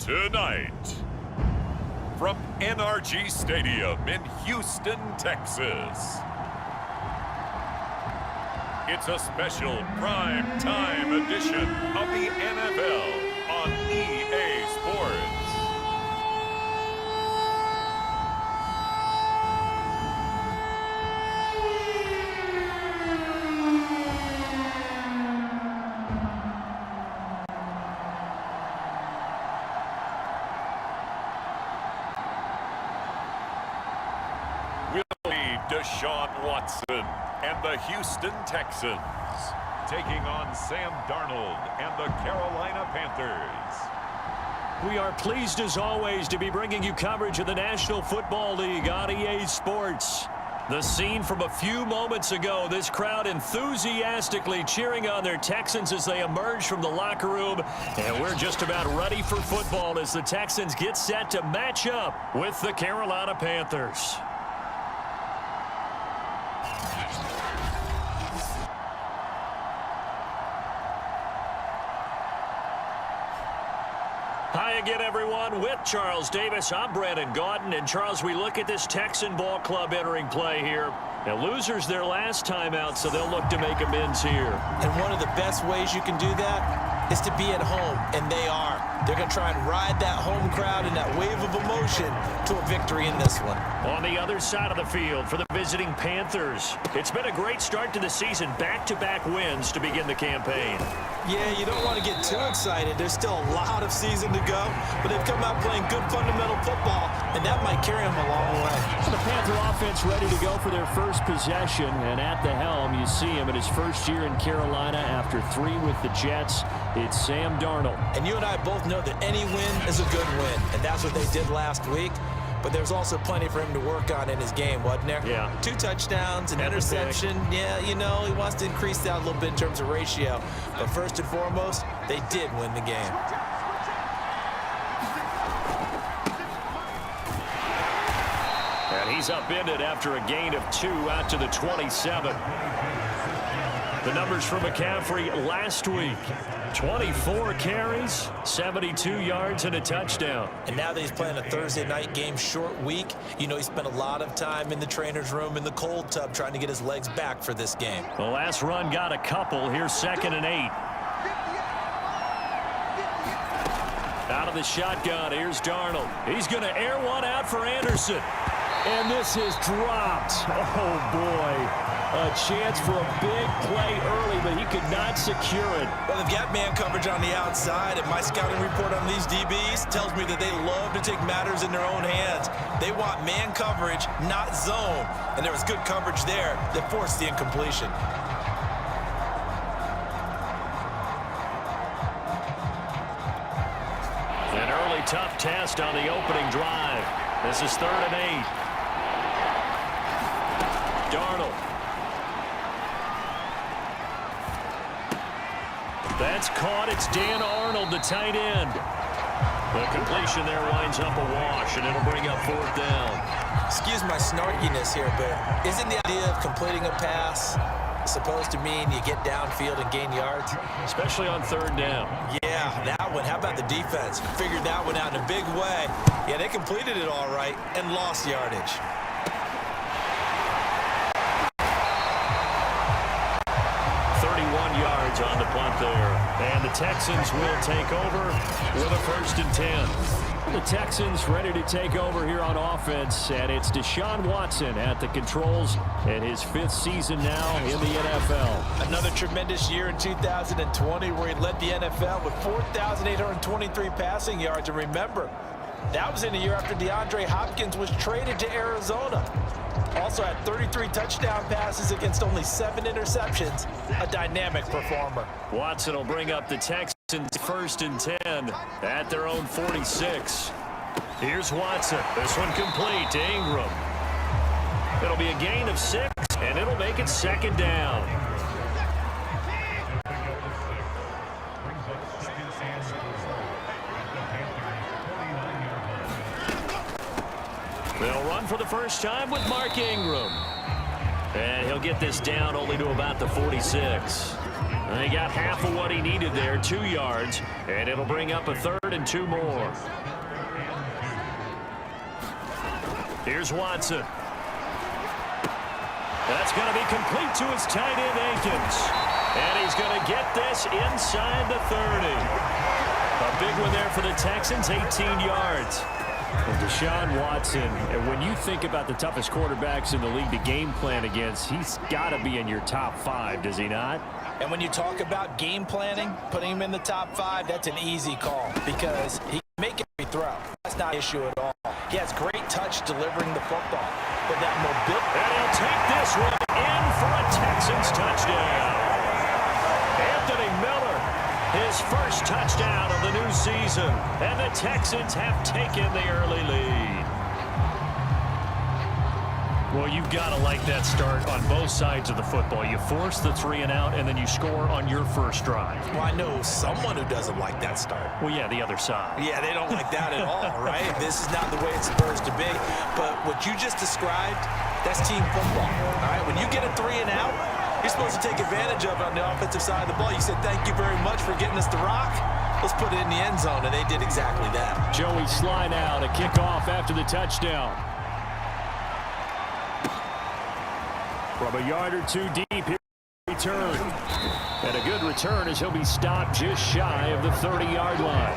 Tonight, from NRG Stadium in Houston, Texas, it's a special prime time edition of the NFL on EA Sports. Deshaun Watson and the Houston Texans taking on Sam Darnold and the Carolina Panthers. We are pleased as always to be bringing you coverage of the National Football League on EA Sports. The scene from a few moments ago, this crowd enthusiastically cheering on their Texans as they emerge from the locker room. And we're just about ready for football as the Texans get set to match up with the Carolina Panthers. Hi again, everyone. With Charles Davis, I'm Brandon Gaudin. And, Charles, we look at this Texan ball club entering play here. Now, losers their last time out, so they'll look to make amends here. And one of the best ways you can do that is to be at home, and they are. They're going to try and ride that home crowd and that wave of emotion to a victory in this one. On the other side of the field for the visiting Panthers, it's been a great start to the season. Back-to-back wins to begin the campaign. Yeah, you don't want to get too excited. There's still a lot of season to go, but they've come out playing good fundamental football, and that might carry them a long way. The Panther offense ready to go for their first possession, and at the helm, you see him in his first year in Carolina after 3 with the Jets. It's Sam Darnold. And you and I both know that any win is a good win, and that's what they did last week. But there's also plenty for him to work on in his game, wasn't there? Yeah. 2 touchdowns, an interception. Yeah, you know, he wants to increase that a little bit in terms of ratio. But first and foremost, they did win the game. And he's upended after a gain of 2 out to the 27. The numbers from McCaffrey last week. 24 carries, 72 yards, and a touchdown. And now that he's playing a Thursday night game, short week, you know he spent a lot of time in the trainer's room in the cold tub trying to get his legs back for this game. The last run got a couple. Here's 2nd and 8. Out of the shotgun, here's Darnold. He's going to air one out for Anderson. And this is dropped. Oh, boy. A chance for a big play early, but he could not secure it. Well, they've got man coverage on the outside, and my scouting report on these DBs tells me that they love to take matters in their own hands. They want man coverage, not zone. And there was good coverage there that forced the incompletion. An early tough test on the opening drive. This is 3rd and 8. Darnold. That's caught. It's Dan Arnold, the tight end. The completion there winds up a wash, and it'll bring up 4th down. Excuse my snarkiness here, but isn't the idea of completing a pass supposed to mean you get downfield and gain yards? Especially on 3rd down. Yeah, that one. How about the defense? Figured that one out in a big way. Yeah, they completed it all right and lost yardage. On the punt there. And the Texans will take over with a 1st and 10. The Texans ready to take over here on offense, and it's Deshaun Watson at the controls in his 5th season now in the NFL. Another tremendous year in 2020 where he led the NFL with 4,823 passing yards. And remember, that was in a year after DeAndre Hopkins was traded to Arizona. Also had 33 touchdown passes against only 7 interceptions. A dynamic performer. Watson will bring up the Texans 1st and 10 at their own 46. Here's Watson. This one complete to Ingram. It'll be a gain of 6, and it'll make it 2nd down. They'll run for the first time with Mark Ingram. And he'll get this down only to about the 46. He got half of what he needed there, 2 yards, and it'll bring up a 3rd and 2 more. Here's Watson. That's going to be complete to his tight end, Akins. And he's going to get this inside the 30. A big one there for the Texans, 18 yards. Well, Deshaun Watson, and when you think about the toughest quarterbacks in the league to game plan against, he's got to be in your top 5, does he not? And when you talk about game planning, putting him in the top 5, that's an easy call because he can make every throw. That's not an issue at all. He has great touch delivering the football. But that mobility. And he'll take this one in for a Texans touchdown. Anthony Miller, his first touchdown of the new season. And the Texans have taken the early lead. Well, you've got to like that start on both sides of the football. You force the 3 and out, and then you score on your first drive. Well, I know someone who doesn't like that start. Well, yeah, the other side. Yeah, they don't like that at all, right? This is not the way it's supposed to be. But what you just described, that's team football, all right? When you get a 3 and out, you're supposed to take advantage of it on the offensive side of the ball. You said, thank you very much for getting us the rock. Let's put it in the end zone, and they did exactly that. Joey slide out, a kickoff after the touchdown. From a yard or 2 deep, here return. And a good return as he'll be stopped just shy of the 30-yard line.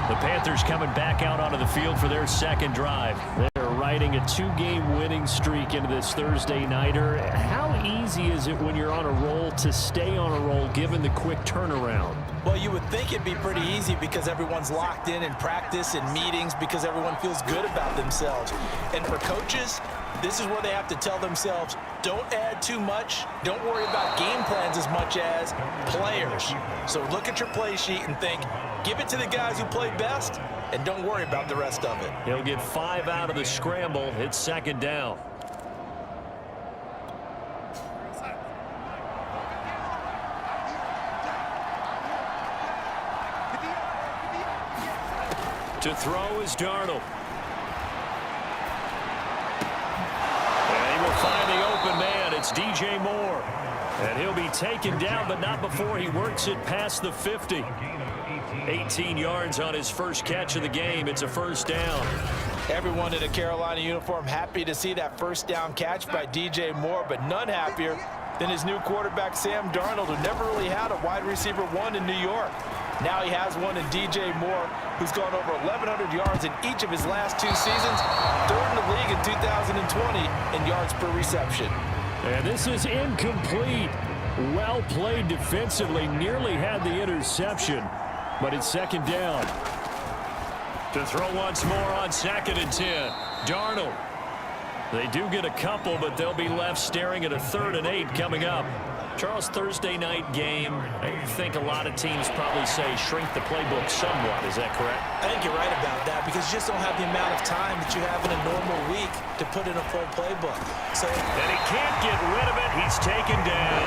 The Panthers coming back out onto the field for their second drive. They're riding a 2-game winning streak into this Thursday nighter. How easy is it when you're on a roll to stay on a roll given the quick turnaround? Well, you would think it'd be pretty easy because everyone's locked in practice and meetings because everyone feels good about themselves. And for coaches, this is where they have to tell themselves, don't add too much. Don't worry about game plans as much as players. So look at your play sheet and think, give it to the guys who play best, and don't worry about the rest of it. He'll get 5 out of the scramble. It's second down. To throw is Darnold. And he will find the open man. It's DJ Moore. And he'll be taken down, but not before he works it past the 50. 18 yards on his first catch of the game. It's a first down. Everyone in a Carolina uniform happy to see that first down catch by DJ Moore, but none happier than his new quarterback, Sam Darnold, who never really had a wide receiver 1 in New York. Now he has one in DJ Moore, who's gone over 1,100 yards in each of his last 2 seasons, 3rd in the league in 2020 in yards per reception. And this is incomplete. Well played defensively, nearly had the interception, but it's second down. To throw once more on 2nd and 10. Darnold. They do get a couple, but they'll be left staring at a 3rd and 8 coming up. Charles, Thursday night game, I think a lot of teams probably say shrink the playbook somewhat. Is that correct? I think you're right about that because you just don't have the amount of time that you have in a normal week to put in a full playbook. And he can't get rid of it. He's taken down.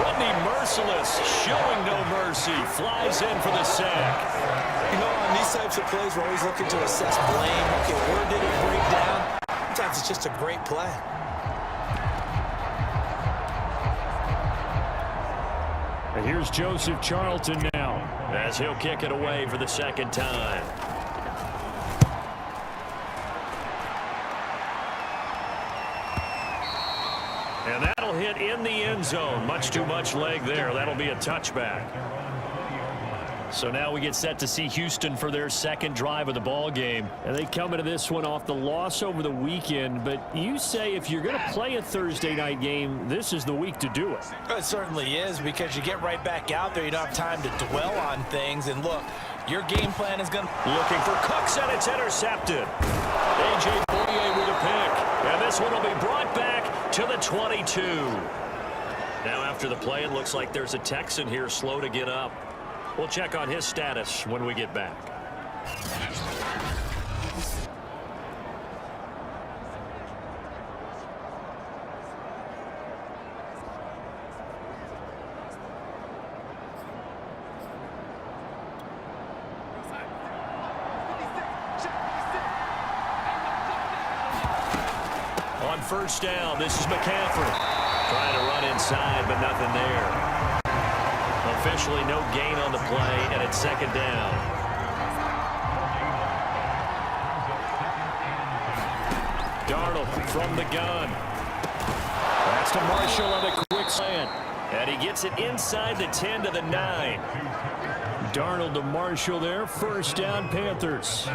Rodney Merciless, showing no mercy, flies in for the sack. You know, on these types of plays, we're always looking to assess blame. Okay, where did it break down? Sometimes it's just a great play. And here's Joseph Charlton now as he'll kick it away for the second time. And that'll hit in the end zone. Much too much leg there. That'll be a touchback. So now we get set to see Houston for their second drive of the ball game. And they come into this one off the loss over the weekend. But you say if you're going to play a Thursday night game, this is the week to do it. It certainly is because you get right back out there. You don't have time to dwell on things. And look, your game plan is going to... Looking for Cooks, and it's intercepted. A.J. Bouye with a pick. And this one will be brought back to the 22. Now after the play, it looks like there's a Texan here slow to get up. We'll check on his status when we get back. On On first down, this is McCaffrey. Trying to run inside, but nothing there. Officially no gain on the play, and it's second down. Darnold from the gun. That's to Marshall on a quick slant. And he gets it inside the 10 to the 9. Darnold to Marshall there. First down, Panthers.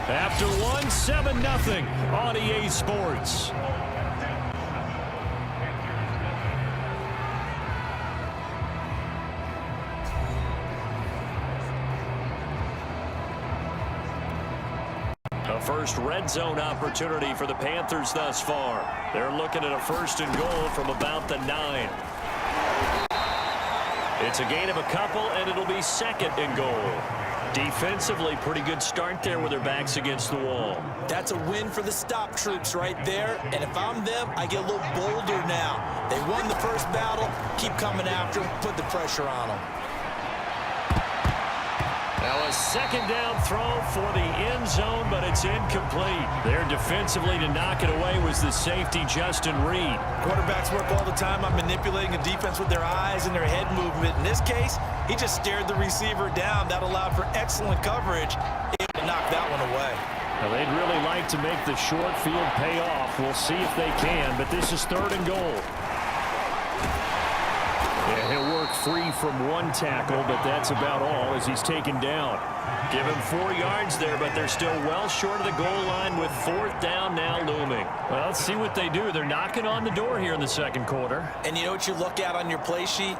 After one, 7-0 on EA Sports. A first red zone opportunity for the Panthers thus far. They're looking at a first and goal from about the 9. It's a gain of a couple, and it'll be second and goal. Defensively, pretty good start there with their backs against the wall. That's a win for the stop troops right there. And if I'm them, I get a little bolder now. They won the first battle. Keep coming after them. Put the pressure on them. Now a second down throw for the end zone, but it's incomplete. There defensively to knock it away was the safety, Justin Reed. Quarterbacks work all the time on manipulating a defense with their eyes and their head movement. In this case, he just stared the receiver down. That allowed for excellent coverage. Able to knock that one away. Now they'd really like to make the short field pay off. We'll see if they can, but this is third and goal. Yeah, he'll work free from one tackle, but that's about all as he's taken down. Give him 4 yards there, but they're still well short of the goal line with fourth down now looming. Well, let's see what they do. They're knocking on the door here in the second quarter. And you know what you look at on your play sheet?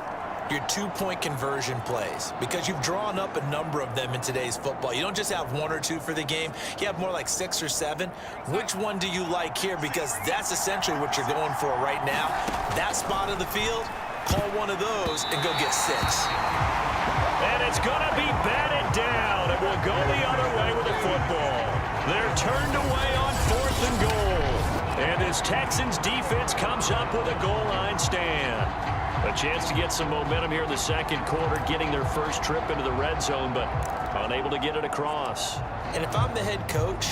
Your 2-point conversion plays, because you've drawn up a number of them in today's football. You don't just have 1 or 2 for the game. You have more like 6 or 7. Which one do you like here? Because that's essentially what you're going for right now. That spot of the field, call one of those and go get 6. And it's going to be batted down. It will go the other way with the football. They're turned away on fourth and goal. And this Texans defense comes up with a goal line stand. A chance to get some momentum here in the second quarter, getting their first trip into the red zone, but unable to get it across. And if I'm the head coach,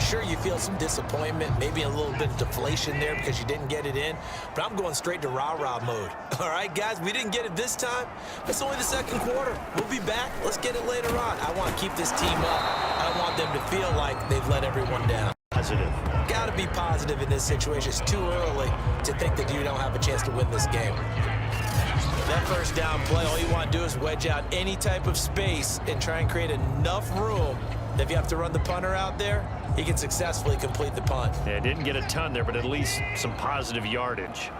sure, you feel some disappointment, maybe a little bit of deflation there because you didn't get it in, but I'm going straight to rah-rah mode. All right, guys, we didn't get it this time. It's only the second quarter. We'll be back. Let's get it later on. I want to keep this team up. I don't want them to feel like they've let everyone down. Positive. Got to be positive in this situation. It's too early to think that you don't have a chance to win this game. That first down play, all you want to do is wedge out any type of space and try and create enough room that if you have to run the punter out there, he can successfully complete the punt. Yeah, didn't get a ton there, but at least some positive yardage.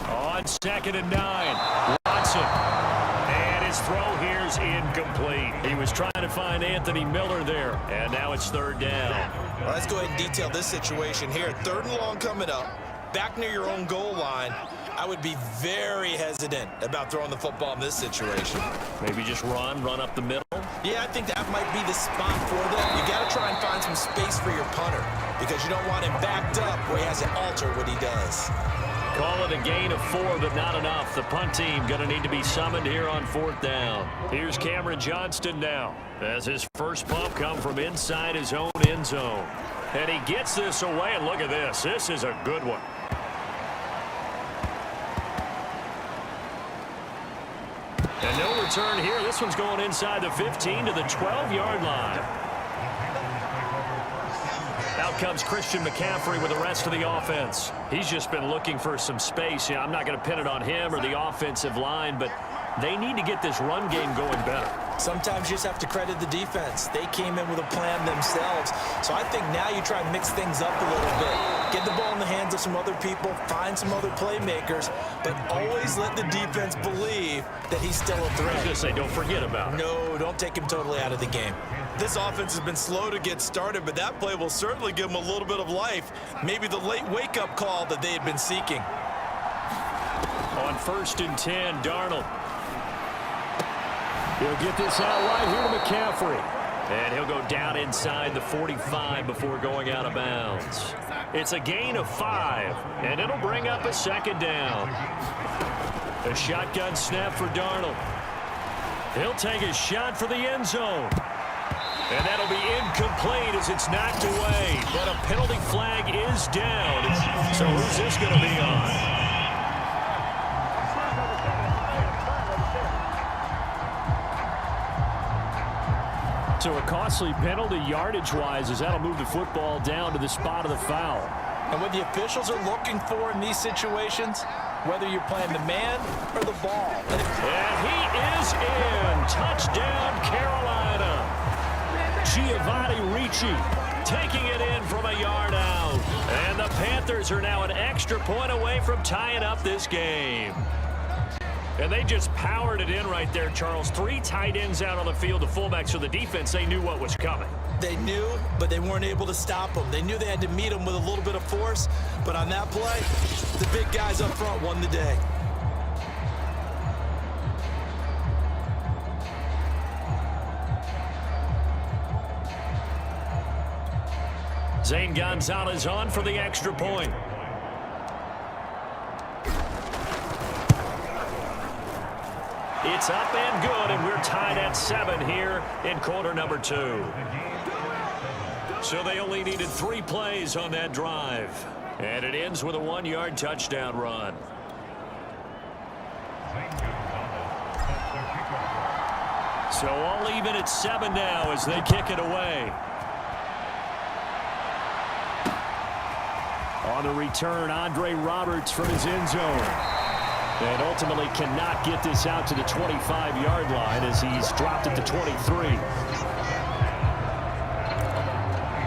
On second and 9, Watson. And his throw here is incomplete. He was trying to find Anthony Miller there, and now it's third down. All right, let's go ahead and detail this situation here. Third and long coming up, back near your own goal line. I would be very hesitant about throwing the football in this situation. Maybe just run up the middle. Yeah, I think that might be the spot for them. You got to try and find some space for your punter because you don't want him backed up where he has to alter what he does. Call it a gain of 4, but not enough. The punt team going to need to be summoned here on fourth down. Here's Cameron Johnston now as his first pump come from inside his own end zone. And he gets this away, and look at this. This is a good one. And no return here. This one's going inside the 15 to the 12-yard line. Out comes Christian McCaffrey with the rest of the offense. He's just been looking for some space. Yeah, I'm not going to pin it on him or the offensive line, but they need to get this run game going better. Sometimes you just have to credit the defense. They came in with a plan themselves. So I think now you try and mix things up a little bit. Get the ball in the hands of some other people, find some other playmakers, but always let the defense believe that he's still a threat. I was going to say, don't forget about it. No, don't take him totally out of the game. This offense has been slow to get started, but that play will certainly give them a little bit of life. Maybe the late wake-up call that they had been seeking. On first and 10, Darnold. He'll get this out right here to McCaffrey. And he'll go down inside the 45 before going out of bounds. It's a gain of 5, and it'll bring up a second down. A shotgun snap for Darnold. He'll take a shot for the end zone. And that'll be incomplete as it's knocked away. But a penalty flag is down. So who's this going to be on? So a costly penalty yardage-wise as that'll move the football down to the spot of the foul. And what the officials are looking for in these situations, whether you're playing the man or the ball. And he is in. Touchdown, Carolina. Giovanni Ricci taking it in from a yard out. And the Panthers are now an extra point away from tying up this game. And they just powered it in right there, Charles. 3 tight ends out on the field, the fullbacks for the defense. They knew what was coming. They knew, but they weren't able to stop them. They knew they had to meet them with a little bit of force. But on that play, the big guys up front won the day. Zane Gonzalez on for the extra point. It's up and good, and we're tied at 7 here in quarter number 2. So they only needed 3 plays on that drive. And it ends with a 1-yard touchdown run. So all even at 7 now as they kick it away. On the return, Andre Roberts from his end zone. And ultimately cannot get this out to the 25-yard line as he's dropped at the 23.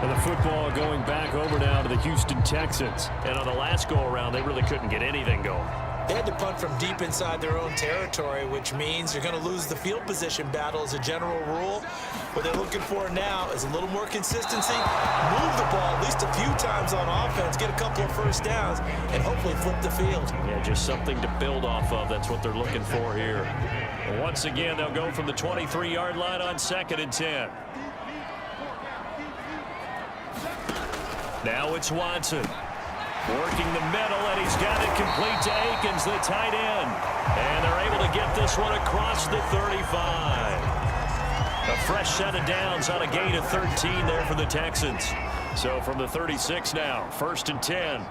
And the football going back over now to the Houston Texans. And on the last go-around, they really couldn't get anything going. They had to punt from deep inside their own territory, which means you're going to lose the field position battle as a general rule. What they're looking for now is a little more consistency, move the ball at least a few times on offense, get a couple of first downs, and hopefully flip the field. Yeah, just something to build off of. That's what they're looking for here. And once again, they'll go from the 23-yard line on 2nd and 10. Now it's Watson. Working the middle, and he's got it complete to Akins, the tight end. And they're able to get this one across the 35. A fresh set of downs on a gain of 13 there for the Texans. So from the 36 now, 1st and 10.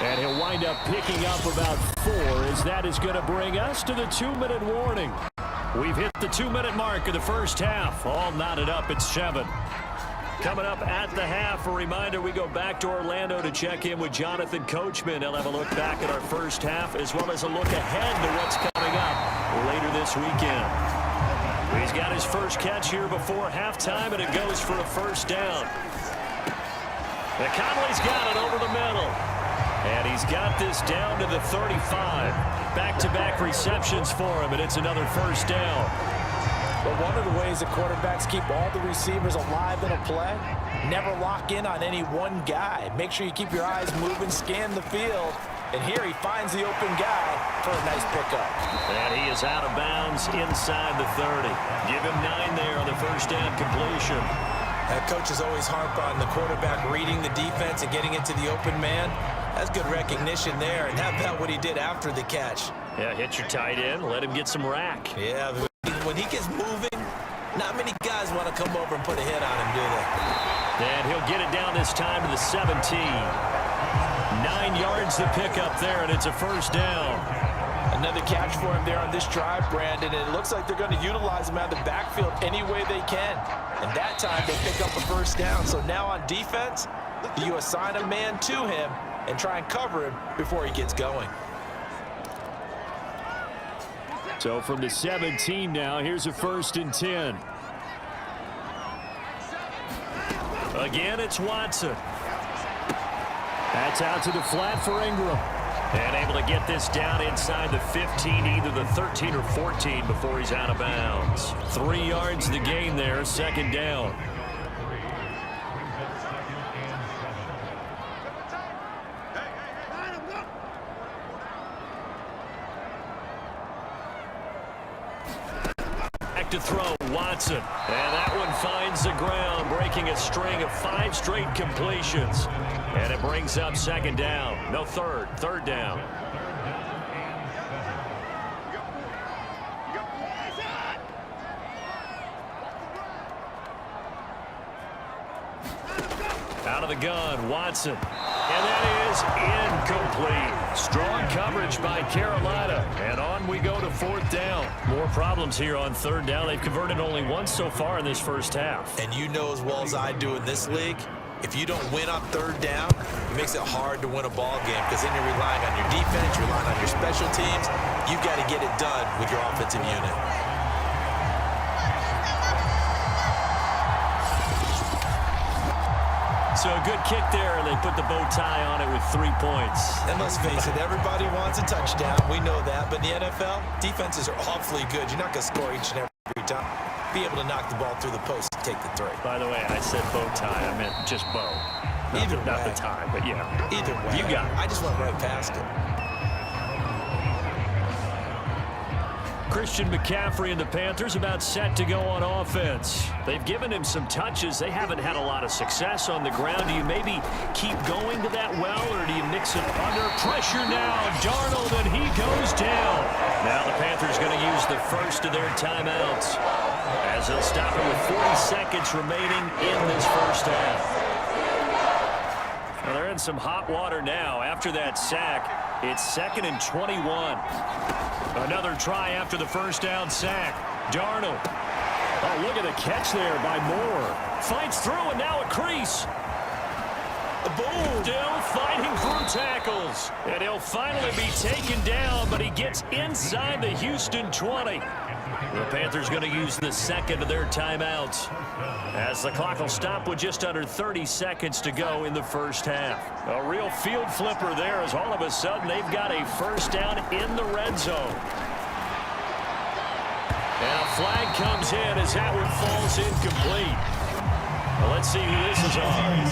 And he'll wind up picking up about 4 as that is going to bring us to the 2-minute warning. We've hit the 2-minute mark of the first half. All knotted up at 7. Coming up at the half, a reminder, we go back to Orlando to check in with Jonathan Coachman. He'll have a look back at our first half as well as a look ahead to what's coming up later this weekend. He's got his first catch here before halftime, and it goes for a first down. And Conley's got it over the middle. And he's got this down to the 35. Back-to-back receptions for him, and it's another first down. But one of the ways that quarterbacks keep all the receivers alive in a play, never lock in on any one guy. Make sure you keep your eyes moving, scan the field. And here he finds the open guy for a nice pickup. And he is out of bounds inside the 30. Give him 9 there on the first down completion. Coaches always harp on the quarterback reading the defense and getting into the open man. That's good recognition there. And how about what he did after the catch? Yeah, hit your tight end, let him get some rack. Yeah, when he gets moving, not many guys want to come over and put a hit on him, do they? And he'll get it down this time to the 17. 9 yards to pick up there, and it's a first down. Another catch for him there on this drive, Brandon, and it looks like they're going to utilize him out of the backfield any way they can. And that time they pick up a first down. So now on defense, you assign a man to him and try and cover him before he gets going. So from the 17 now, here's a 1st and 10. Again, it's Watson. That's out to the flat for Ingram. And able to get this down inside the 15, either the 13 or 14 before he's out of bounds. 3 yards the gain there, 2nd down. To throw, Watson. And that one finds the ground, breaking a string of 5 straight completions. And it brings up 2nd down. No, third down. the gun. Watson. And that is incomplete. Strong coverage by Carolina. And on we go to fourth down. More problems here on third down. They've converted only once so far in this first half. And you know as well as I do in this league, if you don't win on third down, it makes it hard to win a ball game because then you're relying on your defense, you're relying on your special teams. You've got to get it done with your offensive unit. So a good kick there, and they put the bow tie on it with 3 points. And let's face it, everybody wants a touchdown. We know that. But in the NFL, defenses are awfully good. You're not going to score each and every time. Be able to knock the ball through the post and take the three. By the way, I said bow tie. I meant just bow. Not the tie, but yeah. Either way. You got it. I just went right past it. Christian McCaffrey and the Panthers about set to go on offense. They've given him some touches. They haven't had a lot of success on the ground. Do you maybe keep going to that well, or do you mix it under pressure now? Darnold, and he goes down. Now the Panthers going to use the first of their timeouts as they'll stop it with 40 seconds remaining in this first half. Well, they're in some hot water now. After that sack, it's 2nd and 21. Another try after the first down sack. Darnold. Oh, look at the catch there by Moore. Fights through, and now a crease. Boom. Still fighting through tackles. And he'll finally be taken down, but he gets inside the Houston 20. The Panthers going to use the second of their timeouts as the clock will stop with just under 30 seconds to go in the first half. A real field flipper there as all of a sudden they've got a first down in the red zone. And a flag comes in as that one falls incomplete. Well, let's see who this is on.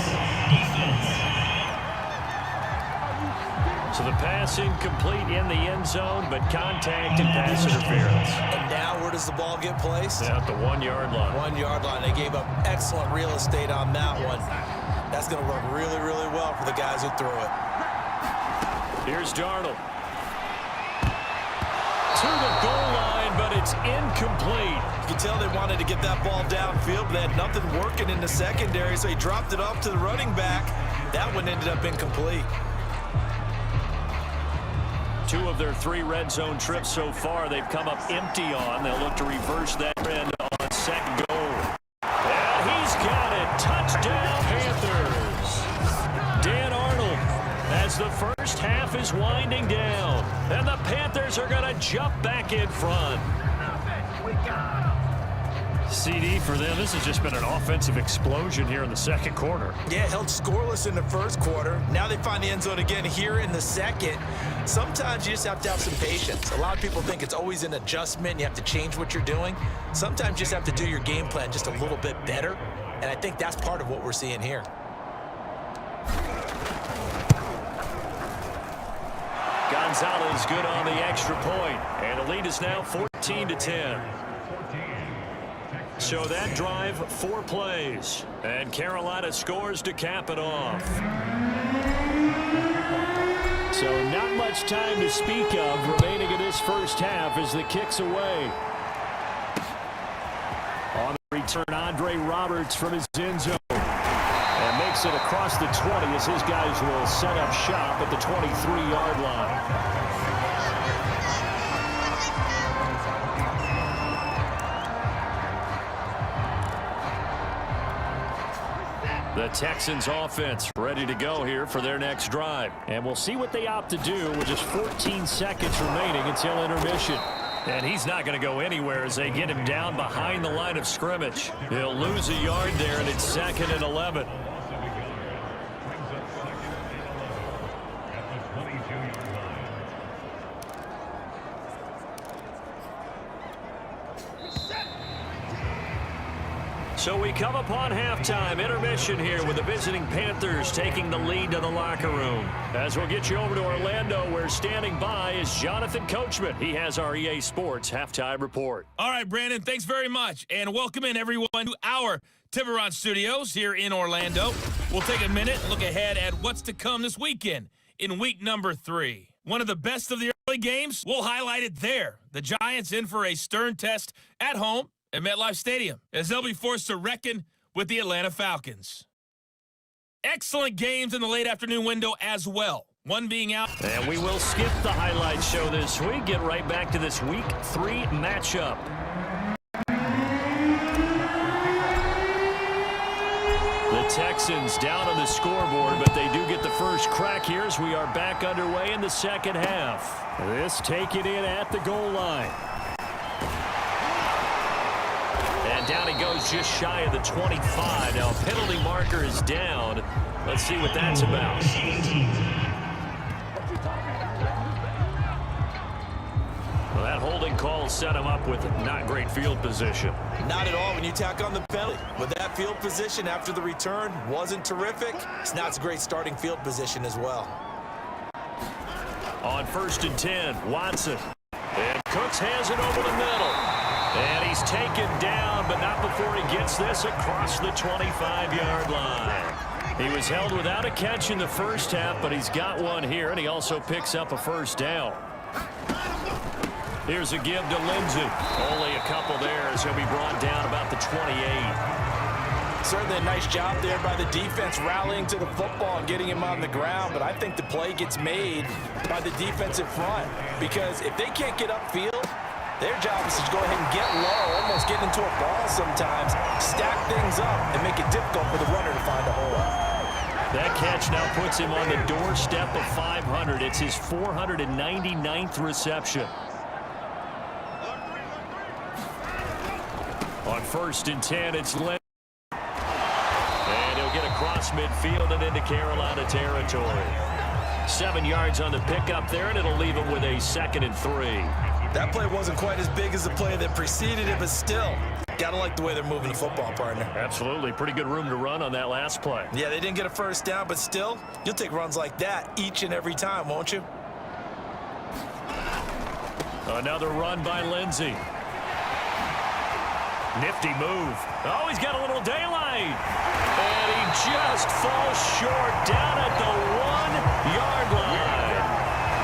So the pass incomplete in the end zone, but contact and pass interference. And now where does the ball get placed? At the 1 yard line. 1 yard line. They gave up excellent real estate on that one. That's going to work really, really well for the guys who threw it. Here's Darnold. To the goal line, but it's incomplete. You can tell they wanted to get that ball downfield, but they had nothing working in the secondary, so he dropped it off to the running back. That one ended up incomplete. 2 of their 3 red zone trips so far they've come up empty on. They'll look to reverse that trend on second goal. And he's got it. Touchdown, Panthers. Dan Arnold as the first half is winding down. And the Panthers are going to jump back in front. CD for them. This has just been an offensive explosion here in the second quarter. Yeah, held scoreless in the first quarter. Now they find the end zone again here in the second. Sometimes you just have to have some patience. A lot of people think it's always an adjustment. You have to change what you're doing. Sometimes you just have to do your game plan just a little bit better. And I think that's part of what we're seeing here. Gonzalez good on the extra point. And the lead is now 14-10. So that drive, 4 plays. And Carolina scores to cap it off. So not much time to speak of remaining in this first half as the kick's away. On the return, Andre Roberts from his end zone. And makes it across the 20 as his guys will set up shop at the 23-yard line. The Texans offense ready to go here for their next drive. And we'll see what they opt to do with just 14 seconds remaining until intermission. And he's not going to go anywhere as they get him down behind the line of scrimmage. He'll lose a yard there, and it's 2nd and 11. So we come upon halftime intermission here with the visiting Panthers taking the lead to the locker room. As we'll get you over to Orlando, where standing by is Jonathan Coachman. He has our EA Sports halftime report. All right, Brandon, thanks very much. And welcome in everyone to our Tiburon Studios here in Orlando. We'll take a minute and look ahead at what's to come this weekend in week number 3. One of the best of the early games, we'll highlight it there. The Giants in for a stern test at home at MetLife Stadium as they'll be forced to reckon with the Atlanta Falcons. excellent games in the late afternoon window as well. One being out. And we will skip the highlight show this week. Get right back to this Week 3 matchup. The Texans down on the scoreboard, but they do get the first crack here as we are back underway in the second half. This taken in at the goal line. And down he goes just shy of the 25. Now, penalty marker is down. Let's see what that's about. Well, that holding call set him up with not great field position. Not at all when you tack on the penalty. With that field position after the return wasn't terrific. It's not a great starting field position as well. On 1st and 10, Watson. And Cooks has it over the middle. And he's taken down, but not before he gets this across the 25-yard line. He was held without a catch in the first half, but he's got one here, and he also picks up a first down. Here's a give to Lindsey. Only a couple there as he'll be brought down about the 28. Certainly a nice job there by the defense rallying to the football and getting him on the ground, but I think the play gets made by the defensive front because if they can't get upfield, their job is to go ahead and get low, almost get into a ball sometimes, stack things up, and make it difficult for the runner to find a hole. That catch now puts him on the doorstep of 500. It's his 499th reception. On 1st and 10, it's Lynn. And he'll get across midfield and into Carolina territory. 7 yards on the pickup there, and it'll leave him with a 2nd and 3. That play wasn't quite as big as the play that preceded it, but still, gotta like the way they're moving the football, partner. Absolutely. Pretty good room to run on that last play. Yeah, they didn't get a first down, but still, you'll take runs like that each and every time, won't you? Another run by Lindsey. Nifty move. Oh, he's got a little daylight. And he just falls short down at the 1-yard line.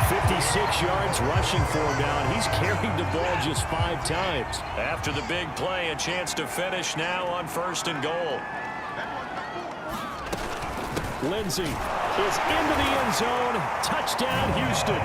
56 yards rushing for him now, and he's carried the ball just 5 times. After the big play, a chance to finish now on 1st and goal. Lindsey is into the end zone. Touchdown, Houston.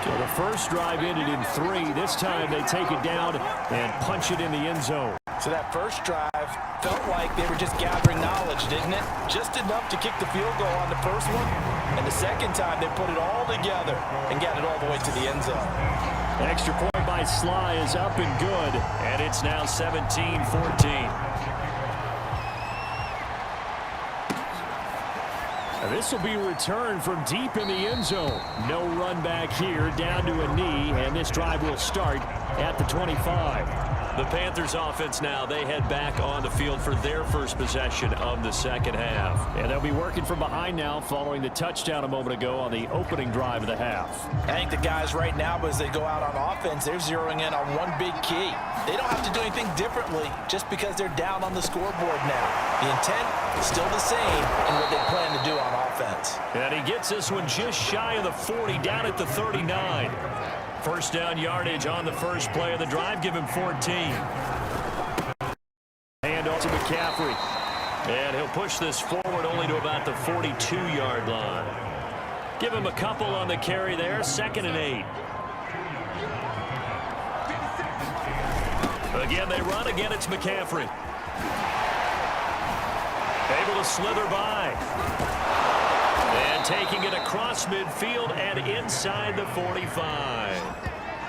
So the first drive ended in 3. This time they take it down and punch it in the end zone. So that first drive felt like they were just gathering knowledge, didn't it? Just enough to kick the field goal on the first one. And the second time they put it all together and got it all the way to the end zone. An extra point by Sly is up and good. And it's now 17-14. This will be returned from deep in the end zone. No run back here, down to a knee, and this drive will start at the 25. The Panthers offense now, they head back on the field for their first possession of the second half. And they'll be working from behind now following the touchdown a moment ago on the opening drive of the half. I think the guys right now, as they go out on offense, they're zeroing in on one big key. They don't have to do anything differently just because they're down on the scoreboard now. The intent is still the same in what they plan to do on offense. And he gets this one just shy of the 40, down at the 39. First down yardage on the first play of the drive. Give him 14. Hand off to McCaffrey. And he'll push this forward only to about the 42-yard line. Give him a couple on the carry there. 2nd and 8. Again, they run. Again, it's McCaffrey. Able to slither by. And taking it across midfield and inside the 45.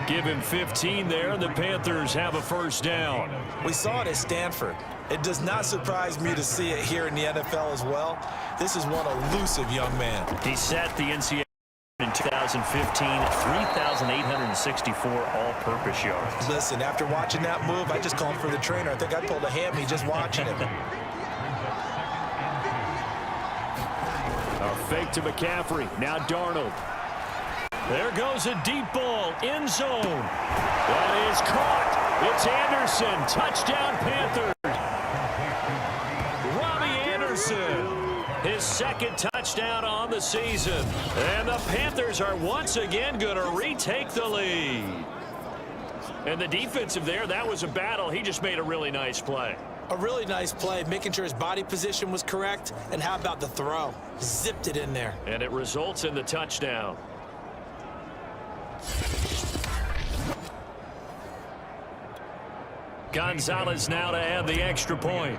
Give him 15 there, and the Panthers have a first down. We saw it at Stanford. It does not surprise me to see it here in the NFL as well. This is one elusive young man. He set the NCAA in 2015, 3,864 all-purpose yards. Listen, after watching that move, I just called for the trainer. I think I pulled a hammy just watching him. A fake to McCaffrey. Now Darnold. There goes a deep ball. End zone. That is caught. It's Anderson. Touchdown, Panthers. Robbie Anderson. His 2nd touchdown on the season. And the Panthers are once again going to retake the lead. And the defensive there, that was a battle. He just made a really nice play. A really nice play, making sure his body position was correct. And how about the throw? Zipped it in there. And it results in the touchdown. Gonzalez now to add the extra point.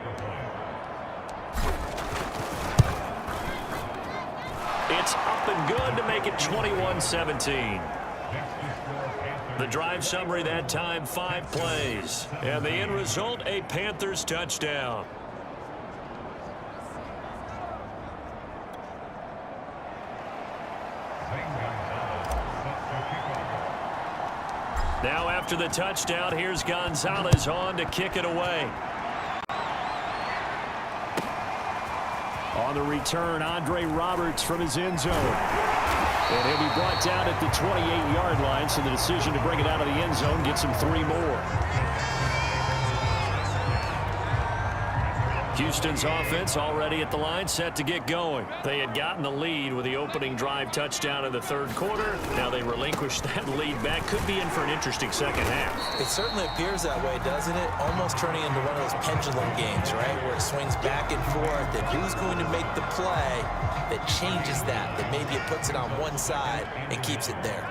It's up and good to make it 21-17. The drive summary that time, 5 plays. And the end result, a Panthers touchdown. Now after the touchdown, here's Gonzalez on to kick it away. On the return, Andre Roberts from his end zone. And he'll be brought down at the 28-yard line, so the decision to bring it out of the end zone gets him 3 more. Houston's offense already at the line, set to get going. They had gotten the lead with the opening drive touchdown in the 3rd quarter. Now they relinquished that lead back. Could be in for an interesting second half. It certainly appears that way, doesn't it? Almost turning into one of those pendulum games, right? Where it swings back and forth, and who's going to make the play that changes that maybe it puts it on one side and keeps it there.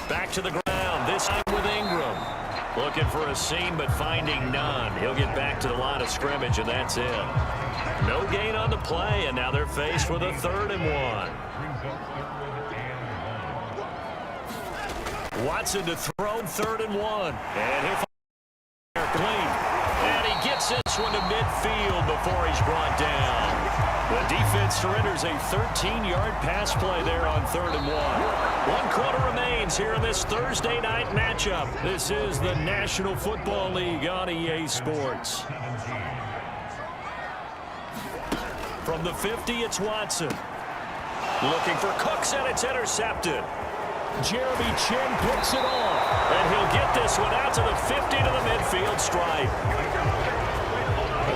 Back to the ground, this time with Ingram. Looking for a seam, but finding none. He'll get back to the line of scrimmage, and that's it. No gain on the play, and now they're faced with a 3rd and 1. Watson to throw, 3rd and 1. And he'll fire clean. And he gets this one to midfield before he's brought down. The defense surrenders a 13-yard pass play there on 3rd and 1. 1 quarter remains here in this Thursday night matchup. This is the National Football League on EA Sports. From the 50, it's Watson. Looking for Cooks, and it's intercepted. Jeremy Chin picks it off. And he'll get this one out to the 50 to the midfield stripe.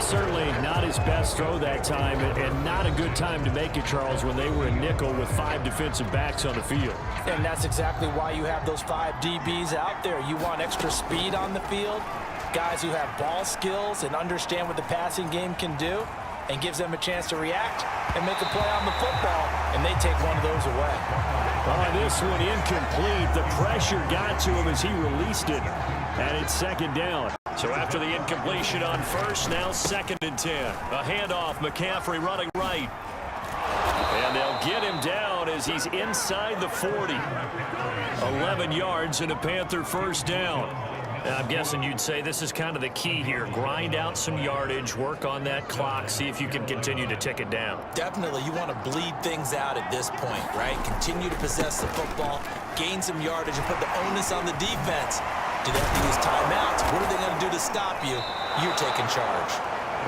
Certainly not his best throw that time, and not a good time to make it, Charles, when they were in nickel with 5 defensive backs on the field. And that's exactly why you have those 5 DBs out there. You want extra speed on the field, guys who have ball skills and understand what the passing game can do, and gives them a chance to react and make a play on the football, and they take one of those away. This one incomplete. The pressure got to him as he released it, and it's 2nd down. So after the incompletion on 1st, now 2nd and 10. A handoff, McCaffrey running right. And they'll get him down as he's inside the 40. 11 yards and a Panther 1st down. And I'm guessing you'd say this is kind of the key here. Grind out some yardage, work on that clock, see if you can continue to tick it down. Definitely. You want to bleed things out at this point, right? Continue to possess the football, gain some yardage, and put the onus on the defense. Do they have to use timeouts? What are they going to do to stop you? You're taking charge.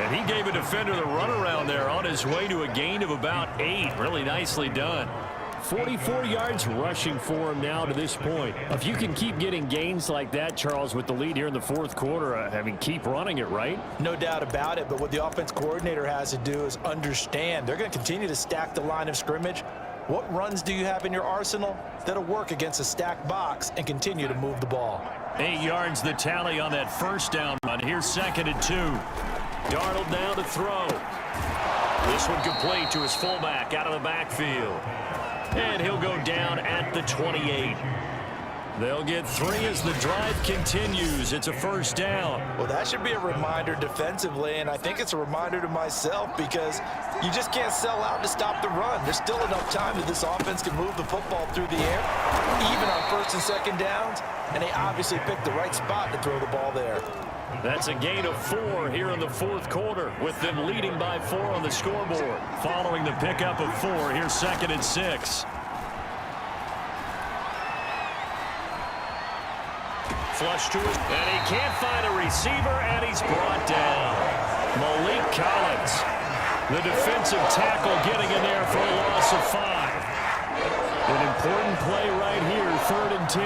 And he gave a defender the runaround there on his way to a gain of about 8. Really nicely done. 44 yards rushing for him now to this point. If you can keep getting gains like that, Charles, with the lead here in the 4th quarter, I mean, keep running it, right? No doubt about it, but what the offense coordinator has to do is understand. They're going to continue to stack the line of scrimmage. What runs do you have in your arsenal that'll work against a stacked box and continue to move the ball? 8 yards the tally on that 1st down run. Here's 2nd and 2. Darnold now to throw. This one complete to his fullback out of the backfield. And he'll go down at the 28. They'll get 3 as the drive continues. It's a 1st down. Well, that should be a reminder defensively, and I think it's a reminder to myself because you just can't sell out to stop the run. There's still enough time that this offense can move the football through the air, even on 1st and 2nd downs, and they obviously picked the right spot to throw the ball there. That's a gain of 4 here in the 4th quarter, with them leading by 4 on the scoreboard. Following the pickup of 4, here's 2nd and 6. Flush to it, and he can't find a receiver, and he's brought down. Malik Collins, the defensive tackle, getting in there for a loss of 5. An important play right here, 3rd and 10.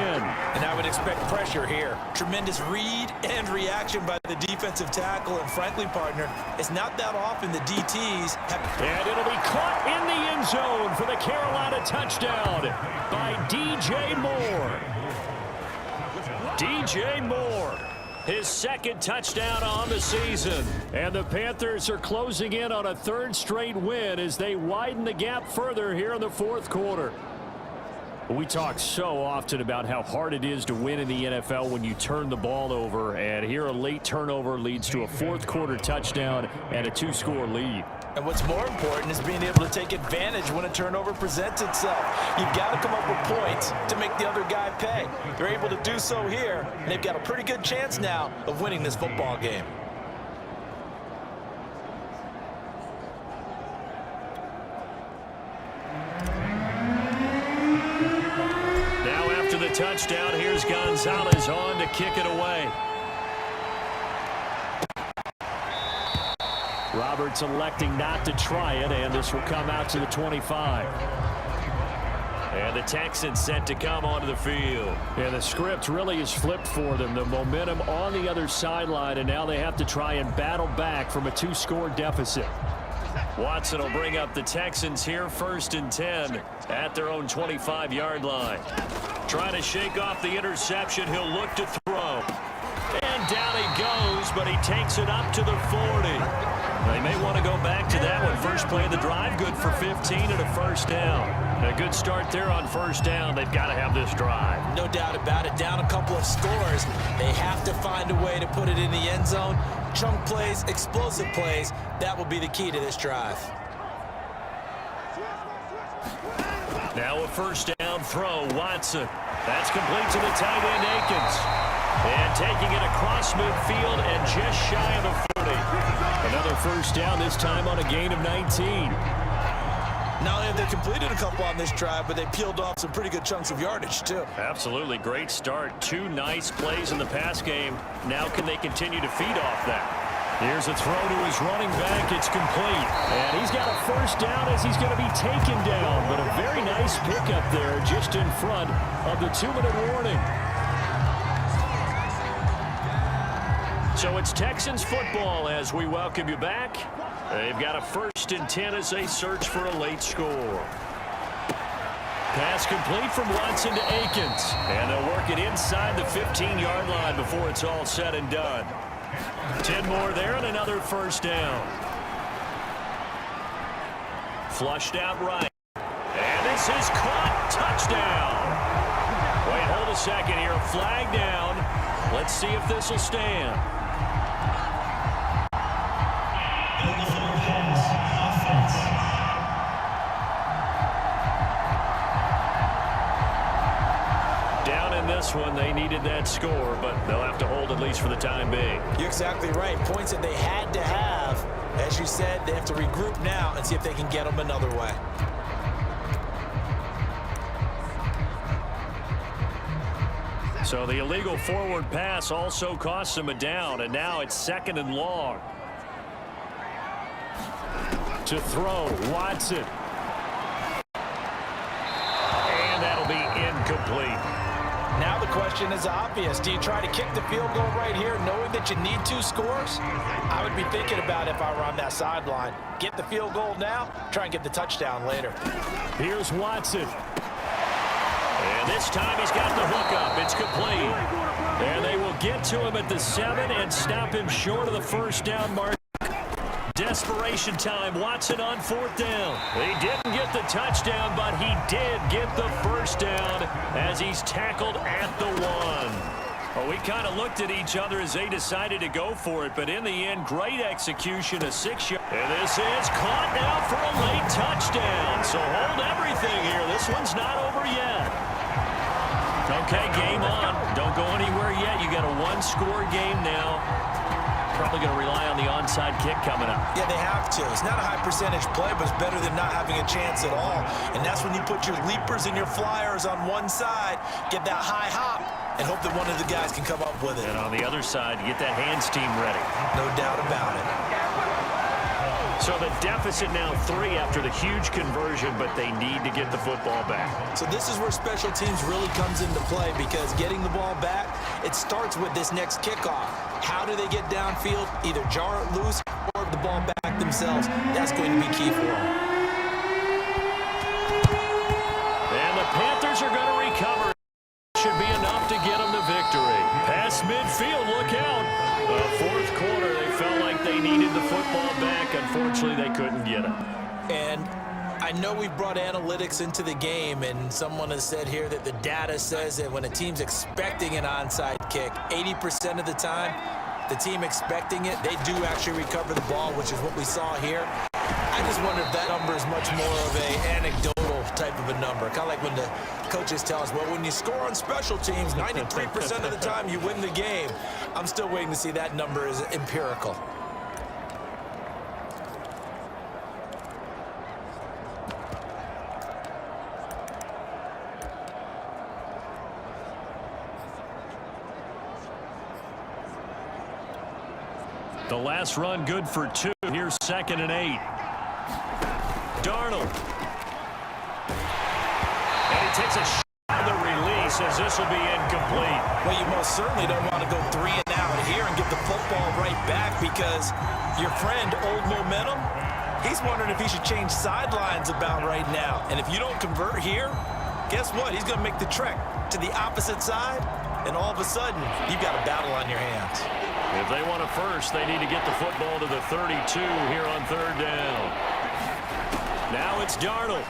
And I would expect pressure here. Tremendous read and reaction by the defensive tackle, and frankly, partner, it's not that often the DTs have... And it'll be caught in the end zone for the Carolina touchdown by DJ Moore. DJ Moore, his second touchdown on the season. And the Panthers are closing in on a third straight win as they widen the gap further here in the fourth quarter. We talk so often about how hard it is to win in the NFL when you turn the ball over, and here a late turnover leads to a fourth quarter touchdown and a 2-score lead. And what's more important is being able to take advantage when a turnover presents itself. You've got to come up with points to make the other guy pay. They're able to do so here, and they've got a pretty good chance now of winning this football game. Touchdown. Here's Gonzalez on to kick it away. Roberts electing not to try it, and this will come out to the 25. And the Texans set to come onto the field. And the script really is flipped for them. The momentum on the other sideline, and now they have to try and battle back from a 2-score deficit. Watson will bring up the Texans here, 1st and 10 at their own 25-yard line. Trying to shake off the interception. He'll look to throw. And down he goes, but he takes it up to the 40. They may want to go back to that one. First play of the drive, good for 15 and a first down. A good start there on first down. They've got to have this drive. No doubt about it. Down a couple of scores. They have to find a way to put it in the end zone. Chunk plays, explosive plays. That will be the key to this drive. Now a first down throw, Watson. That's complete to the tight end, Akins. And taking it across midfield and just shy of the 40. Another first down, this time on a gain of 19. Not only have they completed a couple on this drive, but they peeled off some pretty good chunks of yardage, too. Absolutely. Great start. 2 nice plays in the pass game. Now can they continue to feed off that? Here's a throw to his running back. It's complete. And he's got a first down as he's going to be taken down. But a very nice pickup there just in front of the 2-minute warning. So it's Texans football as we welcome you back. They've got a 1st and 10 as they search for a late score. Pass complete from Watson to Akins. And they'll work it inside the 15-yard line before it's all said and done. 10 more there and another first down. Flushed out right. And this is caught. Touchdown. Wait, hold a second here. Flag down. Let's see if this will stand. Down in this one, they needed that score, but they'll have to hold at least for the time being. You're exactly right. Points that they had to have. As you said, they have to regroup now and see if they can get them another way. So the illegal forward pass also costs them a down, and now it's 2nd and long. To throw, Watson. And that'll be incomplete. Now the question is obvious. Do you try to kick the field goal right here knowing that you need 2 scores? I would be thinking about if I were on that sideline. Get the field goal now, try and get the touchdown later. Here's Watson. And this time he's got the hook up. It's complete. And they will get to him at the 7 and stop him short of the first down mark. Desperation time. Watson on 4th down. He didn't get the touchdown, but he did get the first down as he's tackled at the 1. Well, we kind of looked at each other as they decided to go for it, but in the end, great execution, a 6-yard. And this is caught now for a late touchdown. So hold everything here. This one's not over yet. Okay, game on. Don't go anywhere yet. You got a 1-score game now. Probably going to rely on the onside kick coming up. Yeah, they have to. It's not a high percentage play, but it's better than not having a chance at all. And that's when you put your leapers and your flyers on one side, get that high hop, and hope that one of the guys can come up with it. And on the other side, get that hands team ready. No doubt about it. So the deficit now 3 after the huge conversion, but they need to get the football back. So this is where special teams really comes into play, because getting the ball back, it starts with this next kickoff. How do they get downfield? Either jar it loose or the ball back themselves. That's going to be key for them. And the Panthers are going to recover. Should be enough to get them the victory. we've brought analytics into the game, and someone has said here that the data says that when a team's expecting an onside kick, 80% of the time, the team expecting it, they do actually recover the ball, which is what we saw here. I just wonder if that number is much more of an anecdotal type of a number. Kind of like when the coaches tell us, well, when you score on special teams, 93% of the time you win the game. I'm still waiting to see that number is empirical. The last run good for 2. Here's 2nd and 8. Darnold. And he takes a shot on the release as this will be incomplete. Well, you most certainly don't want to go 3 and out here and get the football right back, because your friend, Old Momentum, he's wondering if he should change sidelines about right now. And if you don't convert here, guess what? He's going to make the trek to the opposite side, and all of a sudden, you've got a battle on your hands. If they want a first, they need to get the football to the 32 here on 3rd down. Now it's Darnold.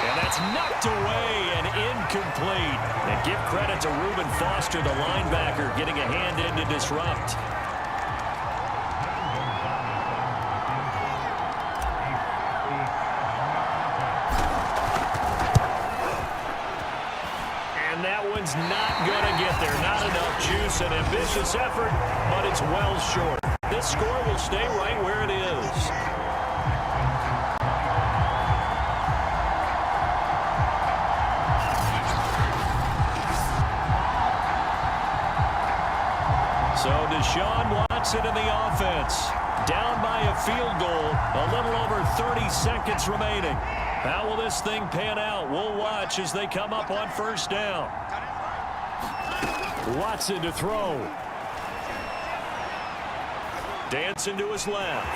And that's knocked away and incomplete. And give credit to Reuben Foster, the linebacker, getting a hand in to disrupt. Not going to get there. Not enough juice. An ambitious effort, but it's well short. This score will stay right where it is. So Deshaun Watson in the offense. Down by a field goal. A little over 30 seconds remaining. How will this thing pan out? We'll watch as they come up on 1st down. Watson to throw. Dancing to his left.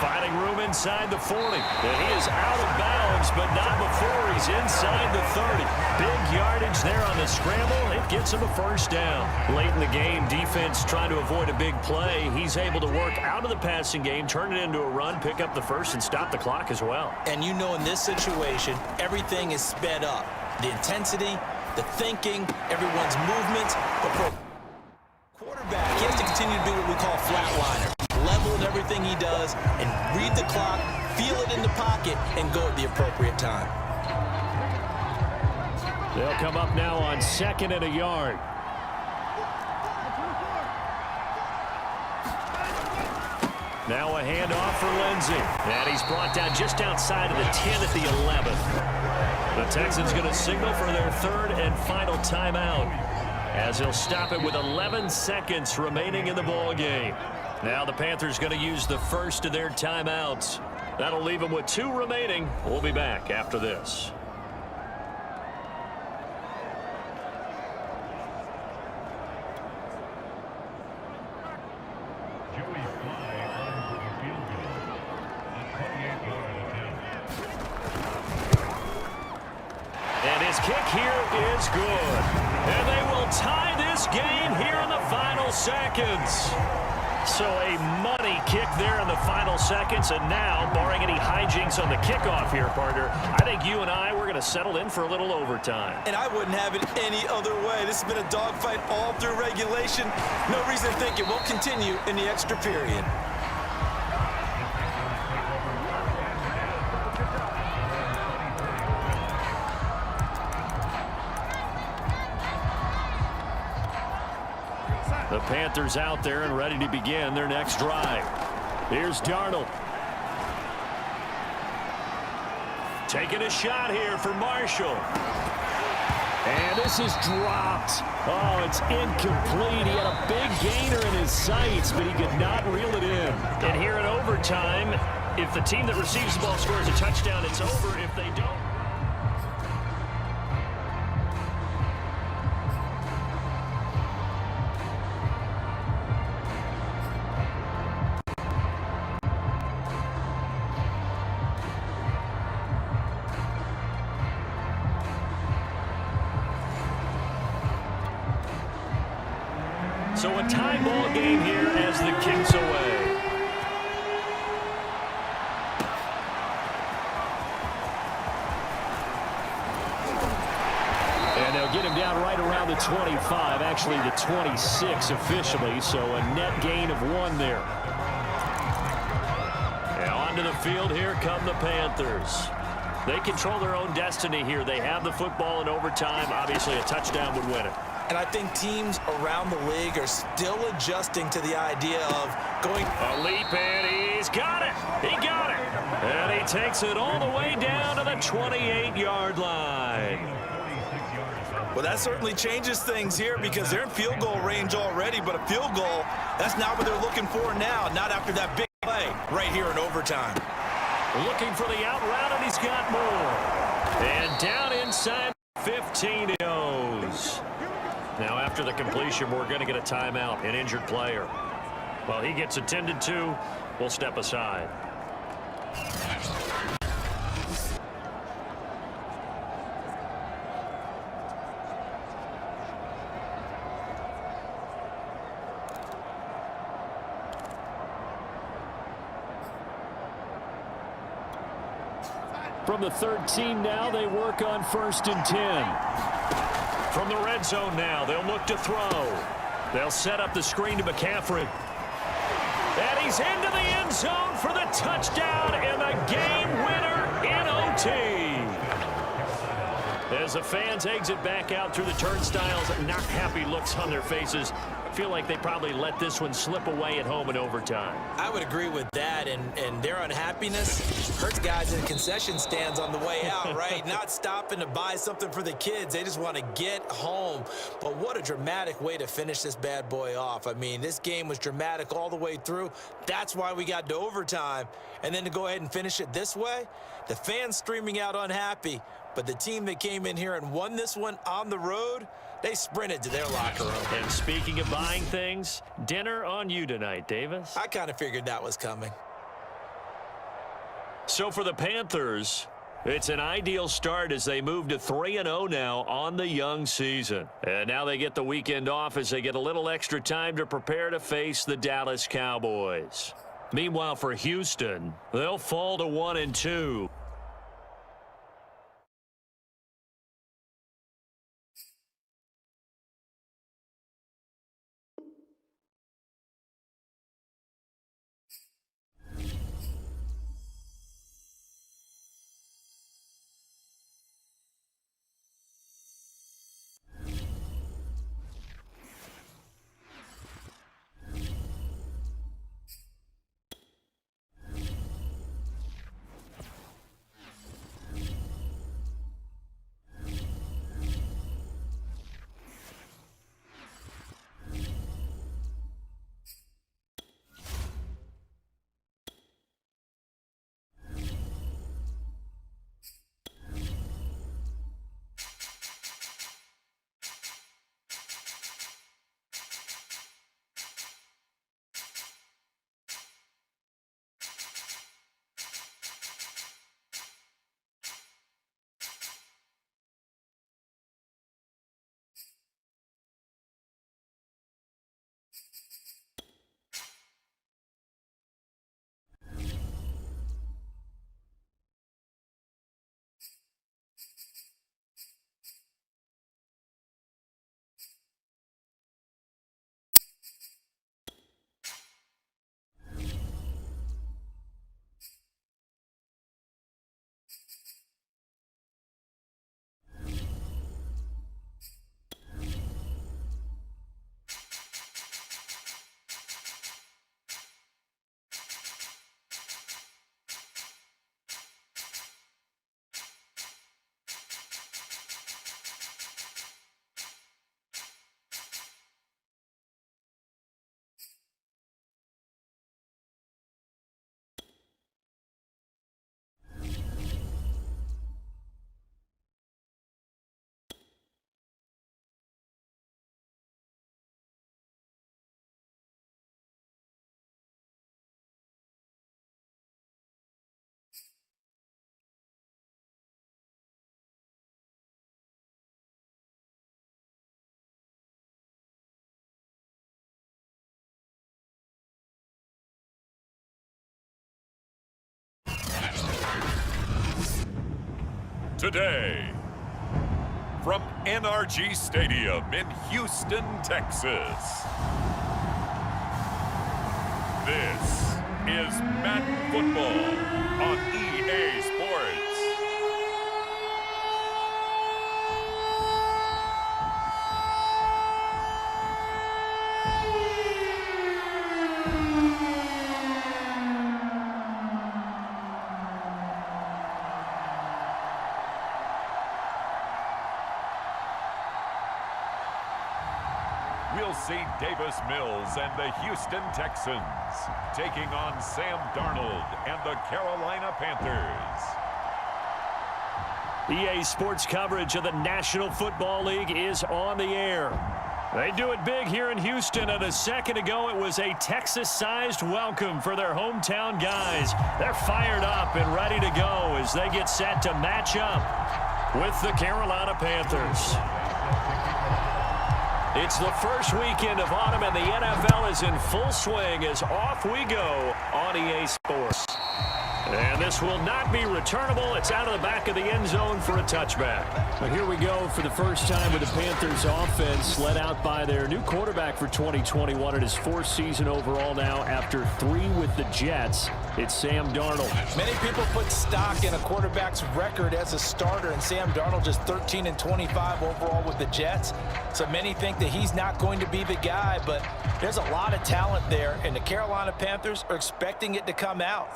Finding room inside the 40. And he is out of bounds, but not before he's inside the 30. Big yardage there on the scramble. It gets him a 1st down. Late in the game, defense trying to avoid a big play. He's able to work out of the passing game, turn it into a run, pick up the 1st, and stop the clock as well. And you know, in this situation, everything is sped up. The intensity, the thinking, everyone's movements. The quarterback, he has to continue to do what we call flatliner. Level in everything he does and read the clock, feel it in the pocket, and go at the appropriate time. They'll come up now on 2nd and a yard. Now a handoff for Lindsey. And he's brought down just outside of the 10 at the 11th. The Texans going to signal for their 3rd and final timeout, as he'll stop it with 11 seconds remaining in the ball game. Now the Panthers going to use the 1st of their timeouts. That'll leave them with 2 remaining. We'll be back after this. And his kick here is good. And they will tie this game here in the final seconds. So a money kick there in the final seconds, and now, barring any hijinks on the kickoff here, partner, I think you and I, we're going to settle in for a little overtime. And I wouldn't have it any other way. This has been a dogfight all through regulation. No reason to think it won't continue in the extra period. The Panthers out there and ready to begin their next drive. Here's Darnold. Taking a shot here for Marshall. And this is dropped. Oh, it's incomplete. He had a big gainer in his sights, but he could not reel it in. And here in overtime, if the team that receives the ball scores a touchdown, it's over. If they don't, so a tie ball game here as the kick's away. around the 25, actually the 26 officially, so a net gain of 1 there. And onto the field, here come the Panthers. They control their own destiny here. They have the football in overtime. Obviously, a touchdown would win it. And I think teams around the league are still adjusting to the idea of going. A leap, and he's got it. He got it. And he takes it all the way down to the 28-yard line. Well, that certainly changes things here because they're in field goal range already, but a field goal, that's not what they're looking for now, not after that big play right here in overtime. Looking for the out route, and he's got more. And down inside 15 he goes. Now, after the completion, we're going to get a timeout, an injured player. Well, he gets attended to. We'll step aside. From the 13 now, they work on 1st and 10. From the red zone now, they'll look to throw. They'll set up the screen to McCaffrey. And he's into the end zone for the touchdown and the game winner in OT. As the fans exit back out through the turnstiles, not happy looks on their faces. Feel like they probably let this one slip away at home in overtime. I would agree with that, and their unhappiness hurts guys in concession stands on the way out, right? Not stopping to buy something for the kids. They just want to get home. But what a dramatic way to finish this bad boy off. I mean, this game was dramatic all the way through. That's why we got to overtime. And then to go ahead and finish it this way, the fans streaming out unhappy. But the team that came in here and won this one on the road, they sprinted to their locker room. And speaking of buying things, dinner on you tonight, Davis. I kind of figured that was coming. So for the Panthers, it's an ideal start as they move to 3-0 now on the young season. And now they get the weekend off as they get a little extra time to prepare to face the Dallas Cowboys. Meanwhile, for Houston, they'll fall to 1-2. Today, from NRG Stadium in Houston, Texas. This is Madden Football on EA Sports. We'll see Davis Mills and the Houston Texans taking on Sam Darnold and the Carolina Panthers. EA Sports coverage of the National Football League is on the air. They do it big here in Houston, and a second ago it was a Texas-sized welcome for their hometown guys. They're fired up and ready to go as they get set to match up with the Carolina Panthers. It's the first weekend of autumn, and the NFL is in full swing as off we go on EA Sports. And this will not be returnable. It's out of the back of the end zone for a touchback. Well, here we go for the first time with the Panthers offense led out by their new quarterback for 2021 in his fourth season overall now after 3 with the Jets. It's Sam Darnold. Many people put stock in a quarterback's record as a starter, and Sam Darnold just 13-25 overall with the Jets. So many think that he's not going to be the guy, but there's a lot of talent there, and the Carolina Panthers are expecting it to come out.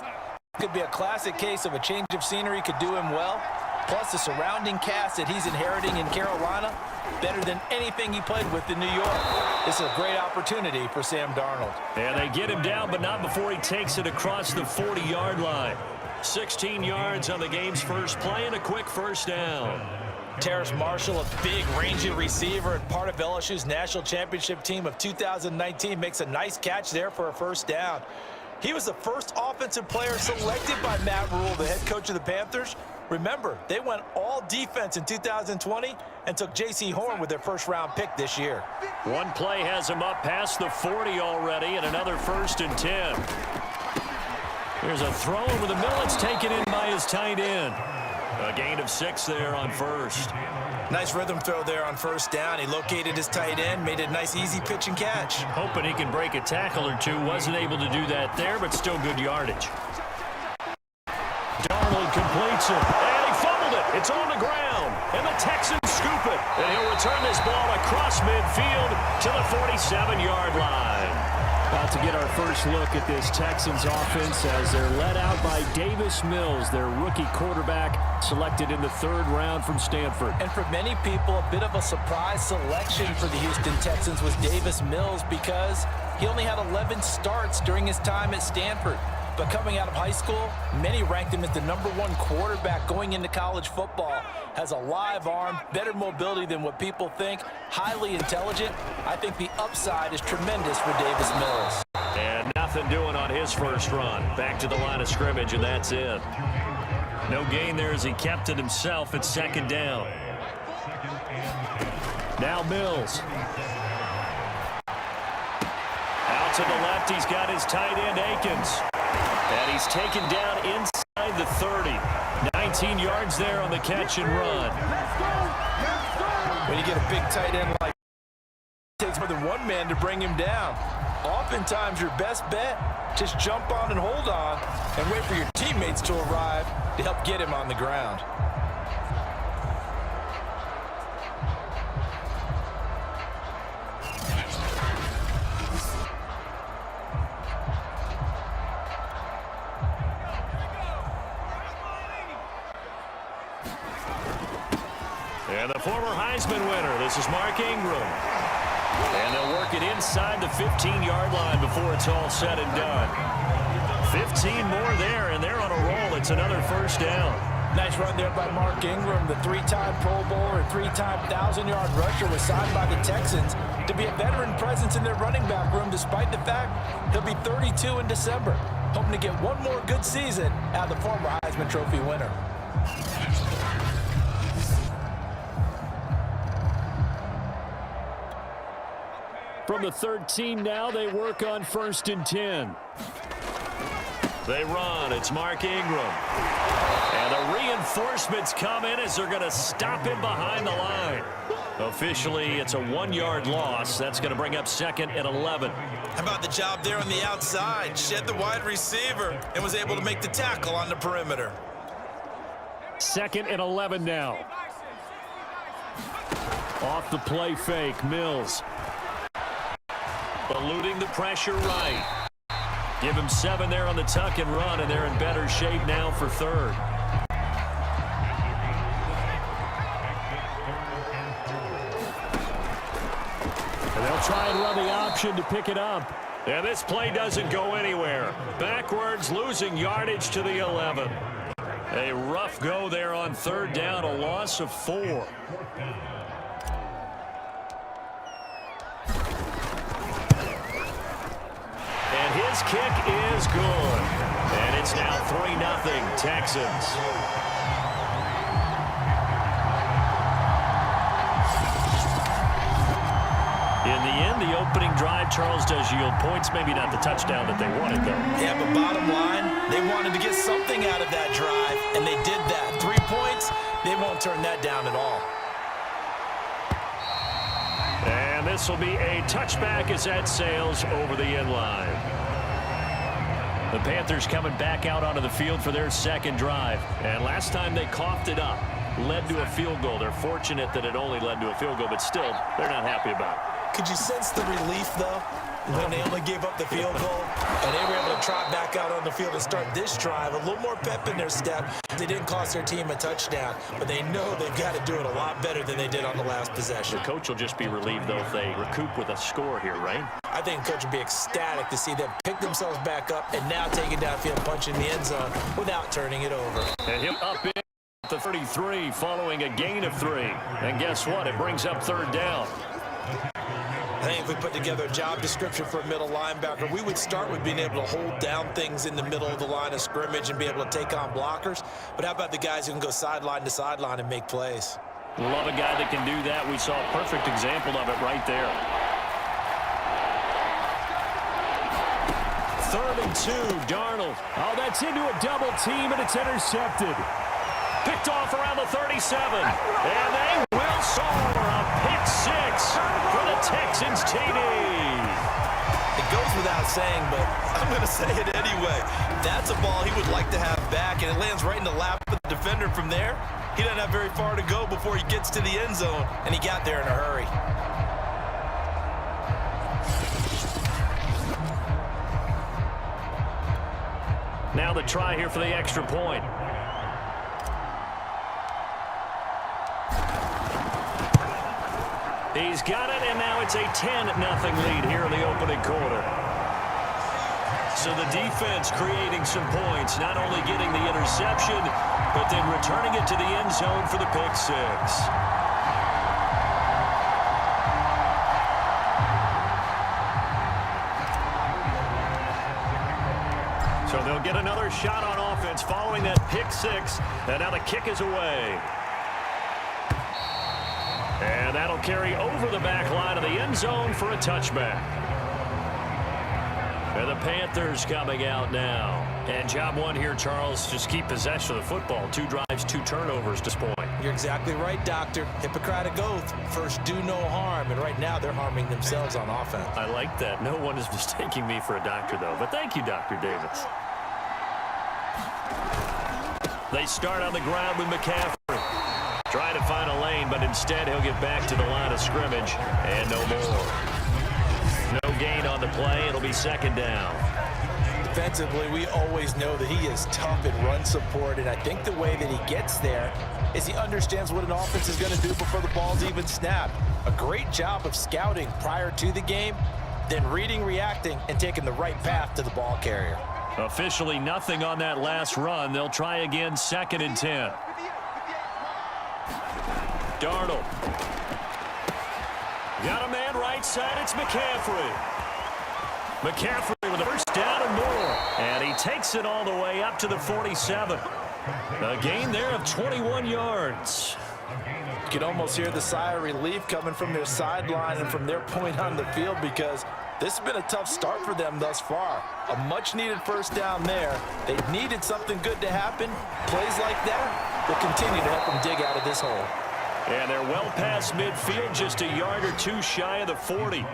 Could be a classic case of a change of scenery could do him well. Plus the surrounding cast that he's inheriting in Carolina, better than anything he played with in New York. This is a great opportunity for Sam Darnold. And they get him down, but not before he takes it across the 40-yard line. 16 yards on the game's first play and a quick first down. Terrace Marshall, a big, rangy receiver and part of LSU's national championship team of 2019, makes a nice catch there for a first down. He was the first offensive player selected by Matt Rule, the head coach of the Panthers. Remember, they went all defense in 2020 and took J.C. Horn with their first-round pick this year. One play has him up past the 40 already, and another 1st and 10. Here's a throw over the middle. It's taken in by his tight end. A gain of 6 there on first. Nice rhythm throw there on first down. He located his tight end, made a nice easy pitch and catch. Hoping he can break a tackle or two. Wasn't able to do that there, but still good yardage. Darnold completes it, and he fumbled it. It's on the ground, and the Texans scoop it. And he'll return this ball across midfield to the 47-yard line. About to get our first look at this Texans offense as they're led out by Davis Mills, their rookie quarterback, selected in the 3rd round from Stanford. And for many people, a bit of a surprise selection for the Houston Texans was Davis Mills because he only had 11 starts during his time at Stanford. But coming out of high school, many ranked him as the #1 quarterback going into college football. Has a live arm, better mobility than what people think, highly intelligent. I think the upside is tremendous for Davis Mills. And nothing doing on his first run. Back to the line of scrimmage, and that's it. No gain there as he kept it himself at 2nd down. Now Mills. Out to the left, he's got his tight end, Akins. And he's taken down inside the 30. 19 yards there on the catch and run. When you get a big tight end like that, it takes more than one man to bring him down. Oftentimes, your best bet, just jump on and hold on and wait for your teammates to arrive to help get him on the ground. And the former Heisman winner, this is Mark Ingram. And they'll work it inside the 15-yard line before it's all said and done. 15 more there, and they're on a roll. It's another first down. Nice run there by Mark Ingram. The 3-time Pro Bowler and 3-time 1,000-yard rusher was signed by the Texans to be a veteran presence in their running back room, despite the fact he'll be 32 in December. Hoping to get one more good season out of the former Heisman Trophy winner. From the 13 now, they work on 1st and 10. They run. It's Mark Ingram. And a reinforcements come in as they're going to stop him behind the line. Officially, it's a 1-yard loss. That's going to bring up 2nd and 11. How about the job there on the outside? Shed the wide receiver and was able to make the tackle on the perimeter. 2nd and 11 now. Off the play fake, Mills. Eluding the pressure right. Give him 7 there on the tuck and run, and they're in better shape now for 3rd. And they'll try and run the option to pick it up. And this play doesn't go anywhere. Backwards, losing yardage to the 11. A rough go there on 3rd down, a loss of 4. And his kick is good. And it's now 3-0 Texans. In the end, the opening drive, Charles, does yield points. Maybe not the touchdown that they wanted, though. Yeah, but bottom line, they wanted to get something out of that drive, and they did that. 3 points, they won't turn that down at all. And this will be a touchback as that sails over the end line. The Panthers coming back out onto the field for their 2nd drive. And last time they coughed it up, led to a field goal. They're fortunate that it only led to a field goal, but still, they're not happy about it. Could you sense the relief, though, when they only gave up the field goal and they were able to trot back out on the field and start this drive? A little more pep in their step. They didn't cost their team a touchdown, but they know they've got to do it a lot better than they did on the last possession. The coach will just be relieved, though, if they recoup with a score here, right? I think the coach will be ecstatic to see them pick themselves back up and now take it downfield, punch in the end zone without turning it over. And him up in the 33 following a gain of 3. And guess what? It brings up 3rd down. I think if we put together a job description for a middle linebacker, we would start with being able to hold down things in the middle of the line of scrimmage and be able to take on blockers. But how about the guys who can go sideline to sideline and make plays? Love a guy that can do that. We saw a perfect example of it right there. 3rd and 2, Darnold. Oh, that's into a double team, and it's intercepted. Picked off around the 37. And they will score a pick 6 for the Texans TD. It goes without saying, but I'm going to say it anyway. That's a ball he would like to have back, and it lands right in the lap of the defender from there. He doesn't have very far to go before he gets to the end zone, and he got there in a hurry. Now the try here for the extra point. He's got it, and now it's a 10-0 lead here in the opening quarter. So the defense creating some points, not only getting the interception, but then returning it to the end zone for the pick 6. So they'll get another shot on offense following that pick 6, and now the kick is away. And that'll carry over the back line of the end zone for a touchback. And the Panthers coming out now. And job 1 here, Charles, just keep possession of the football. 2 drives, 2 turnovers to this point. You're exactly right, Doctor. Hippocratic oath. First, do no harm. And right now, they're harming themselves on offense. I like that. No one is mistaking me for a doctor, though. But thank you, Dr. Davis. They start on the ground with McCaffrey. Trying to find a lane, but instead he'll get back to the line of scrimmage. And no more. No gain on the play. It'll be 2nd down. Defensively, we always know that he is tough in run support, and I think the way that he gets there is he understands what an offense is going to do before the ball's even snapped. A great job of scouting prior to the game, then reading, reacting, and taking the right path to the ball carrier. Officially nothing on that last run. They'll try again, 2nd and 10. Darnold. Got a man right side. It's McCaffrey. McCaffrey with a first down and more. And he takes it all the way up to the 47. A gain there of 21 yards. You can almost hear the sigh of relief coming from their sideline and from their point on the field, because this has been a tough start for them thus far. A much-needed first down there. They needed something good to happen. Plays like that will continue to help them dig out of this hole. And they're well past midfield, just a yard or two shy of the 40.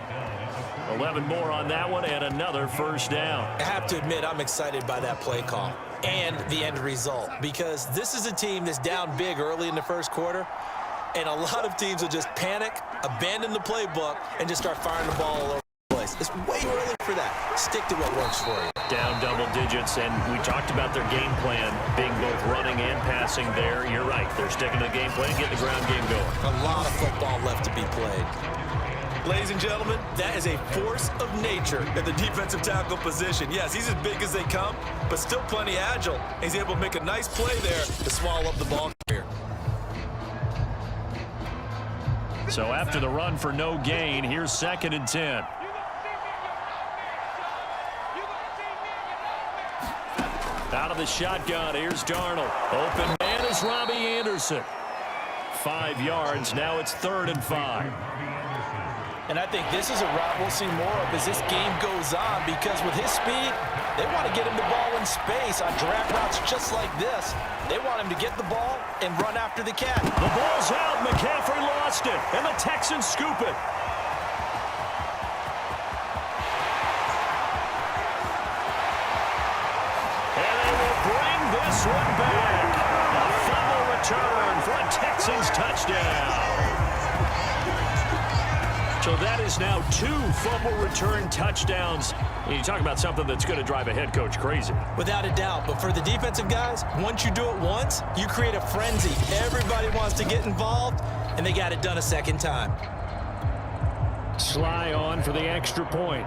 11 more on that one and another first down. I have to admit, I'm excited by that play call and the end result, because this is a team that's down big early in the first quarter, and a lot of teams will just panic, abandon the playbook, and just start firing the ball all over the place. It's way too early for that. Stick to what works for you. Down double digits, and we talked about their game plan being both running and passing there. You're right. They're sticking to the game plan, getting the ground game going. A lot of football left to be played. Ladies and gentlemen, that is a force of nature at the defensive tackle position. Yes, he's as big as they come, but still plenty agile. He's able to make a nice play there to swallow up the ball carrier. So after the run for no gain, here's 2nd and 10. Out of the shotgun, here's Darnold. Open man is Robbie Anderson. 5 yards, now it's 3rd and 5. And I think this is a route we'll see more of as this game goes on, because with his speed, they want to get him the ball in space on drag routes just like this. They want him to get the ball and run after the cat. The ball's out. McCaffrey lost it, and the Texans scoop it. And they will bring this one back. A fumble return for a Texans touchdown. So that is now 2 fumble return touchdowns. And you talk about something that's going to drive a head coach crazy. Without a doubt. But for the defensive guys, once you do it once, you create a frenzy. Everybody wants to get involved, and they got it done a second time. Sly on for the extra point.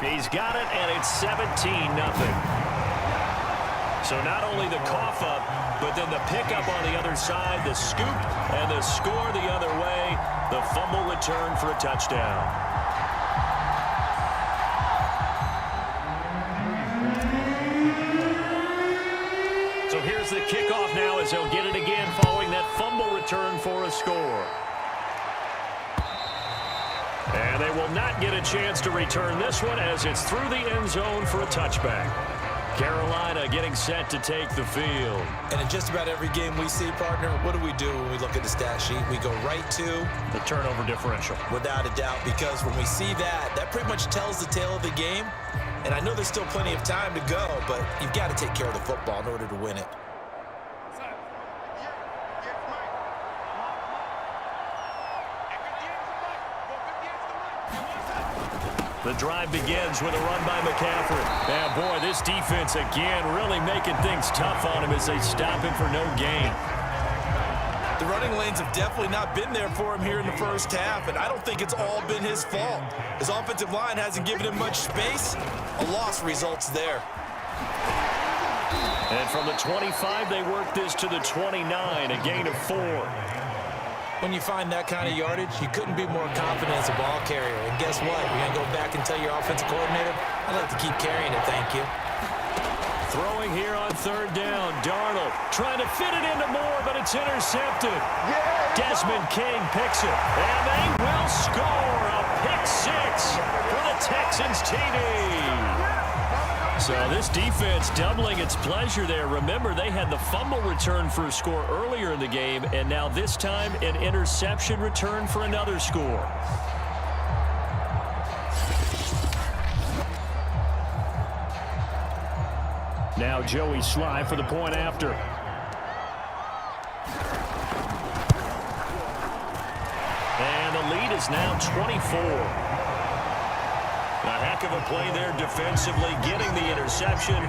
He's got it, and it's 17-0. So not only the cough up, but then the pickup on the other side, the scoop, and the score the other way, the fumble return for a touchdown. So here's the kickoff now as they'll get it again following that fumble return for a score. And they will not get a chance to return this one as it's through the end zone for a touchback. Carolina getting set to take the field. And in just about every game we see, partner, what do we do when we look at the stat sheet? We go right to the turnover differential. Without a doubt, because when we see that, that pretty much tells the tale of the game. And I know there's still plenty of time to go, but you've got to take care of the football in order to win it. The drive begins with a run by McCaffrey. And boy, this defense again really making things tough on him as they stop him for no gain. The running lanes have definitely not been there for him here in the first half, and I don't think it's all been his fault. His offensive line hasn't given him much space. A loss results there. And from the 25, they work this to the 29, a gain of 4. When you find that kind of yardage, you couldn't be more confident as a ball carrier. And guess what? You're going to go back and tell your offensive coordinator, I'd like to keep carrying it, thank you. Throwing here on 3rd down. Darnold trying to fit it into Moore, but it's intercepted. Desmond King picks it, and they will score a pick 6 for the Texans TD. So this defense doubling its pleasure there. Remember, they had the fumble return for a score earlier in the game, and now this time an interception return for another score. Now Joey Sly for the point after. And the lead is now 24. A heck of a play there defensively, getting the interception,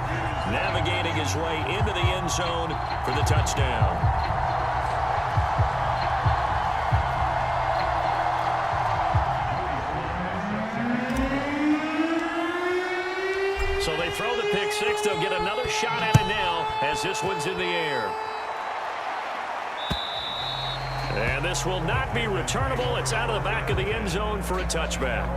navigating his way into the end zone for the touchdown. So they throw the pick 6. They'll get another shot at it now as this one's in the air. And this will not be returnable. It's out of the back of the end zone for a touchback.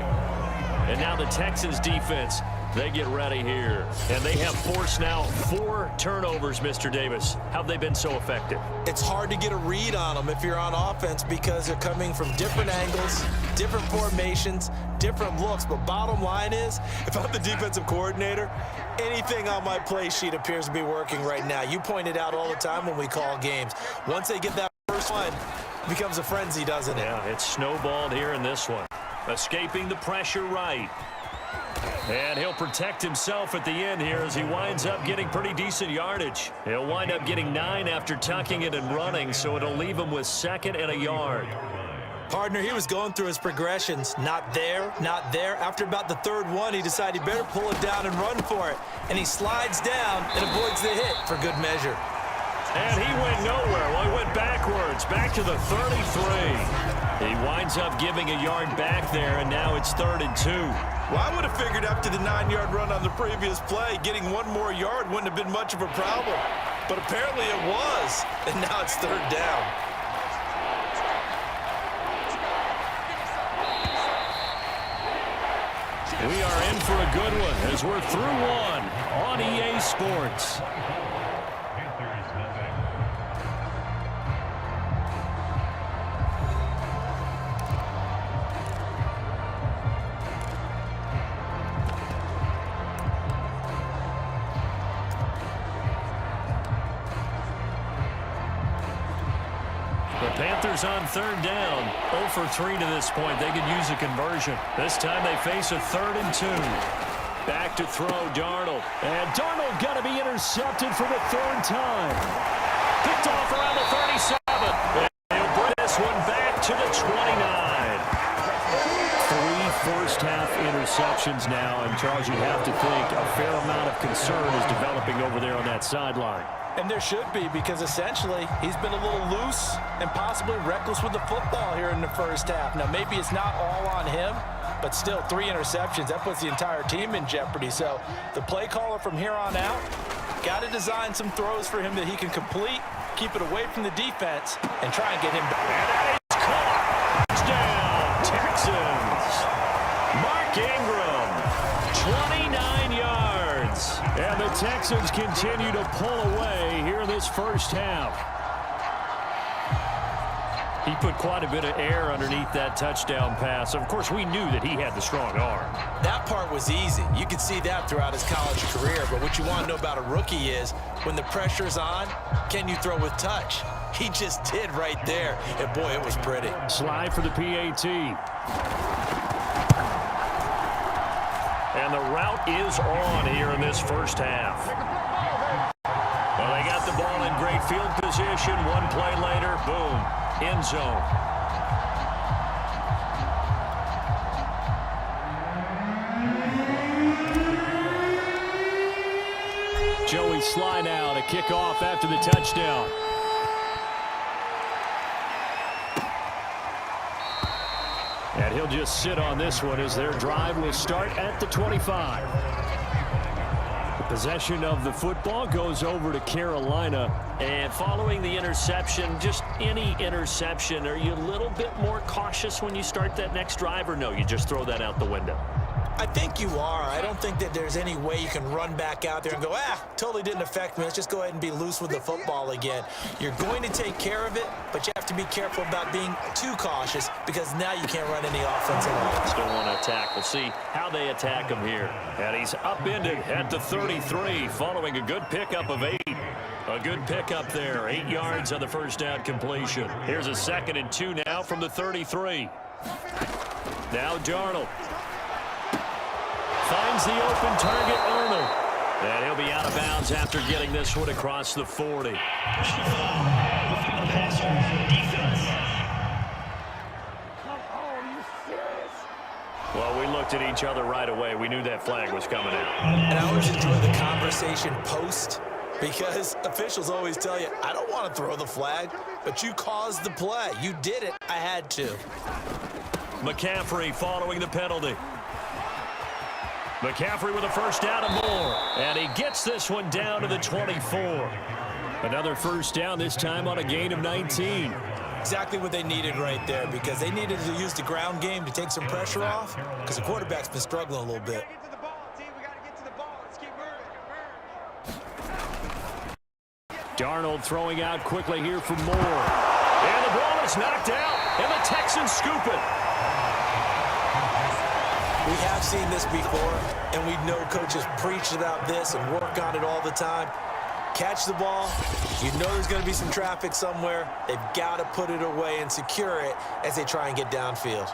And now the Texans defense They get ready here. And they have forced now 4 turnovers, Mr. Davis. How have they been so effective? It's hard to get a read on them if you're on offense because they're coming from different angles, different formations, different looks. But bottom line is, if I'm the defensive coordinator, anything on my play sheet appears to be working right now. You point it out all the time when we call games. Once they get that first one, it becomes a frenzy, doesn't it? Yeah, it's snowballed here in this one. Escaping the pressure right. And he'll protect himself at the end here as he winds up getting pretty decent yardage. He'll wind up getting 9 after tucking it and running, so it'll leave him with 2nd and a yard. Partner, he was going through his progressions. Not there, not there. After about the 3rd one, he decided he better pull it down and run for it. And he slides down and avoids the hit for good measure. And he went nowhere. Well, he went backwards, back to the 33. He winds up giving a yard back there, and now it's 3rd and 2. Well, I would have figured after the 9-yard run on the previous play, getting 1 more yard wouldn't have been much of a problem. But apparently it was, and now it's 3rd down. We are in for a good one as we're through 1 on EA Sports. The Panthers on 3rd down. 0 for 3 to this point. They could use a conversion. This time they face a 3rd and 2. Back to throw, Darnold. And Darnold going to be intercepted for the 3rd time. Picked off around the 37. And he'll bring this one back to the 29. 3 first-half interceptions now. And, Charles, you have to think a fair amount of concern is developing over there on that sideline. And there should be, because essentially he's been a little loose and possibly reckless with the football here in the first half. Now, maybe it's not all on him, but still 3 interceptions. That puts the entire team in jeopardy. So the play caller from here on out got to design some throws for him that he can complete, keep it away from the defense, and try and get him back. And he's caught. Touchdown, Texans. Mark Ingram, 29 yards. And the Texans continue to pull away here in this first half. He put quite a bit of air underneath that touchdown pass. Of course, we knew that he had the strong arm. That part was easy. You could see that throughout his college career. But what you want to know about a rookie is when the pressure's on, can you throw with touch? He just did right there. And, boy, it was pretty. Slide for the PAT. And the route is on here in this first half. Well, they got the ball in great field position. 1 play later, boom, end zone. Joey slide out, a kickoff after the touchdown. And he'll just sit on this one as their drive will start at the 25. The possession of the football goes over to Carolina. And following the interception, just any interception, are you a little bit more cautious when you start that next drive, or no, you just throw that out the window? I think you are. I don't think that there's any way you can run back out there and go, totally didn't affect me. Let's just go ahead and be loose with the football again. You're going to take care of it, but you have to be careful about being too cautious because now you can't run any offense at all. Still want to attack. We'll see how they attack him here. And he's upended at the 33 following a good pickup of 8. A good pickup there. 8 yards on the first down completion. Here's a 2nd and 2 now from the 33. Now Darnold. Finds the open target, Arnold. And he'll be out of bounds after getting this one across the 40. Well, we looked at each other right away. We knew that flag was coming out. And I always enjoy the conversation post because officials always tell you, I don't want to throw the flag, but you caused the play. You did it. I had to. McCaffrey following the penalty. McCaffrey with a first down and more. And he gets this one down to the 24. Another first down, this time on a gain of 19. Exactly what they needed right there because they needed to use the ground game to take some pressure off because the quarterback's been struggling a little bit. Darnold throwing out quickly here for Moore. And the ball is knocked out, and the Texans scoop it. We have seen this before, and we know coaches preach about this and work on it all the time. Catch the ball. You know there's going to be some traffic somewhere. They've got to put it away and secure it as they try and get downfield.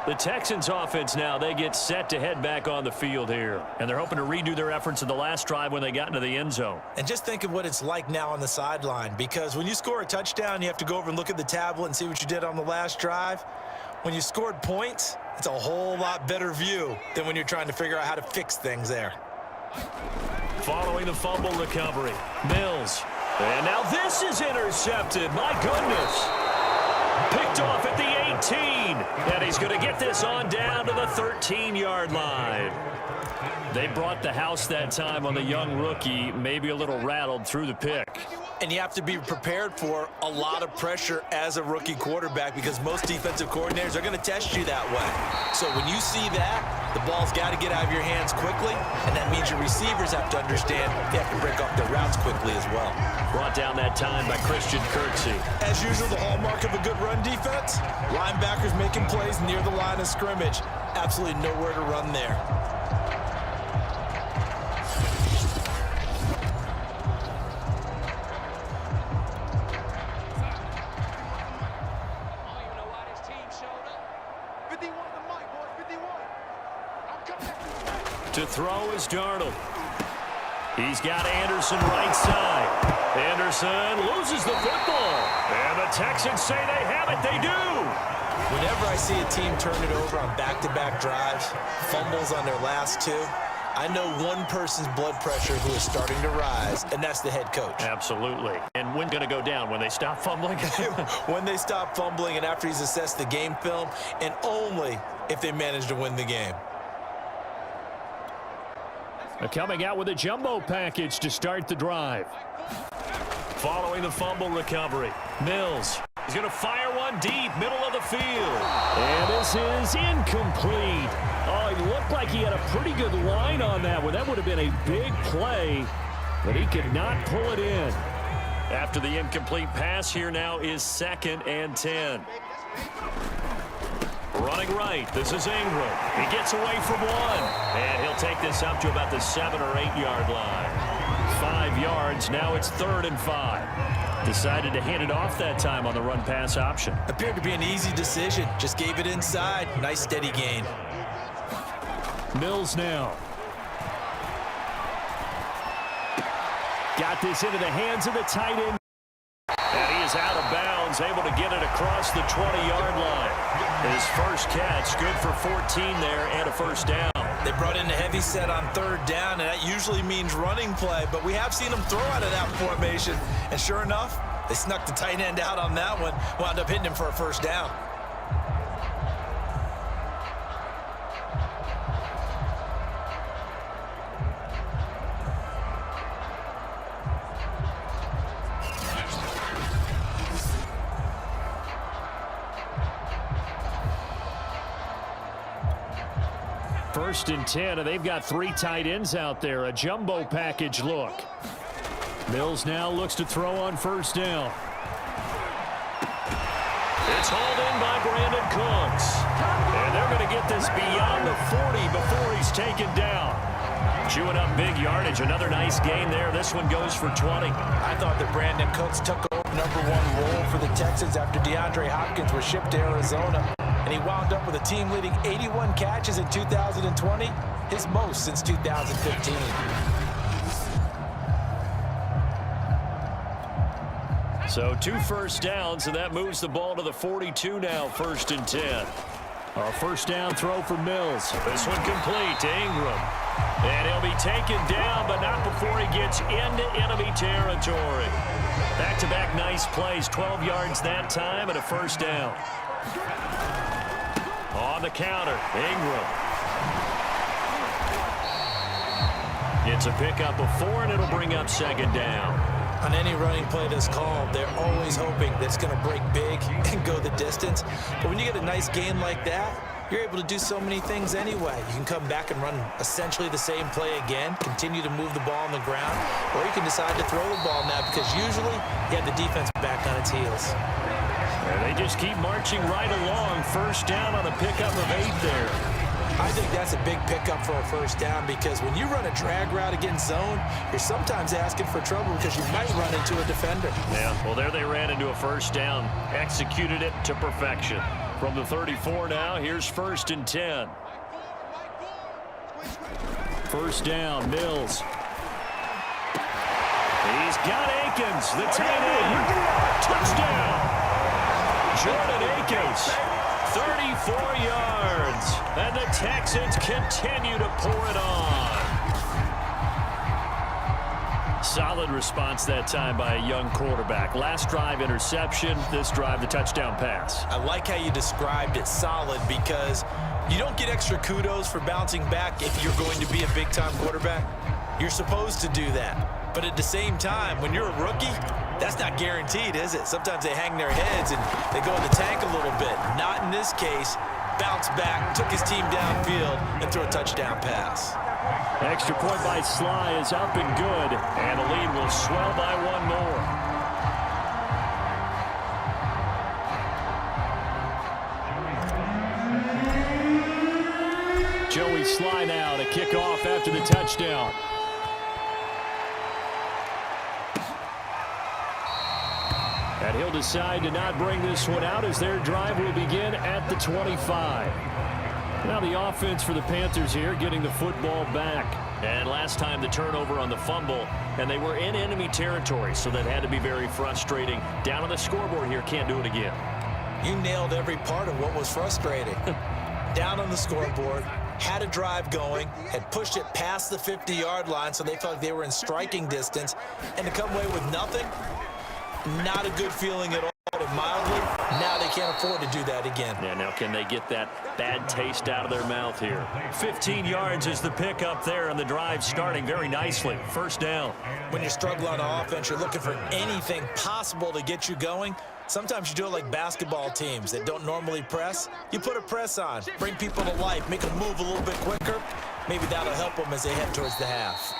The Texans offense now, they get set to head back on the field here. And they're hoping to redo their efforts in the last drive when they got into the end zone. And just think of what it's like now on the sideline, because when you score a touchdown, you have to go over and look at the tablet and see what you did on the last drive. When you scored points, it's a whole lot better view than when you're trying to figure out how to fix things there. Following the fumble recovery, Mills. And now this is intercepted. My goodness. Picked off at the 18. And he's going to get this on down to the 13-yard line. They brought the house that time on the young rookie, maybe a little rattled through the pick. And you have to be prepared for a lot of pressure as a rookie quarterback, because most defensive coordinators are going to test you that way. So when you see that, the ball's got to get out of your hands quickly, and that means your receivers have to understand they have to break off their routes quickly as well. Brought down that time by Christian Kirksey. As usual, the hallmark of a good run defense, linebackers making plays near the line of scrimmage. Absolutely nowhere to run there. To throw is Darnold. He's got Anderson right side. Anderson loses the football. And the Texans say they have it. They do. Whenever I see a team turn it over on back-to-back drives, fumbles on their last two, I know one person's blood pressure who is starting to rise, and that's the head coach. Absolutely. And when's going to go down? When they stop fumbling? When they stop fumbling and after he's assessed the game film, and only if they manage to win the game. Coming out with a jumbo package to start the drive. Following the fumble recovery, Mills. He's going to fire one deep, middle of the field. And this is incomplete. Oh, he looked like he had a pretty good line on that one. That would have been a big play, but he could not pull it in. After the incomplete pass, here now is 2nd and 10. Running right, this is Ingram. He gets away from one, and he'll take this up to about the 7 or 8 yard line. 5 yards, now it's 3rd and 5. Decided to hand it off that time on the run-pass option. Appeared to be an easy decision, just gave it inside. Nice steady gain. Mills now. Got this into the hands of the tight end. And he is out of bounds, able to get it across the 20-yard line. His first catch, good for 14 there and a first down. They brought in a heavy set on 3rd down, and that usually means running play, but we have seen them throw out of that formation. And sure enough, they snuck the tight end out on that one, wound up hitting him for a first down. First and 10, and they've got 3 tight ends out there. A jumbo package look. Mills now looks to throw on 1st down. It's hauled in by Brandon Cooks. And they're going to get this beyond the 40 before he's taken down. Chewing up big yardage. Another nice gain there. This one goes for 20. I thought that Brandon Cooks took over #1 role for the Texans after DeAndre Hopkins was shipped to Arizona. And he wound up with a team-leading 81 catches in 2020, his most since 2015. So 2 first downs, and that moves the ball to the 42 now, 1st and 10. A first down throw for Mills. This one complete to Ingram. And he'll be taken down, but not before he gets into enemy territory. Back-to-back nice plays, 12 yards that time, and a first down. On the counter, Ingram. It's a pickup of 4, and it'll bring up 2nd down. On any running play that's called, they're always hoping that it's going to break big and go the distance. But when you get a nice gain like that, you're able to do so many things anyway. You can come back and run essentially the same play again, continue to move the ball on the ground, or you can decide to throw the ball now because usually you have the defense back on its heels. And they just keep marching right along. First down on a pickup of 8 there. I think that's a big pickup for a first down because when you run a drag route against zone, you're sometimes asking for trouble because you might run into a defender. Yeah, well, there they ran into a first down. Executed it to perfection. From the 34 now, here's 1st and 10. First down, Mills. He's got Akins, the tight end. Touchdown! Jordan Akins, 34 yards. And the Texans continue to pour it on. Solid response that time by a young quarterback. Last drive, interception. This drive, the touchdown pass. I like how you described it, solid, because you don't get extra kudos for bouncing back if you're going to be a big-time quarterback. You're supposed to do that. But at the same time, when you're a rookie, that's not guaranteed, is it? Sometimes they hang their heads and they go in the tank a little bit. Not in this case. Bounce back, took his team downfield, and threw a touchdown pass. Extra point by Sly is up and good, and the lead will swell by 1 more. Joey Sly now to kick off after the touchdown. And he'll decide to not bring this one out as their drive will begin at the 25. Now the offense for the Panthers here getting the football back. And last time the turnover on the fumble, and they were in enemy territory, so that had to be very frustrating. Down on the scoreboard here, can't do it again. You nailed every part of what was frustrating. Down on the scoreboard, had a drive going, had pushed it past the 50-yard line so they felt like they were in striking distance, and to come away with nothing, not a good feeling at all. Mildly, now they can't afford to do that again. Yeah, now can they get that bad taste out of their mouth here? 15 yards is the pickup there, and the drive starting very nicely. First down. When you struggle on offense, you're looking for anything possible to get you going. Sometimes you do it like basketball teams that don't normally press. You put a press on, bring people to life, make them move a little bit quicker. Maybe that'll help them as they head towards the half.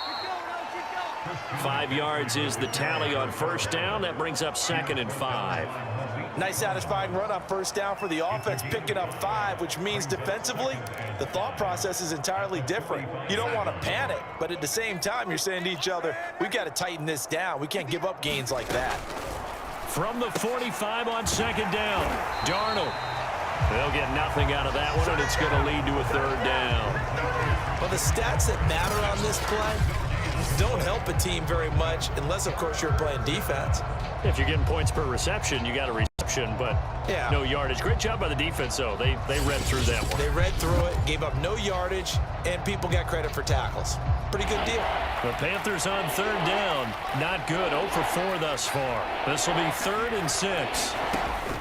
5 yards is the tally on first down. That brings up 2nd and 5. Nice satisfying run on first down for the offense, picking up 5, which means defensively, the thought process is entirely different. You don't want to panic, but at the same time, you're saying to each other, we've got to tighten this down. We can't give up gains like that. From the 45 on 2nd down, Darnold. They'll get nothing out of that one, and it's going to lead to a 3rd down. Well, the stats that matter on this play don't help a team very much unless, of course, you're playing defense. If you're getting points per reception, you got a reception, but yeah, no yardage. Great job by the defense, though. They read through that one. They read through it, gave up no yardage, and people got credit for tackles. Pretty good deal. The Panthers on 3rd down. Not good. 0 for 4 thus far. This will be 3rd and 6.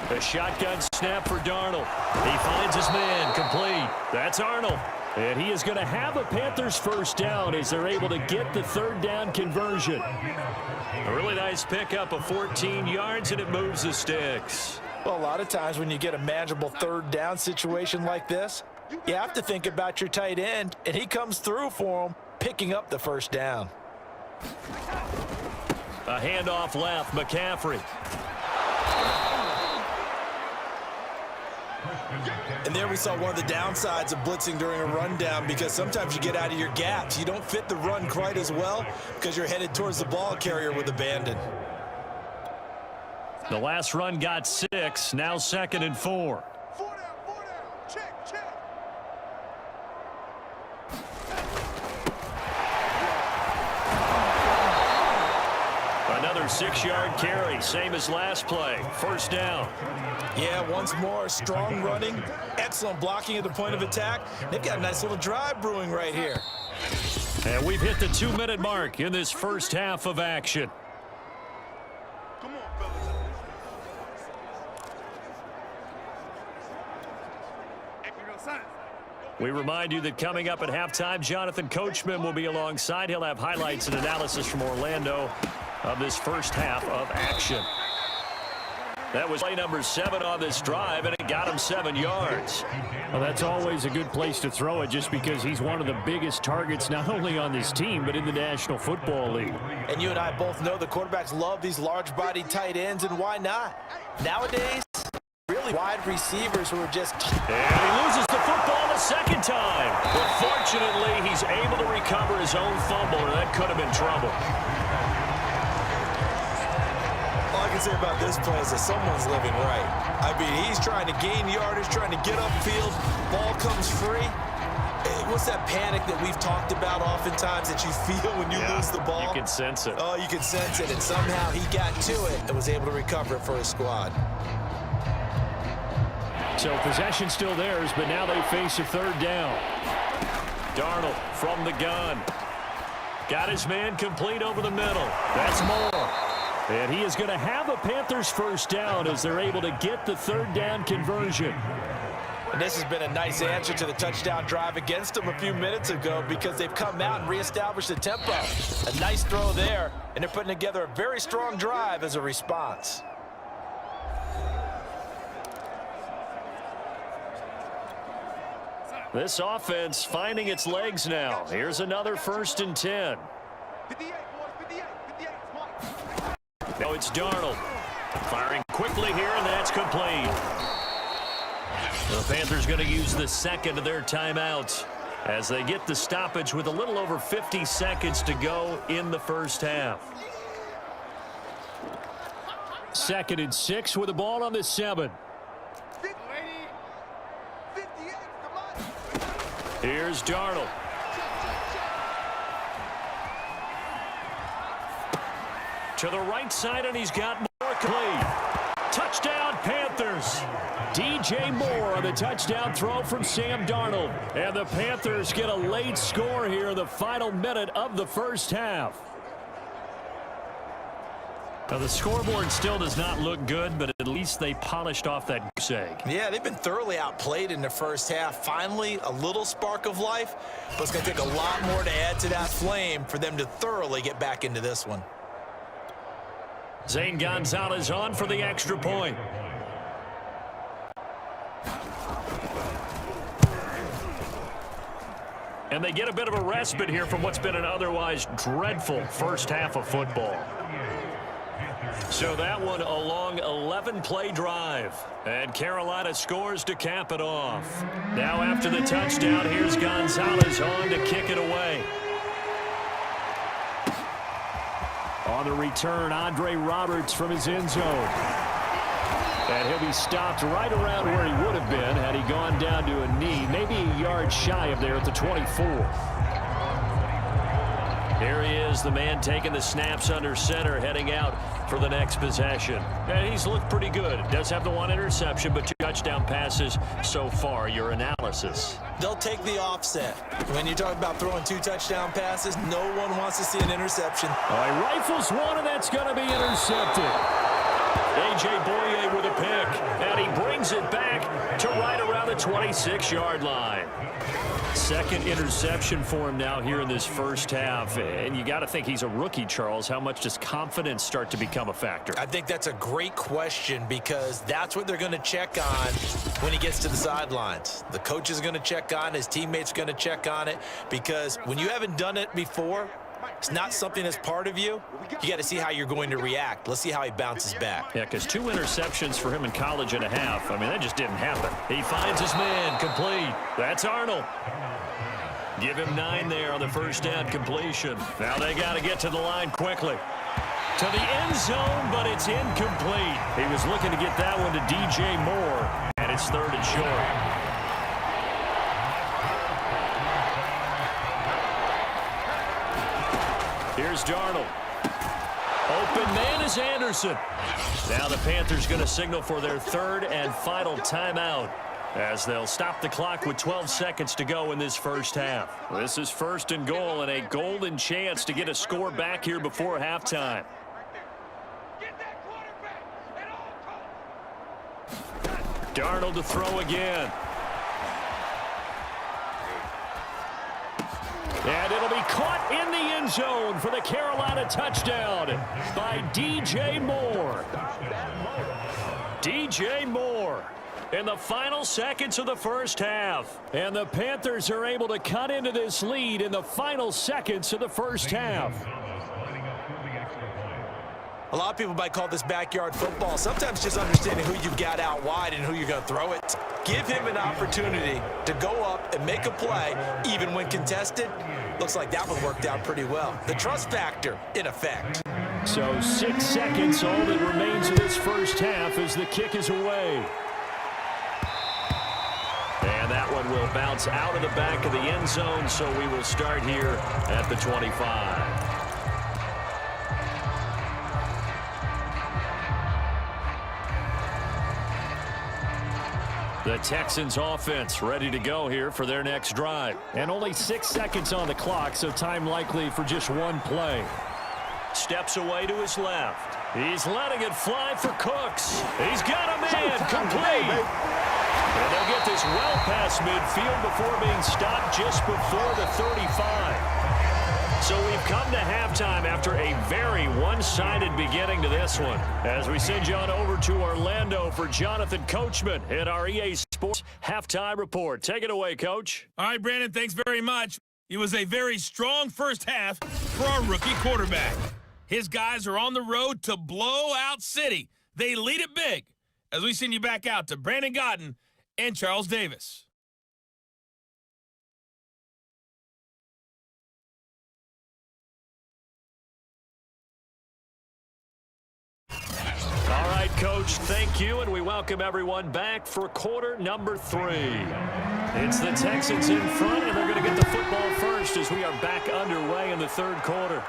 The shotgun snap for Darnold. He finds his man. Complete. That's Arnold. And he is going to have a Panthers first down as they're able to get the 3rd down conversion. A really nice pickup of 14 yards, and it moves the sticks. Well, a lot of times when you get a manageable 3rd down situation like this, you have to think about your tight end, and he comes through for him, picking up the first down. A handoff left, McCaffrey. And there we saw one of the downsides of blitzing during a rundown, because sometimes you get out of your gaps. You don't fit the run quite as well because you're headed towards the ball carrier with abandon. The last run got 6, now 2nd and 4. Another 6-yard carry, same as last play. First down. Yeah, once more, strong running, excellent blocking at the point of attack. They've got a nice little drive brewing right here. And we've hit the 2-minute mark in this first half of action. We remind you that coming up at halftime, Jonathan Coachman will be alongside. He'll have highlights and analysis from Orlando of this first half of action. That was play number 7 on this drive, and it got him 7 yards. Well, that's always a good place to throw it just because he's one of the biggest targets not only on this team but in the National Football League. And you and I both know the quarterbacks love these large-bodied tight ends, and why not? Nowadays, really wide receivers who are just... And he loses the football a second time. But fortunately, he's able to recover his own fumble, and that could have been trouble. All I can say about this play is that someone's living right. I mean, he's trying to gain yardage, trying to get upfield. Ball comes free. What's that panic that we've talked about oftentimes that you feel when you lose the ball? You can sense it. Oh, you can sense it. And somehow he got to it and was able to recover it for his squad. So possession still theirs, but now they face a third down. Darnold from the gun. Got his man complete over the middle. That's Moore. And he is going to have a Panthers first down as they're able to get the third down conversion. And this has been a nice answer to the touchdown drive against them a few minutes ago because they've come out and reestablished the tempo. A nice throw there, and they're putting together a very strong drive as a response. This offense finding its legs now. Here's another 1st and 10. Now it's Darnold. Firing quickly here, and that's complete. The Panthers going to use the second of their timeouts as they get the stoppage with a little over 50 seconds to go in the first half. 2nd and 6 with the ball on the 7. Here's Darnold. To the right side, and he's got more complete. Touchdown, Panthers. DJ Moore on the touchdown throw from Sam Darnold. And the Panthers get a late score here in the final minute of the first half. Now, the scoreboard still does not look good, but at least they polished off that goose egg. Yeah, they've been thoroughly outplayed in the first half. Finally, a little spark of life, but it's going to take a lot more to add to that flame for them to thoroughly get back into this one. Zane Gonzalez on for the extra point. And they get a bit of a respite here from what's been an otherwise dreadful first half of football. So that one a long 11-play drive. And Carolina scores to cap it off. Now after the touchdown, here's Gonzalez on to kick it away. On the return, Andre Roberts from his end zone. And he'll be stopped right around where he would have been had he gone down to a knee, maybe a yard shy of there at the 24. Here he is, the man taking the snaps under center, heading out for the next possession. And he's looked pretty good. Does have the 1 interception, but 2 touchdown passes so far. Your analysis? They'll take the offset. When you talk about throwing 2 touchdown passes, no one wants to see an interception. He rifles one, and that's going to be intercepted. A.J. Boye with a pick, and he brings it back to right around the 26-yard line. 2nd interception for him now here in this first half. And you got to think he's a rookie, Charles. How much does confidence start to become a factor? I think that's a great question because that's what they're going to check on when he gets to the sidelines. The coach is going to check on, his teammates are going to check on it because when you haven't done it before, it's not something that's part of you. You got to see how you're going to react. Let's see how he bounces back. Yeah, because 2 interceptions for him in college and a half. I mean, that just didn't happen. He finds his man complete. That's Arnold. Give him 9 there on the first down completion. Now they got to get to the line quickly. To the end zone, but it's incomplete. He was looking to get that one to DJ Moore, and it's 3rd and short. Here's Darnold. Open man is Anderson. Now the Panthers going to signal for their 3rd and final timeout as they'll stop the clock with 12 seconds to go in this first half. This is 1st and goal and a golden chance to get a score back here before halftime. Darnold to throw again. And it'll be caught in the end zone for the Carolina touchdown by DJ Moore. DJ Moore. In the final seconds of the first half. And the Panthers are able to cut into this lead in the final seconds of the first half. A lot of people might call this backyard football. Sometimes just understanding who you've got out wide and who you're going to throw it. Give him an opportunity to go up and make a play, even when contested. Looks like that one worked out pretty well. The trust factor in effect. So 6 seconds, all that remains of this first half as the kick is away. And that one will bounce out of the back of the end zone, so we will start here at the 25. The Texans offense ready to go here for their next drive. And only 6 seconds on the clock, so time likely for just one play. Steps away to his left. He's letting it fly for Cooks. He's got a man complete. And they'll get this well past midfield before being stopped just before the 35. So we've come to halftime after a very one-sided beginning to this one. As we send you on over to Orlando for Jonathan Coachman at our EA Sports Halftime Report. Take it away, Coach. All right, Brandon, thanks very much. It was a very strong first half for our rookie quarterback. His guys are on the road to blow out City. They lead it big. As we send you back out to Brandon Gotten and Charles Davis. All right, Coach, thank you, and we welcome everyone back for quarter number 3. It's the Texans in front, and they're going to get the football first as we are back underway in the third quarter.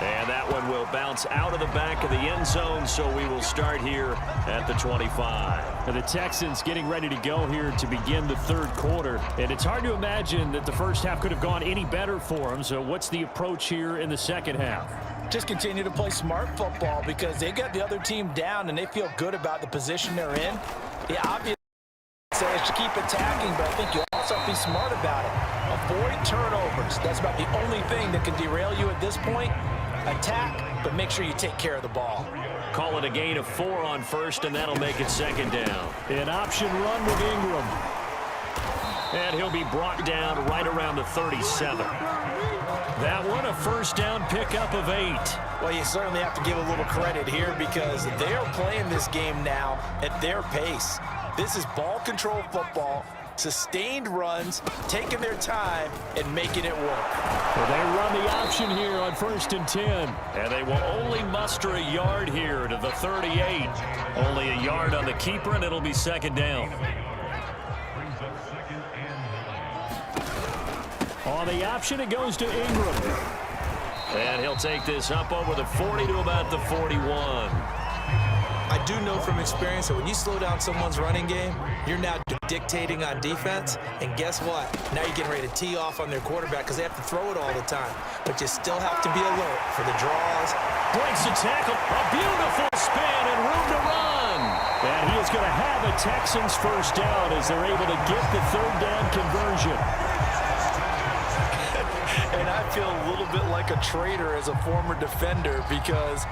And that one will bounce out of the back of the end zone, so we will start here at the 25. And the Texans getting ready to go here to begin the third quarter. And it's hard to imagine that the first half could have gone any better for them. So what's the approach here in the second half? Just continue to play smart football because they got the other team down and they feel good about the position they're in. The obvious say is to keep attacking, but I think you also have to be smart about it. Avoid turnovers. That's about the only thing that can derail you at this point. Attack, but make sure you take care of the ball. Call it a gain of 4 on first, and that'll make it second down. An option run with Ingram. And he'll be brought down right around the 37. That one, a first down pickup of 8. Well, you certainly have to give a little credit here because they're playing this game now at their pace. This is ball control football. Sustained runs, taking their time, and making it work. Well, they run the option here on 1st and 10. And they will only muster a yard here to the 38. Only a yard on the keeper, and it'll be second down. On the option, it goes to Ingram. And he'll take this up over the 40 to about the 41. I do know from experience that when you slow down someone's running game, you're now dictating on defense. And guess what? Now you're getting ready to tee off on their quarterback because they have to throw it all the time. But you still have to be alert for the draws. Breaks the tackle. A beautiful spin and room to run. And he is going to have a Texans first down as they're able to get the third down conversion. And I feel a little bit like a traitor as a former defender because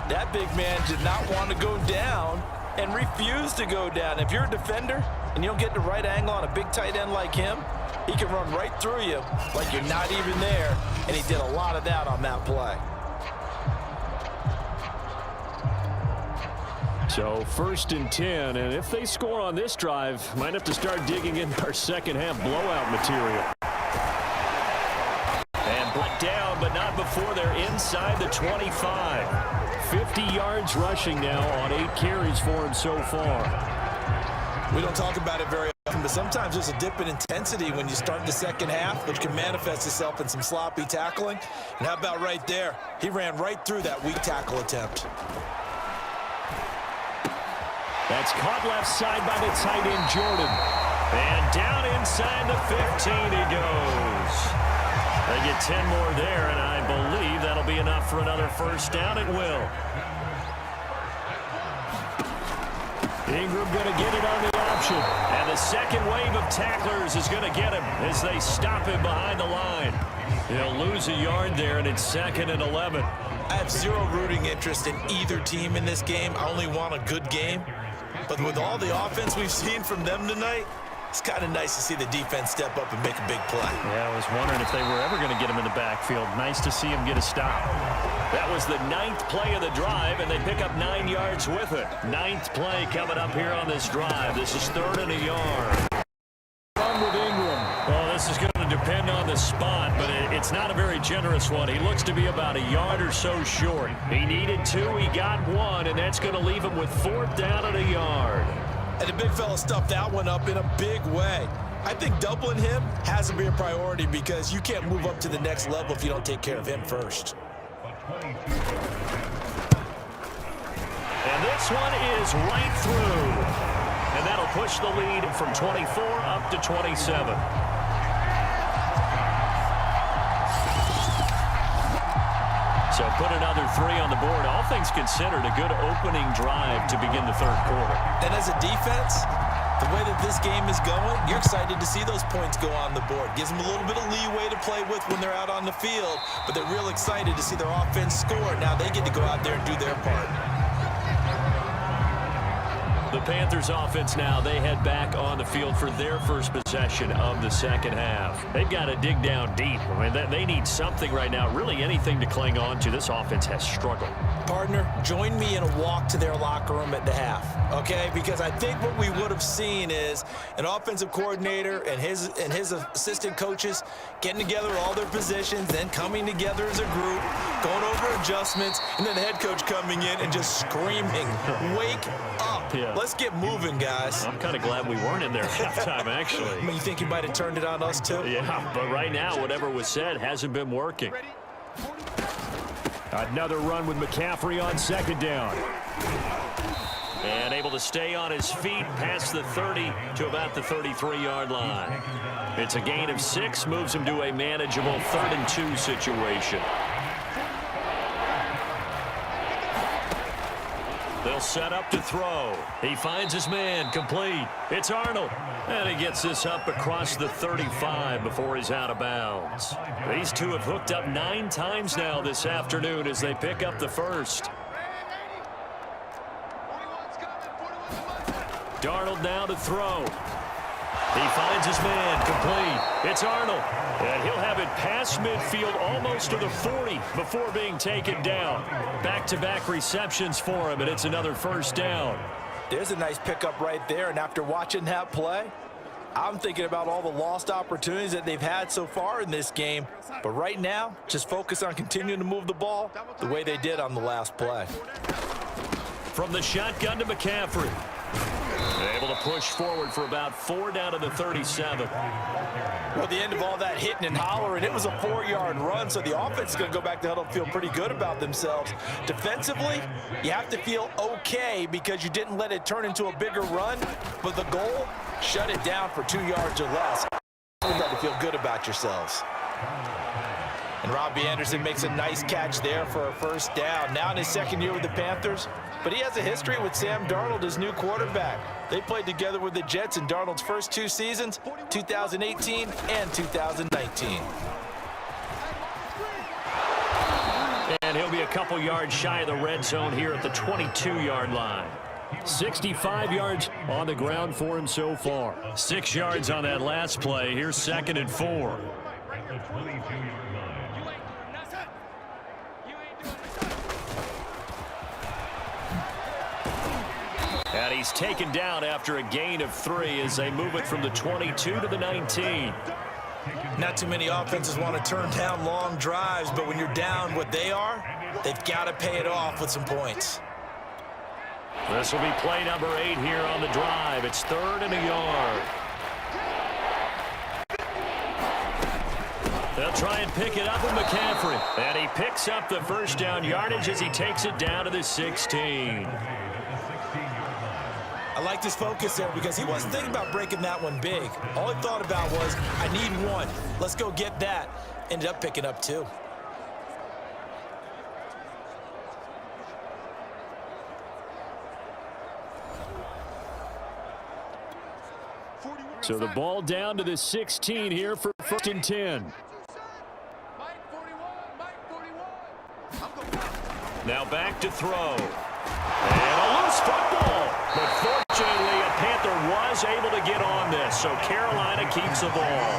that big man did not want to go down and refused to go down. If you're a defender and you don't get the right angle on a big tight end like him, he can run right through you like you're not even there, and he did a lot of that on that play. So 1st and 10, and if they score on this drive, might have to start digging into our second half blowout material. And brought down, but not before they're inside the 25. 50 yards rushing now on 8 carries for him so far. We don't talk about it very often, but sometimes there's a dip in intensity when you start the second half, which can manifest itself in some sloppy tackling. And how about right there? He ran right through that weak tackle attempt. That's caught left side by the tight end, Jordan. And down inside the 15 he goes. They get 10 more there, and I believe that'll be enough for another first down. It will. Ingram going to get it on the option. And the second wave of tacklers is going to get him as they stop him behind the line. He'll lose a yard there, and it's 2nd and 11. I have zero rooting interest in either team in this game. I only want a good game. But with all the offense we've seen from them tonight, it's kind of nice to see the defense step up and make a big play. Yeah, I was wondering if they were ever going to get him in the backfield. Nice to see him get a stop. That was the 9th play of the drive, and they pick up 9 yards with it. 9th play coming up here on this drive. This is 3rd and a yard. Run with Ingram. Well, this is going to depend on the spot, but it's not a very generous one. He looks to be about a yard or so short. He needed 2, he got 1, and that's going to leave him with 4th down and a yard. And the big fella stuffed that one up in a big way. I think doubling him has to be a priority because you can't move up to the next level if you don't take care of him first. And this one is right through. And that'll push the lead from 24 up to 27. So put another 3 on the board. All things considered, a good opening drive to begin the 3rd quarter. And as a defense, the way that this game is going, you're excited to see those points go on the board. Gives them a little bit of leeway to play with when they're out on the field, but they're real excited to see their offense score. Now they get to go out there and do their part. The Panthers offense now, they head back on the field for their first possession of the 2nd half. They've got to dig down deep. I mean, they need something right now, really anything to cling on to. This offense has struggled. Partner, join me in a walk to their locker room at the half, okay? Because I think what we would have seen is an offensive coordinator and his assistant coaches getting together all their positions, then coming together as a group, going over adjustments, and then the head coach coming in and just screaming, "Wake up. Yeah. Let's get moving, guys." I'm kind of glad we weren't in there at halftime, actually. I mean, you think you might have turned it on us, too? Yeah, but right now, whatever was said hasn't been working. Another run with McCaffrey on 2nd down. And able to stay on his feet past the 30 to about the 33-yard line. It's a gain of 6, moves him to a manageable 3rd and 2 situation. They'll set up to throw. He finds his man, complete. It's Arnold. And he gets this up across the 35 before he's out of bounds. These two have hooked up 9 times now this afternoon as they pick up the first. Darnold now to throw. He finds his man, complete. It's Arnold. And he'll have it past midfield almost to the 40 before being taken down. Back-to-back receptions for him, and it's another 1st down. There's a nice pickup right there, and after watching that play, I'm thinking about all the lost opportunities that they've had so far in this game. But right now, just focus on continuing to move the ball the way they did on the last play. From the shotgun to McCaffrey. Able to push forward for about 4 down to the 37. Well, the end of all that hitting and hollering, it was a 4-yard run, so the offense is going to go back to huddle and feel pretty good about themselves. Defensively, you have to feel okay because you didn't let it turn into a bigger run, but the goal, shut it down for 2 yards or less. You got to feel good about yourselves. And Robbie Anderson makes a nice catch there for a 1st down. Now in his 2nd year with the Panthers, but he has a history with Sam Darnold, his new quarterback. They played together with the Jets in Darnold's first 2 seasons, 2018 and 2019. And he'll be a couple yards shy of the red zone here at the 22-yard line. 65 yards on the ground for him so far. 6 yards on that last play. Here's 2nd and 4. And he's taken down after a gain of 3 as they move it from the 22 to the 19. Not too many offenses want to turn down long drives, but when you're down what they are, they've got to pay it off with some points. This will be play number 8 here on the drive. It's 3rd and a yard. They'll try and pick it up with McCaffrey. And he picks up the 1st down yardage as he takes it down to the 16. I like this focus there because he wasn't thinking about breaking that one big. All he thought about was, I need 1. Let's go get that. Ended up picking up 2. So the ball down to the 16 here for 1st and 10. Now back to throw. And a loose football. But fortunately, a Panther was able to get on this, so Carolina keeps the ball.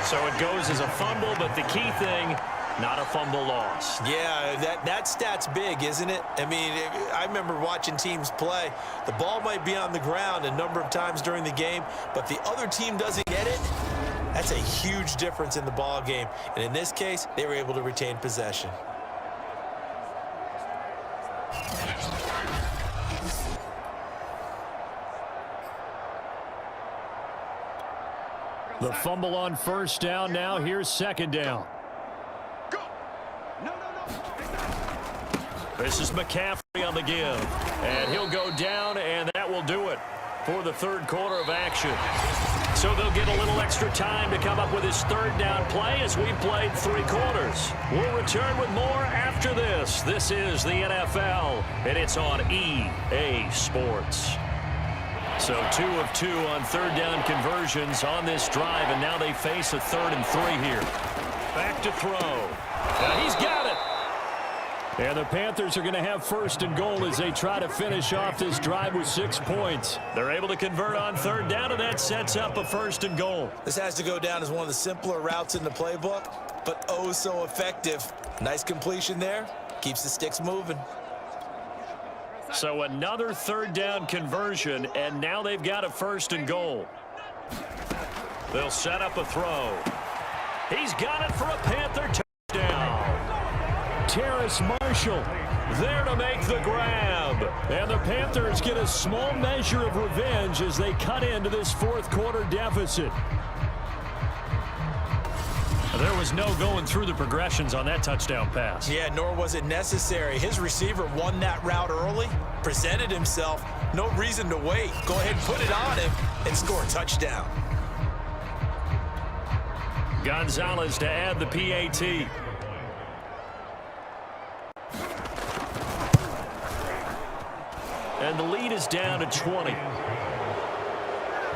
So it goes as a fumble, but the key thing, not a fumble loss. Yeah, that stat's big, isn't it? I mean, I remember watching teams play. The ball might be on the ground a number of times during the game, but the other team doesn't get it. That's a huge difference in the ball game. And in this case, they were able to retain possession. The fumble on first down. Now here's second down. This is McCaffrey on the give. And he'll go down, and that will do it for the third quarter of action. So they'll get a little extra time to come up with his third down play as we've played 3 quarters. We'll return with more after this. This is the NFL, and it's on EA Sports. So 2 of 2 on third down conversions on this drive, and now they face a 3rd and 3 here. Back to throw. Now he's got it. And the Panthers are going to have 1st and goal as they try to finish off this drive with 6 points. They're able to convert on third down, and that sets up a 1st and goal. This has to go down as one of the simpler routes in the playbook, but oh so effective. Nice completion there. Keeps the sticks moving. So another third down conversion, and now they've got a 1st and goal. They'll set up a throw. He's got it for a Panther touchdown. Terrace Marshall there to make the grab. And the Panthers get a small measure of revenge as they cut into this 4th quarter deficit. There was no going through the progressions on that touchdown pass. Yeah, nor was it necessary. His receiver won that route early, presented himself. No reason to wait. Go ahead and put it on him and score a touchdown. Gonzalez to add the PAT. And the lead is down to 20.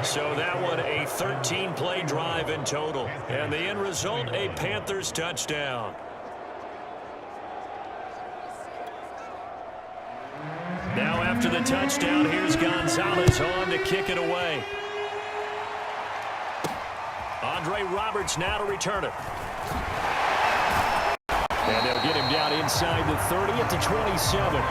So that one a 13-play drive in total. And the end result, a Panthers touchdown. Now after the touchdown, here's Gonzalez on to kick it away. Andre Roberts now to return it. And they'll get him down inside the 30 at the 27.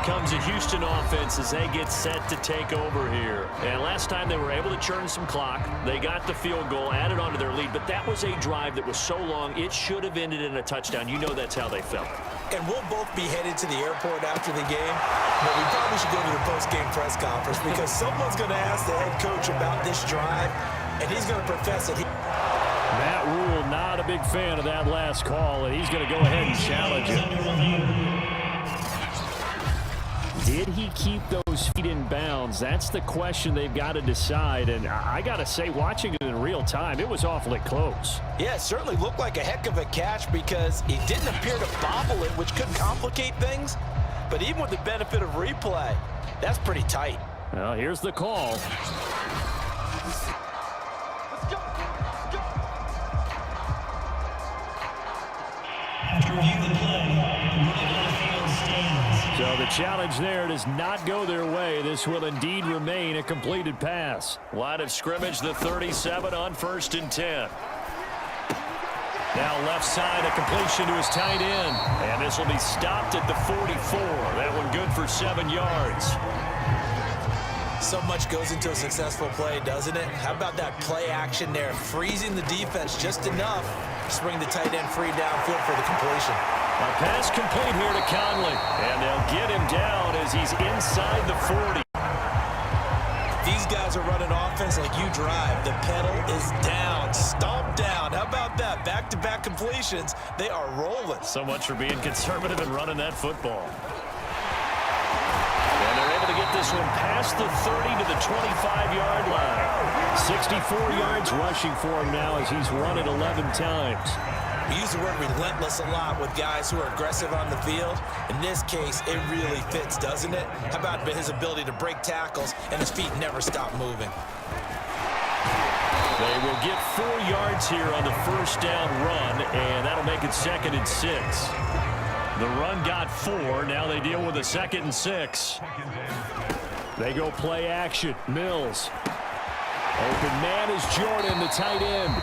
Comes a Houston offense as they get set to take over here. And last time they were able to churn some clock. They got the field goal, added on to their lead, but that was a drive that was so long it should have ended in a touchdown. You know that's how they felt. And we'll both be headed to the airport after the game, but we probably should go to the post-game press conference because someone's going to ask the head coach about this drive, and he's going to profess that he... Matt Rule not a big fan of that last call, and he's going to go ahead and challenge it. Did he keep those feet in bounds? That's the question they've got to decide. And I got to say, watching it in real time, it was awfully close. Yeah, it certainly looked like a heck of a catch because he didn't appear to bobble it, which could complicate things. But even with the benefit of replay, that's pretty tight. Well, here's the call. Let's go. After review the play, so the challenge there does not go their way. This will indeed remain a completed pass. Line of scrimmage, the 37 on 1st and 10. Now left side, a completion to his tight end. And this will be stopped at the 44. That one good for 7 yards. So much goes into a successful play, doesn't it? How about that play action there? Freezing the defense just enough to bring the tight end free downfield for the completion. A pass complete here to Conley. And they'll get him down as he's inside the 40. These guys are running offense like you drive. The pedal is down, stomped down. How about that? Back-to-back completions. They are rolling. So much for being conservative and running that football. And they're able to get this one past the 30 to the 25-yard line. 64 yards rushing for him now as he's run it 11 times. We use the word relentless a lot with guys who are aggressive on the field. In this case, it really fits, doesn't it? How about his ability to break tackles and his feet never stop moving? will get 4 yards here on the first down run, and that'll make it 2nd and 6. The run got 4. Now they deal with a 2nd and 6. They go play action. Mills. Open man is Jordan, the tight end.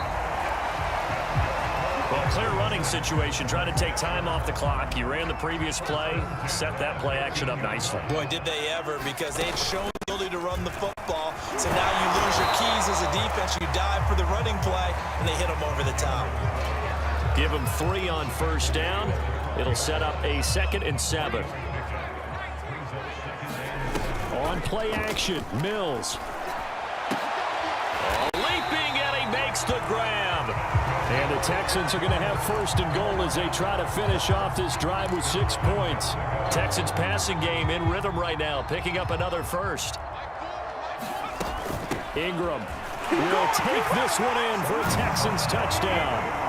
Well, clear running situation. Try to take time off the clock. You ran the previous play, set that play action up nicely. Boy, did they ever, because they'd shown the ability to run the football. So now you lose your keys as a defense. You dive for the running play, and they hit them over the top. Give them 3 on first down. It'll set up a 2nd and 7. On play action, Mills. Leaping, and he makes the grab. And the Texans are going to have 1st and goal as they try to finish off this drive with 6 points. Texans passing game in rhythm right now, picking up another 1st. Ingram will take this one in for a Texans touchdown.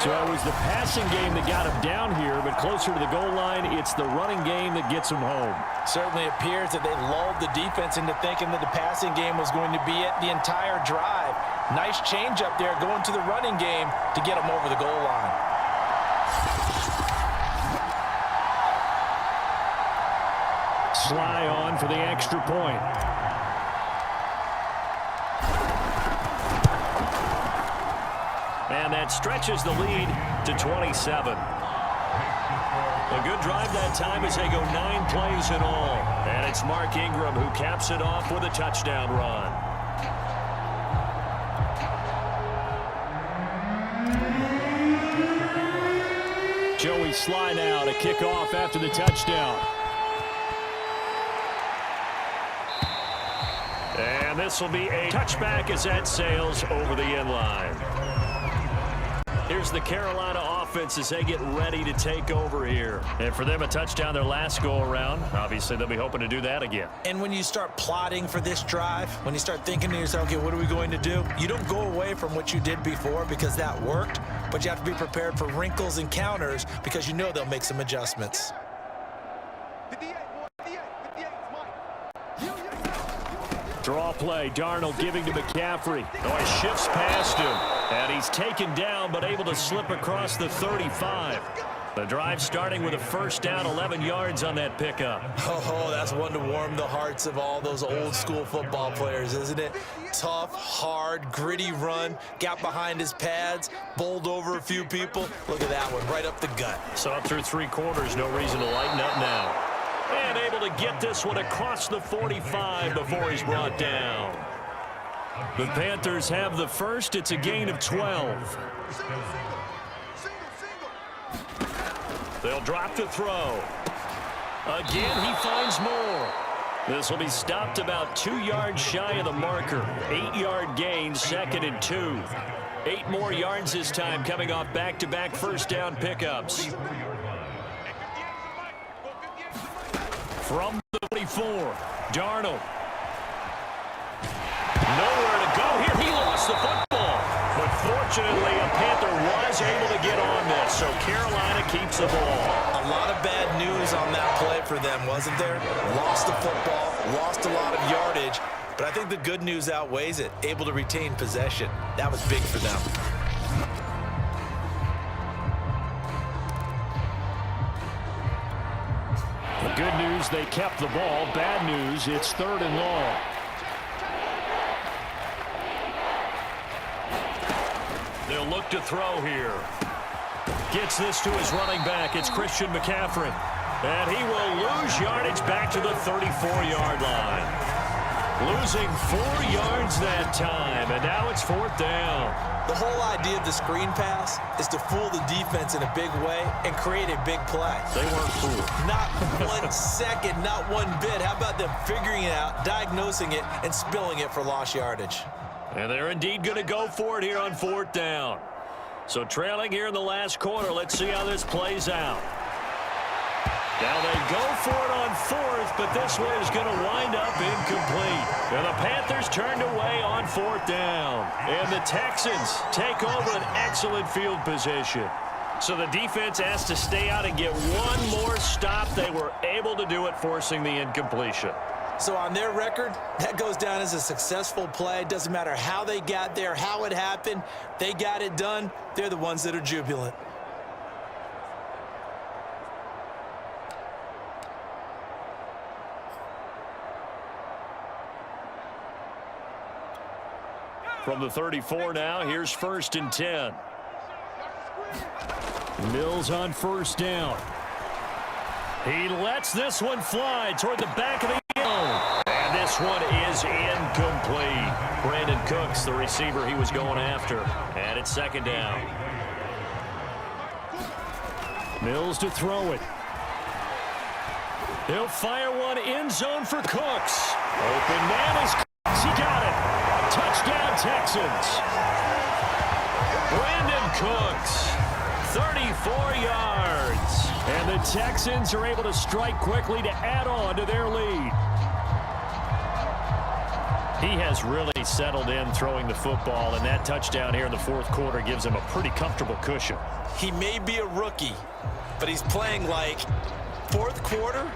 So it was the passing game that got him down here, but closer to the goal line, it's the running game that gets him home. Certainly appears that they lulled the defense into thinking that the passing game was going to be it the entire drive. Nice change up there going to the running game to get them over the goal line. Sly on for the extra point. And that stretches the lead to 27. A good drive that time as they go 9 plays in all. And it's Mark Ingram who caps it off with a touchdown run. Joey Sly now to kick off after the touchdown. And this will be a touchback as that sails over the end line. Here's the Carolina offense as they get ready to take over here. And for them, a touchdown their last go-around. Obviously, they'll be hoping to do that again. And when you start plotting for this drive, when you start thinking to yourself, okay, what are we going to do? You don't go away from what you did before because that worked, but you have to be prepared for wrinkles and counters because you know they'll make some adjustments. Draw play, Darnold giving to McCaffrey. Oh, he shifts past him, and he's taken down but able to slip across the 35. The drive starting with a first down, 11 yards on that pickup. Oh, that's one to warm the hearts of all those old school football players, isn't it? Tough, hard, gritty run, got behind his pads, bowled over a few people. Look at that one, right up the gut. So up through 3 quarters, no reason to lighten up now. And able to get this one across the 45 before he's brought down. The Panthers have the first. It's a gain of 12. They'll drop the throw. Again, he finds more. This will be stopped about 2 yards shy of the marker. 8-yard gain, 2nd and 2. 8 more yards this time coming off back-to-back first down pickups. From the 24, Darnold. Nowhere to go here. He lost the football. But fortunately, a Panther was able to get on this, so Carolina keeps the ball. A lot of bad news on that play for them, wasn't there? Lost the football, lost a lot of yardage, but I think the good news outweighs it. Able to retain possession. That was big for them. The good news, they kept the ball. Bad news, it's 3rd and long. They'll look to throw here. Gets this to his running back. It's Christian McCaffrey. And he will lose yardage back to the 34-yard line. Losing 4 yards that time, and now it's 4th down. The whole idea of the screen pass is to fool the defense in a big way and create a big play. They weren't fooled. Not 1 second, not 1 bit. How about them figuring it out, diagnosing it, and spilling it for lost yardage? And they're indeed going to go for it here on 4th down. So trailing here in the last quarter, let's see how this plays out. Now they go for it on 4th, but this one is going to wind up incomplete. And the Panthers turned away on 4th down. And the Texans take over an excellent field position. So the defense has to stay out and get 1 more stop. They were able to do it, forcing the incompletion. So on their record, that goes down as a successful play. It doesn't matter how they got there, how it happened. They got it done. They're the ones that are jubilant. From the 34 now, here's 1st and 10. Mills on 1st down. He lets this one fly toward the back of the end zone. And this one is incomplete. Brandon Cooks, the receiver he was going after. And it's 2nd down. Mills to throw it. He'll fire one end zone for Cooks. Open man is Cooks. He got it. Touchdown, Texans. Brandon Cooks, 34 yards. And the Texans are able to strike quickly to add on to their lead. He has really settled in throwing the football, and that touchdown here in the 4th quarter gives him a pretty comfortable cushion. He may be a rookie, but he's playing like 4th quarter,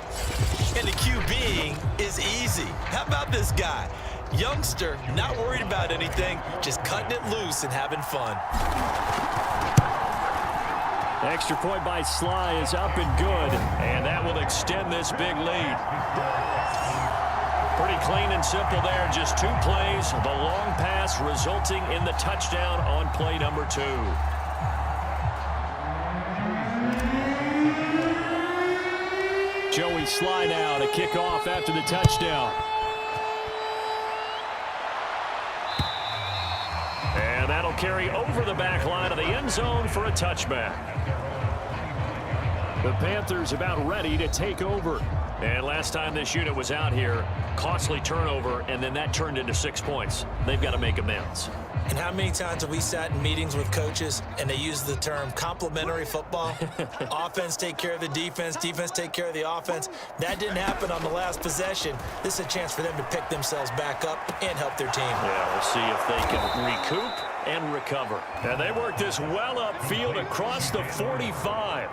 and the QBing is easy. How about this guy? Youngster, not worried about anything, just cutting it loose and having fun. Extra point by Sly is up and good, and that will extend this big lead. Pretty clean and simple there, just 2 plays. The long pass resulting in the touchdown on play number 2. Joey Sly now to kick off after the touchdown. And that'll carry over the back line of the end zone for a touchback. The Panthers about ready to take over. And last time this unit was out here, costly turnover, and then that turned into 6 points. They've got to make amends. And how many times have we sat in meetings with coaches and they use the term complementary football? Offense take care of the defense, defense take care of the offense. That didn't happen on the last possession. This is a chance for them to pick themselves back up and help their team. Yeah, we'll see if they can recoup and recover. And they work this well upfield across the 45.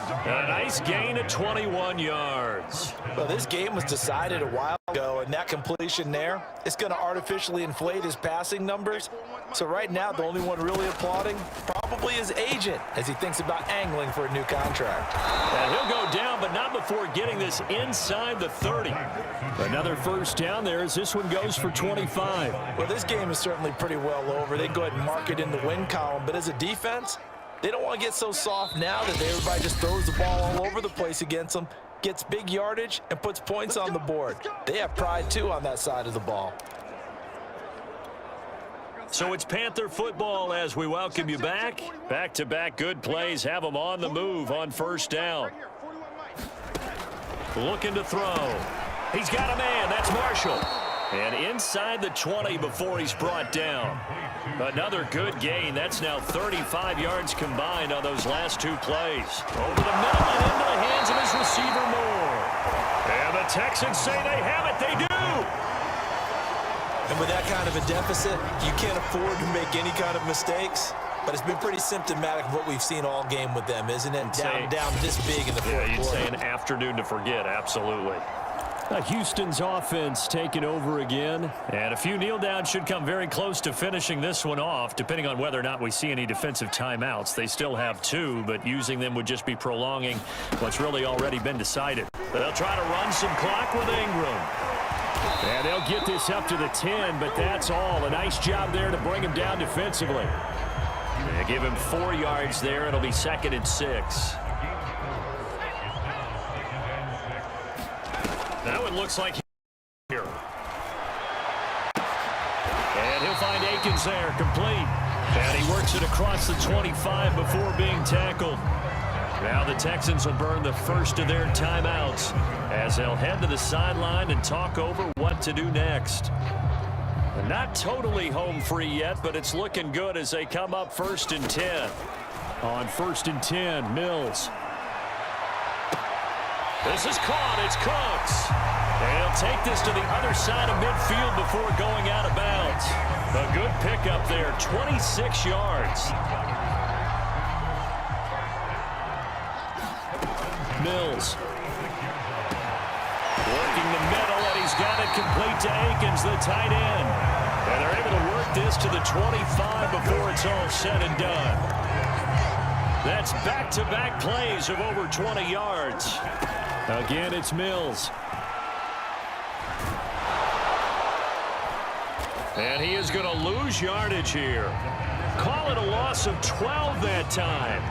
A nice gain of 21 yards. Well, this game was decided a while ago, and that completion there, it's going to artificially inflate his passing numbers. So right now, the only one really applauding probably his agent as he thinks about angling for a new contract. And he'll go down, but not before getting this inside the 30. Another 1st down there as this one goes for 25. Well, this game is certainly pretty well over. They can go ahead and mark it in the win column, but as a defense, they don't want to get so soft now that everybody just throws the ball all over the place against them, gets big yardage, and puts points on the board. They have pride, too, on that side of the ball. So it's Panther football as we welcome you back. Back-to-back good plays have them on the move on 1st down. Looking to throw. He's got a man. That's Marshall. And inside the 20 before he's brought down. Another good gain. That's now 35 yards combined on those last 2 plays. Over the middle and into the hands of his receiver Moore. And the Texans say they have it. They do. And with that kind of a deficit, you can't afford to make any kind of mistakes. But it's been pretty symptomatic of what we've seen all game with them, isn't it? Down this big in the 4th quarter. Yeah, you'd say an afternoon to forget. Absolutely. Houston's offense taking over again. And a few kneel downs should come very close to finishing this one off, depending on whether or not we see any defensive timeouts. They still have 2, but using them would just be prolonging what's really already been decided. They'll try to run some clock with Ingram. And they'll get this up to the 10, but that's all. A nice job there to bring him down defensively. They give him 4 yards there. It'll be 2nd and 6. That one looks like here. And he'll find Akins there, complete. And he works it across the 25 before being tackled. Now the Texans will burn the first of their timeouts as they'll head to the sideline and talk over what to do next. Not totally home free yet, but it's looking good as they come up 1st and 10. On 1st and 10, Mills. This is caught. It's Cooks. And he'll take this to the other side of midfield before going out of bounds. A good pickup there, 26 yards. Mills. Working the middle, and he's He's got it complete to Akins, the tight end. And they're able to work this to the 25 before it's all said and done. That's back-to-back plays of over 20 yards. Again, it's Mills. And he is going to lose yardage here. Call it a loss of 12 that time.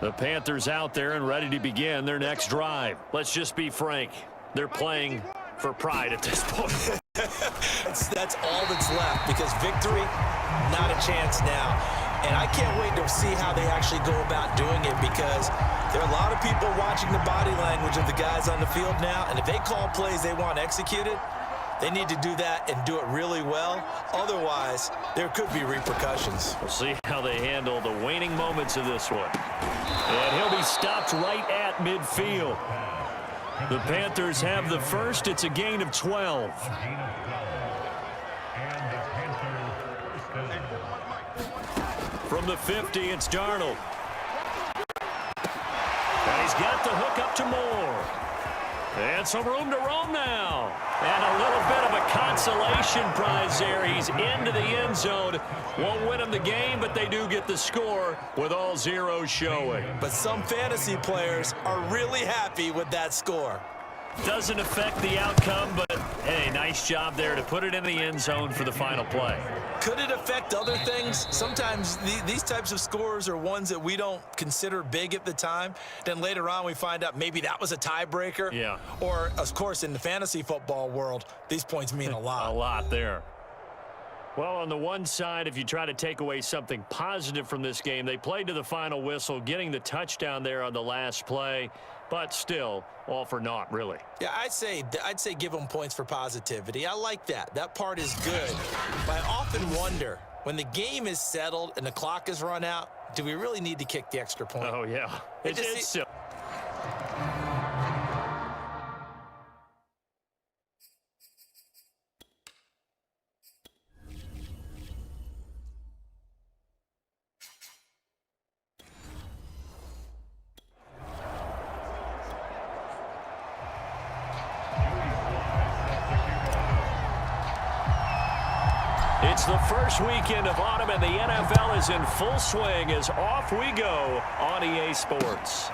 The Panthers out there and ready to begin their next drive. Let's just be frank. They're playing for pride at this point. That's all that's left, because victory, not a chance now. And I can't wait to see how they actually go about doing it, because there are a lot of people watching the body language of the guys on the field now, and if they call plays they want executed, they need to do that and do it really well. Otherwise, there could be repercussions. We'll see how they handle the waning moments of this one. And he'll be stopped right at midfield. The Panthers have the first. It's a gain of 12. From the 50, it's Darnold. And he's got the hook up to Moore. And some room to roam now. And a little bit of a consolation prize there. He's into the end zone. Won't win him the game, but they do get the score with all zeros showing. But some fantasy players are really happy with that score. Doesn't affect the outcome, but, hey, nice job there to put it in the end zone for the final play. Could it affect other things? Sometimes these types of scores are ones that we don't consider big at the time. Then later on we find out maybe that was a tiebreaker. Yeah. Or, of course, in the fantasy football world, these points mean a lot. A lot there. Well, on the one side, if you try to take away something positive from this game, they played to the final whistle, getting the touchdown there on the last play, but still, all for naught, really. Yeah, I'd say give them points for positivity. I like that. That part is good. But I often wonder, when the game is settled and the clock is run out, do we really need to kick the extra point? Oh, yeah. It's silly. It's the first weekend of autumn, and the NFL is in full swing as off we go on EA Sports.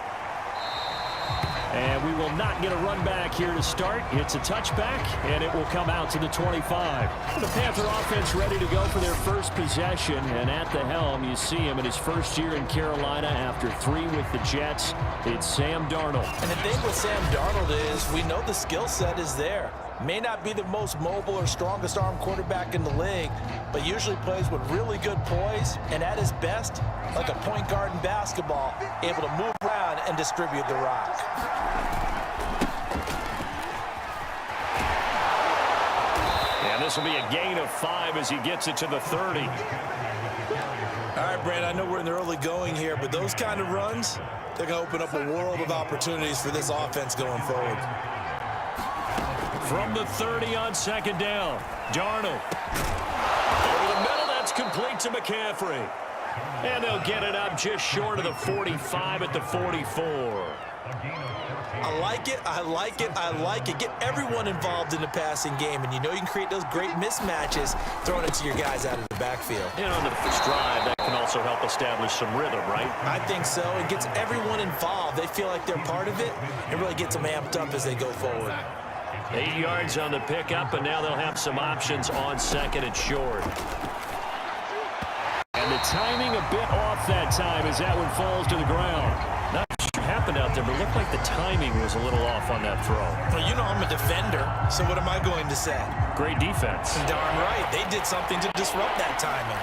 And we will not get a run back here to start. It's a touchback, and it will come out to the 25. The Panther offense ready to go for their first possession, and at the helm, you see him in his first year in Carolina after 3 with the Jets. It's Sam Darnold. And the thing with Sam Darnold is we know the skill set is there. May not be the most mobile or strongest arm quarterback in the league, but usually plays with really good poise, and at his best, like a point guard in basketball, able to move around and distribute the rock. And this will be a gain of 5 as he gets it to the 30. All right, Brandon, I know we're in the early going here, but those kind of runs, they're going to open up a world of opportunities for this offense going forward. From the 30 on second down, Darnold. Over the middle, that's complete to McCaffrey. And they'll get it up just short of the 45 at the 44. I like it, I like it, I like it. Get everyone involved in the passing game, and you know you can create those great mismatches throwing it to your guys out of the backfield. And on the first drive, that can also help establish some rhythm, right? I think so. It gets everyone involved. They feel like they're part of it, and really gets them amped up as they go forward. 8 yards on the pickup, and now they'll have some options on second and short. And the timing a bit off that time as that one falls to the ground. Not sure what happened out there, but it looked like the timing was a little off on that throw. Well, you know I'm a defender, so what am I going to say? Great defense. Darn right. They did something to disrupt that timing.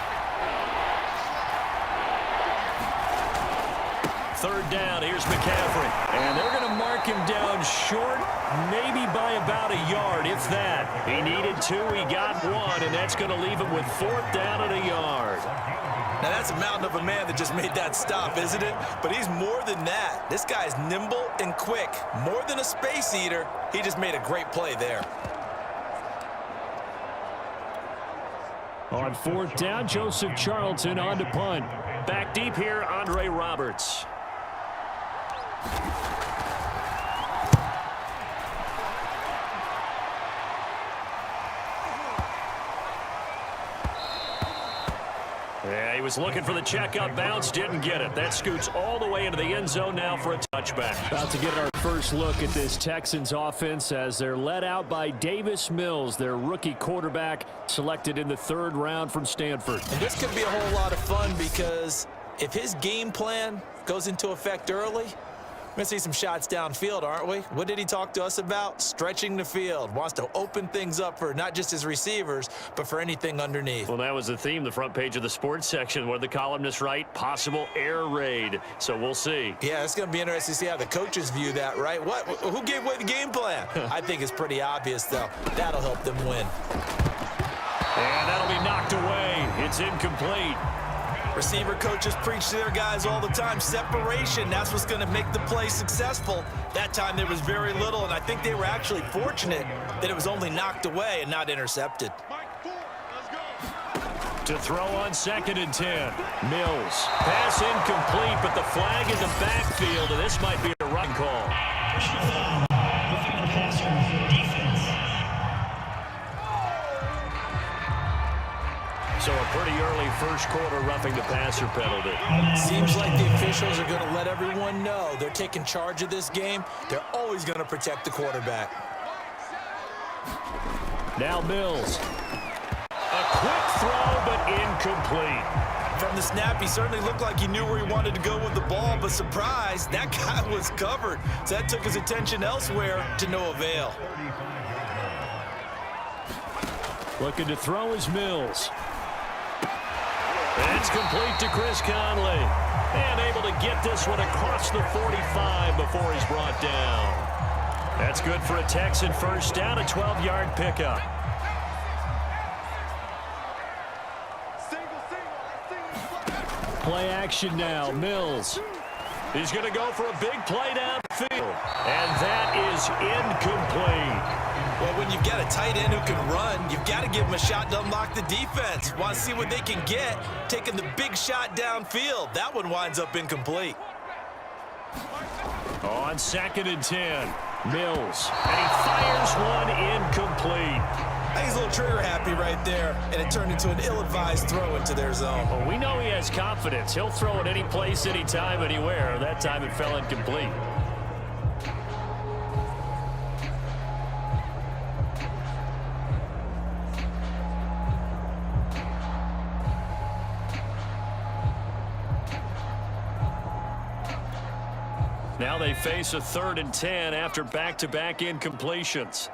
Third down, here's McCaffrey. And they're going to mark him down short, maybe by about a yard, if that. He needed 2, he got 1, and that's going to leave him with 4th down and a yard. Now, that's a mountain of a man that just made that stop, isn't it? But he's more than that. This guy's nimble and quick. More than a space eater, he just made a great play there. On fourth down, Joseph Charlton on to punt. Back deep here, Andre Roberts. Yeah, he was looking for the checkout bounce, didn't get it. That scoots all the way into the end zone now for a touchback. About to get our first look at this Texans offense as they're led out by Davis Mills, their rookie quarterback, selected in the 3rd round from Stanford. And this could be a whole lot of fun because if his game plan goes into effect early, we're going to see some shots downfield, aren't we? What did he talk to us about? Stretching the field. Wants to open things up for not just his receivers, but for anything underneath. Well, that was the theme, the front page of the sports section. What did the columnists write? Possible air raid. So we'll see. Yeah, it's going to be interesting to see how the coaches view that, right? What? Who gave away the game plan? I think it's pretty obvious, though. That'll help them win. And that'll be knocked away. It's incomplete. Receiver coaches preach to their guys all the time. Separation, that's what's going to make the play successful. That time there was very little, and I think they were actually fortunate that it was only knocked away and not intercepted. To throw on 2nd and 10. Mills. Pass incomplete, but the flag in the backfield, and this might be a run call. Personal foul. Roughing the passer. Defense. So a pretty early first quarter roughing the passer penalty. Seems like the officials are going to let everyone know they're taking charge of this game. They're always going to protect the quarterback. Now Mills. A quick throw, but incomplete. From the snap, he certainly looked like he knew where he wanted to go with the ball, but surprise, that guy was covered. So that took his attention elsewhere to no avail. Looking to throw is Mills. It's complete to Chris Conley. And able to get this one across the 45 before he's brought down. That's good for a Texan first down, a 12-yard pickup. Play action now, Mills. He's going to go for a big play downfield. And that is incomplete. Well, when you've got a tight end who can run, you've got to give him a shot to unlock the defense. Want to see what they can get, taking the big shot downfield. That one winds up incomplete. On 2nd and 10, Mills. And he fires one incomplete. I think he's a little trigger happy right there, and it turned into an ill-advised throw into their zone. Well, we know he has confidence. He'll throw it any place, anytime, anywhere. That time it fell incomplete. Now they face a 3rd and 10 after back-to-back incompletions.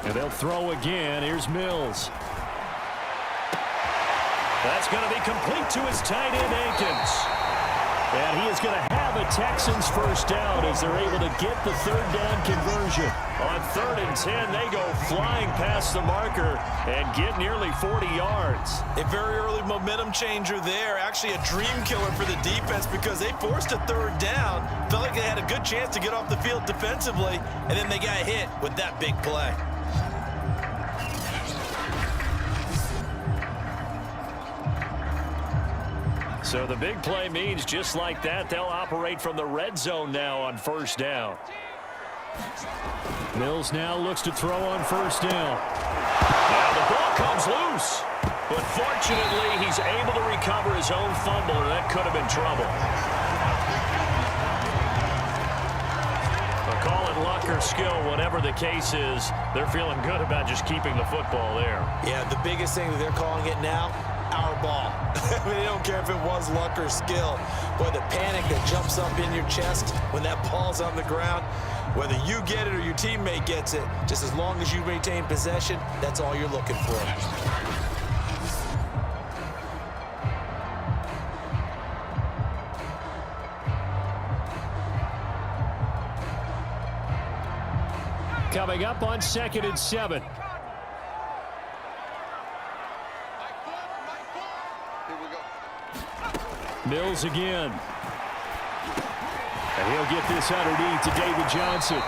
And they'll throw again. Here's Mills. That's going to be complete to his tight end, Akins. And he is going to have a Texans first down as they're able to get the 3rd down conversion. On 3rd and 10, they go flying past the marker and get nearly 40 yards. A very early momentum changer there. Actually a dream killer for the defense because they forced a 3rd down. Felt like they had a good chance to get off the field defensively, and then they got hit with that big play. So the big play means just like that, they'll operate from the red zone now on first down. Mills now looks to throw on first down. Now the ball comes loose. But fortunately, he's able to recover his own fumble, or that could have been trouble. But call it luck or skill, whatever the case is, they're feeling good about just keeping the football there. Yeah, the biggest thing that they're calling it now, our ball. I mean, they don't care if it was luck or skill. Boy, the panic that jumps up in your chest when that ball's on the ground, whether you get it or your teammate gets it, just as long as you maintain possession, that's all you're looking for. Coming up on 2nd and 7. Mills again. And he'll get this underneath to David Johnson.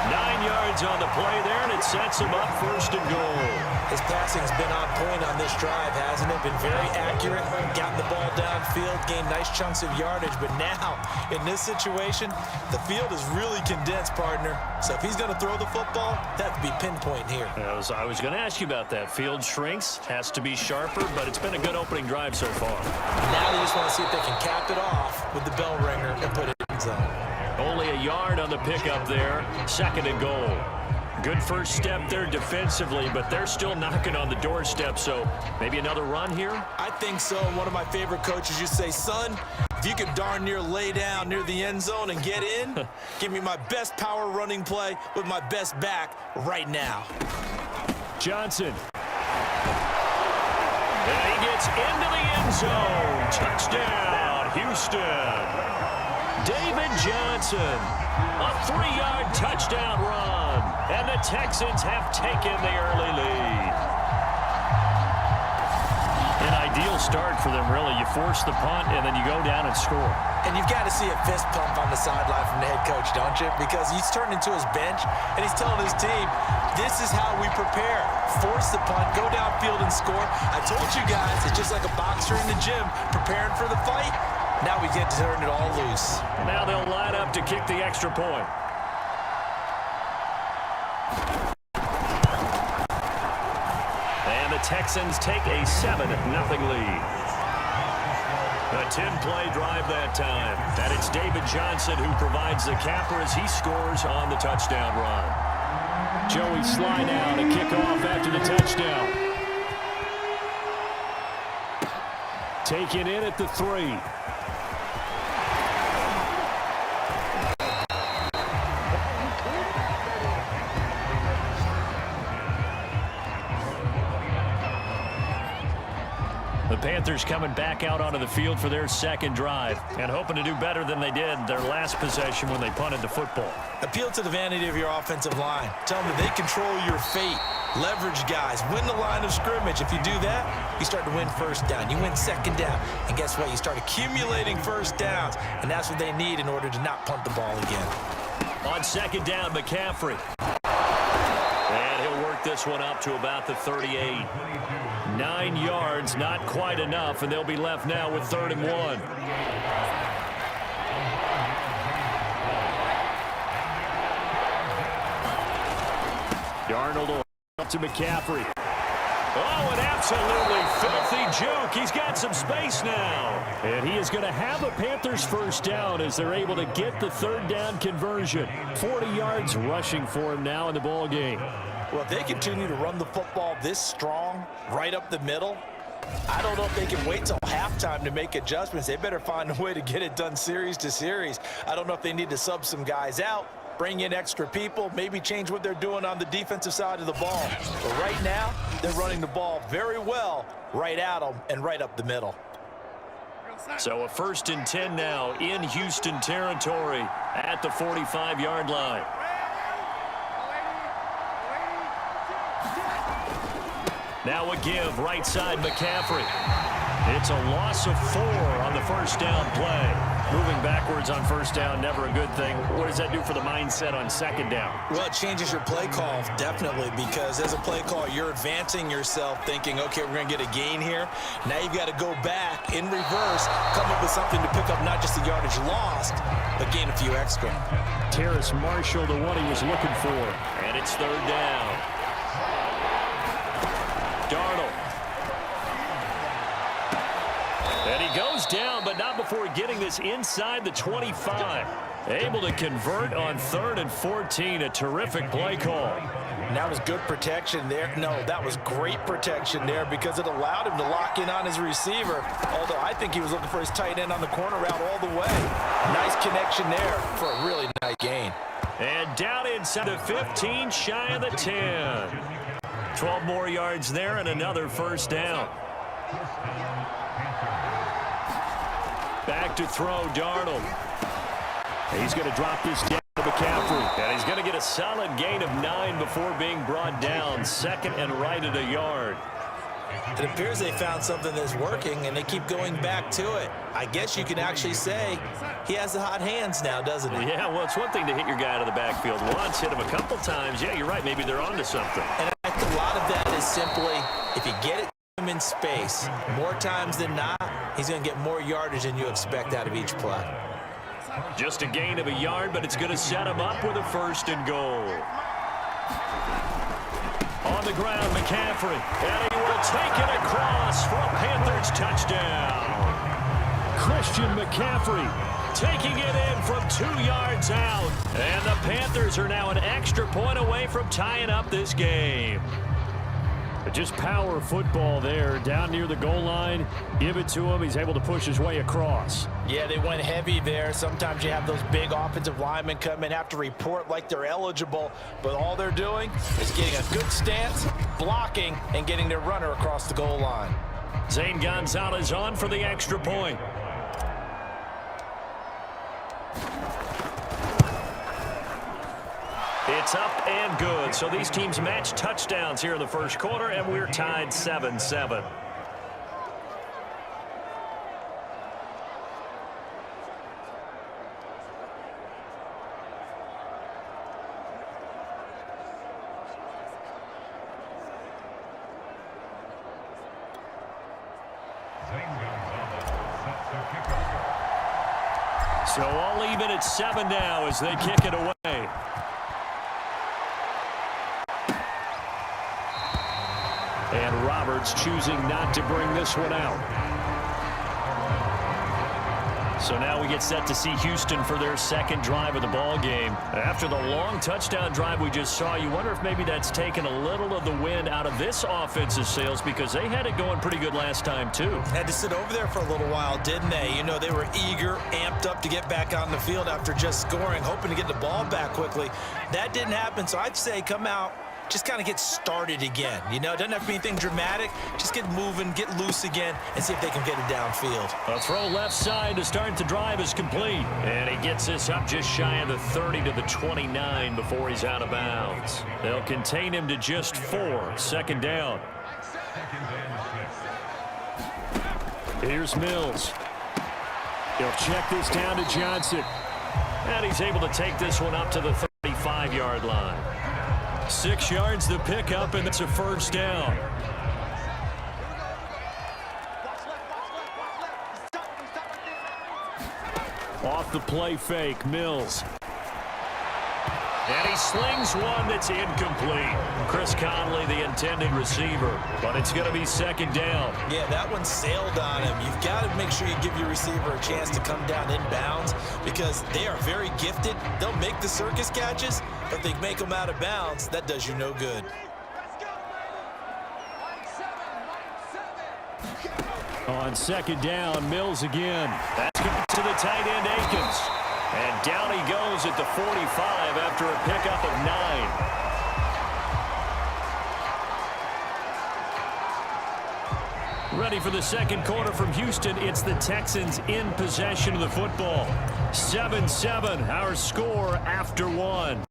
9 yards on the play there, and it sets him up 1st and goal. His passing's been on point on this drive, hasn't it? Been very accurate, gotten the ball downfield, gained nice chunks of yardage. But now, in this situation, the field is really condensed, partner. So if he's going to throw the football, that would be pinpoint here. I was going to ask you about that. Field shrinks, has to be sharper, but it's been a good opening drive so far. Now they just want to see if they can cap it off with the bell ringer and put it in zone. Only a yard on the pickup there. 2nd and goal. Good first step there defensively, but they're still knocking on the doorstep, so maybe another run here? I think so. One of my favorite coaches used to say, son, if you could darn near lay down near the end zone and get in, give me my best power running play with my best back right now. Johnson. And he gets into the end zone. Touchdown, Houston. David Johnson, a 3-yard touchdown run, and the Texans have taken the early lead. An ideal start for them, really. You force the punt, and then you go down and score. And you've got to see a fist pump on the sideline from the head coach, don't you? Because he's turned into his bench, and he's telling his team, this is how we prepare. Force the punt, go downfield and score. I told you guys, it's just like a boxer in the gym preparing for the fight. Now we get to turn it all loose. Now they'll line up to kick the extra point. And the Texans take a 7-0 lead. A 10-play drive that time. And it's David Johnson who provides the capper as he scores on the touchdown run. Joey Sly now to kick off after the touchdown. Taken in at the 3. The Panthers coming back out onto the field for their 2nd drive and hoping to do better than they did their last possession when they punted the football. Appeal to the vanity of your offensive line. Tell them that they control your fate. Leverage guys. Win the line of scrimmage. If you do that, you start to win 1st down. You win 2nd down. And guess what? You start accumulating 1st downs. And that's what they need in order to not punt the ball again. On 2nd down, McCaffrey. And he'll work this one up to about the 38. 9 yards, not quite enough, and they'll be left now with 3rd and 1. Darnold up to McCaffrey. Oh, an absolutely filthy juke. He's got some space now. And he is going to have a Panthers 1st down as they're able to get the 3rd down conversion. 40 yards rushing for him now in the ball game. Well, if they continue to run the football this strong, right up the middle, I don't know if they can wait till halftime to make adjustments. They better find a way to get it done series to series. I don't know if they need to sub some guys out, bring in extra people, maybe change what they're doing on the defensive side of the ball. But right now, they're running the ball very well right at them and right up the middle. So a 1st and 10 now in Houston territory at the 45-yard line. Now a give, right side McCaffrey. It's a loss of 4 on the 1st down play. Moving backwards on 1st down, never a good thing. What does that do for the mindset on 2nd down? Well, it changes your play call, definitely, because as a play call, you're advancing yourself thinking, okay, we're going to get a gain here. Now you've got to go back in reverse, come up with something to pick up not just the yardage lost, but gain a few extra. Terrace Marshall, the one he was looking for. And it's 3rd down. Darnold. And he goes down, but not before getting this inside the 25. Able to convert on 3rd and 14. A terrific play call. And that was good protection there. No, that was great protection there because it allowed him to lock in on his receiver. Although I think he was looking for his tight end on the corner route all the way. Nice connection there for a really nice gain. And down inside the 15, shy of the 10. 12 more yards there and another 1st down. Back to throw, Darnold. He's going to drop this down to McCaffrey. And he's going to get a solid gain of 9 before being brought down. 2nd and right at a yard. It appears they found something that's working, and they keep going back to it. I guess you can actually say he has the hot hands now, doesn't he? Yeah, well, it's one thing to hit your guy out of the backfield once, hit him a couple times. Yeah, you're right. Maybe they're onto something. And I think a lot of that is simply if you get it to him in space, more times than not, he's going to get more yardage than you expect out of each play. Just a gain of a yard, but it's going to set him up with a 1st and goal. On the ground, McCaffrey, and he will take it across for a Panthers touchdown. Christian McCaffrey taking it in from 2 yards out. And the Panthers are now an extra point away from tying up this game. Just power football there, down near the goal line. Give it to him. He's able to push his way across. Yeah, they went heavy there. Sometimes you have those big offensive linemen come in, have to report like they're eligible, but all they're doing is getting a good stance, blocking, and getting their runner across the goal line. Zane Gonzalez on for the extra point. It's up and good. So these teams match touchdowns here in the first quarter, and we're tied 7-7. So all even at 7 now as they kick it away. And Roberts choosing not to bring this one out. So now we get set to see Houston for their 2nd drive of the ball game. After the long touchdown drive we just saw, you wonder if maybe that's taken a little of the wind out of this offensive sails, because they had it going pretty good last time too. Had to sit over there for a little while, didn't they? You know, they were eager, amped up to get back on the field after just scoring, hoping to get the ball back quickly. That didn't happen, so I'd say come out, just kind of get started again. You know, it doesn't have to be anything dramatic. Just get moving, get loose again, and see if they can get it downfield. A throw left side to start the drive is complete. And he gets this up just shy of the 30 to the 29 before he's out of bounds. They'll contain him to just 4. 2nd down. Here's Mills. He'll check this down to Johnson. And he's able to take this one up to the 35-yard line. 6 yards the pickup, and it's a 1st down. Off the play fake, Mills. And he slings one that's incomplete. Chris Conley, the intended receiver, but it's going to be 2nd down. Yeah, that one sailed on him. You've got to make sure you give your receiver a chance to come down inbounds, because they are very gifted. They'll make the circus catches, but if they make them out of bounds, that does you no good. On 2nd down, Mills again. That's good to the tight end, Akins. And down he goes at the 45 after a pickup of 9. Ready for the 2nd quarter from Houston. It's the Texans in possession of the football. 7-7, our score after 1.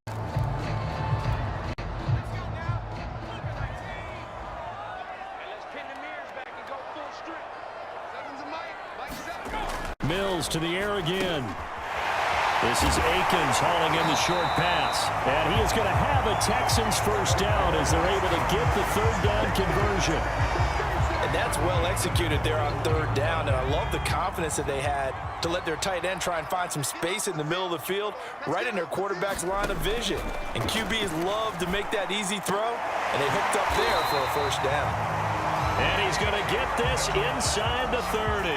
Mills to the air again. This is Akins hauling in the short pass. And he is going to have a Texans 1st down as they're able to get the 3rd down conversion. And that's well executed there on 3rd down. And I love the confidence that they had to let their tight end try and find some space in the middle of the field, right in their quarterback's line of vision. And QBs love to make that easy throw, and they hooked up there for a 1st down. And he's going to get this inside the 30.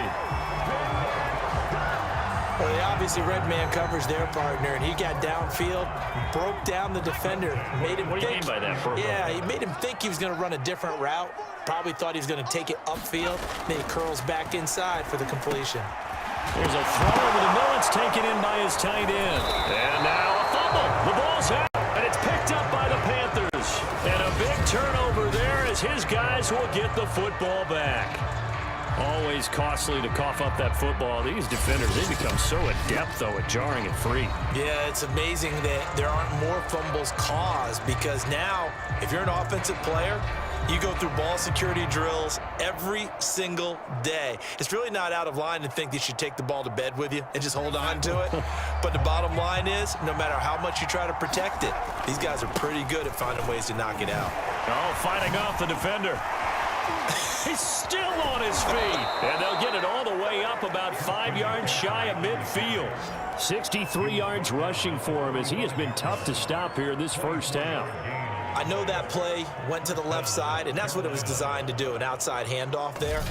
Well, they obviously red man covers their partner, and he got downfield, broke down the defender, made him What do you mean by that, Purple? Yeah, he made him think he was going to run a different route. Probably thought he was going to take it upfield. Then he curls back inside for the completion. There's a throw over the middle. It's taken in by his tight end. And now a fumble. The ball's out, and it's picked up by the Panthers. And a big turnover there as his guys will get the football back. Always costly to cough up that football. These defenders, they become so adept, though, at jarring it free. Yeah, it's amazing that there aren't more fumbles caused, because now, if you're an offensive player, You go through ball security drills every single day. It's really not out of line to think you should take the ball to bed with you and just hold on to it. But the bottom line is, no matter how much you try to protect it, these guys are pretty good at finding ways to knock it out. Oh, fighting off the defender. He's still on his feet. And they'll get it all the way up about 5 yards shy of midfield. 63 yards rushing for him as he has been tough to stop here this first half. I know that play went to the left side, and that's what it was designed to do, an outside handoff there.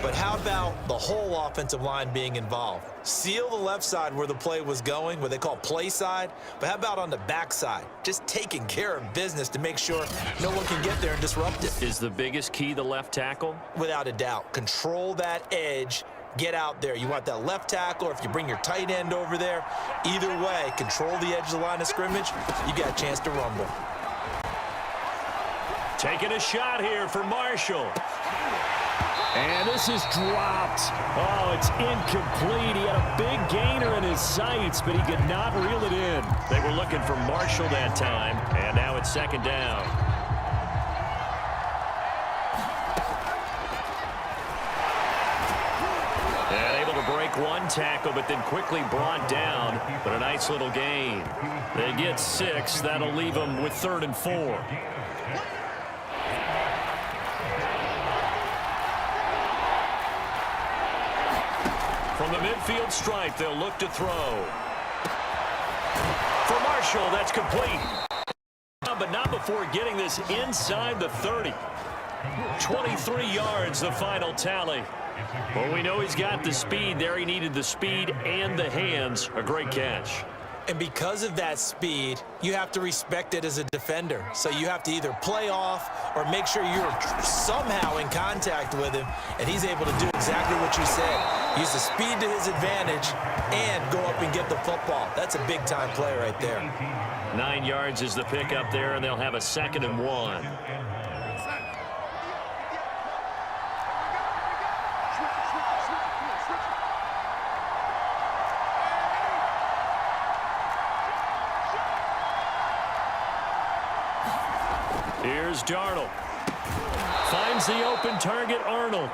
But how about the whole offensive line being involved? Seal the left side where the play was going, what they call play side, but how about on the back side? Just taking care of business to make sure no one can get there and disrupt it. Is the biggest key the left tackle? Without a doubt. Control that edge. Get out there. You want that left tackle, or if you bring your tight end over there, either way, control the edge of the line of scrimmage, you got a chance to rumble. Taking a shot here for Marshall. And this is dropped. Oh, it's incomplete. He had a big gainer in his sights, but he could not reel it in. They were looking for Marshall that time, and now it's second down. And able to break one tackle, but then quickly brought down. But a nice little gain. They get 6. That'll leave them with 3rd and 4. From the midfield stripe, they'll look to throw. For Marshall, that's complete. But not before getting this inside the 30. 23 yards, the final tally. Well, we know he's got the speed there. He needed the speed and the hands. A great catch. And because of that speed, you have to respect it as a defender. So you have to either play off or make sure you're somehow in contact with him, and he's able to do exactly what you said. Use the speed to his advantage and go up and get the football. That's a big-time play right there. 9 yards is the pickup there, and they'll have a 2nd and 1. Here's Darnold. Finds the open target, Arnold.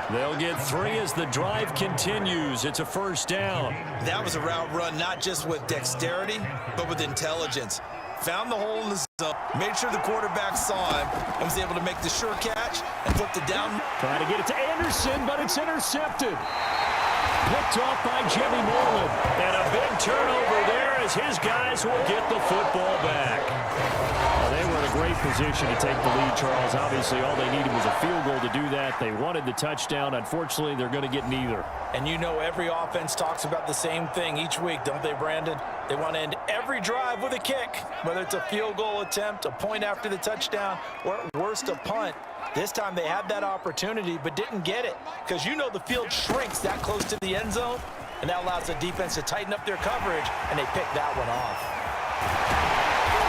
They'll get 3 as the drive continues. It's a first down. That was a route run not just with dexterity, but with intelligence. Found the hole in the zone, made sure the quarterback saw him, and was able to make the sure catch and flipped it down. Trying to get it to Anderson, but it's intercepted. Picked off by Jimmy Moreland. And a big turnover there as his guys will get the football back. Well, they were in a great position to take the lead, Charles. Obviously, all they needed was a field goal to do that. They wanted the touchdown. Unfortunately, they're going to get neither. And you know every offense talks about the same thing each week, don't they, Brandon? They want to end every drive with a kick, whether it's a field goal attempt, a point after the touchdown, or at worst, a punt. This time they had that opportunity but didn't get it because you know the field shrinks that close to the end zone, and that allows the defense to tighten up their coverage, and they picked that one off.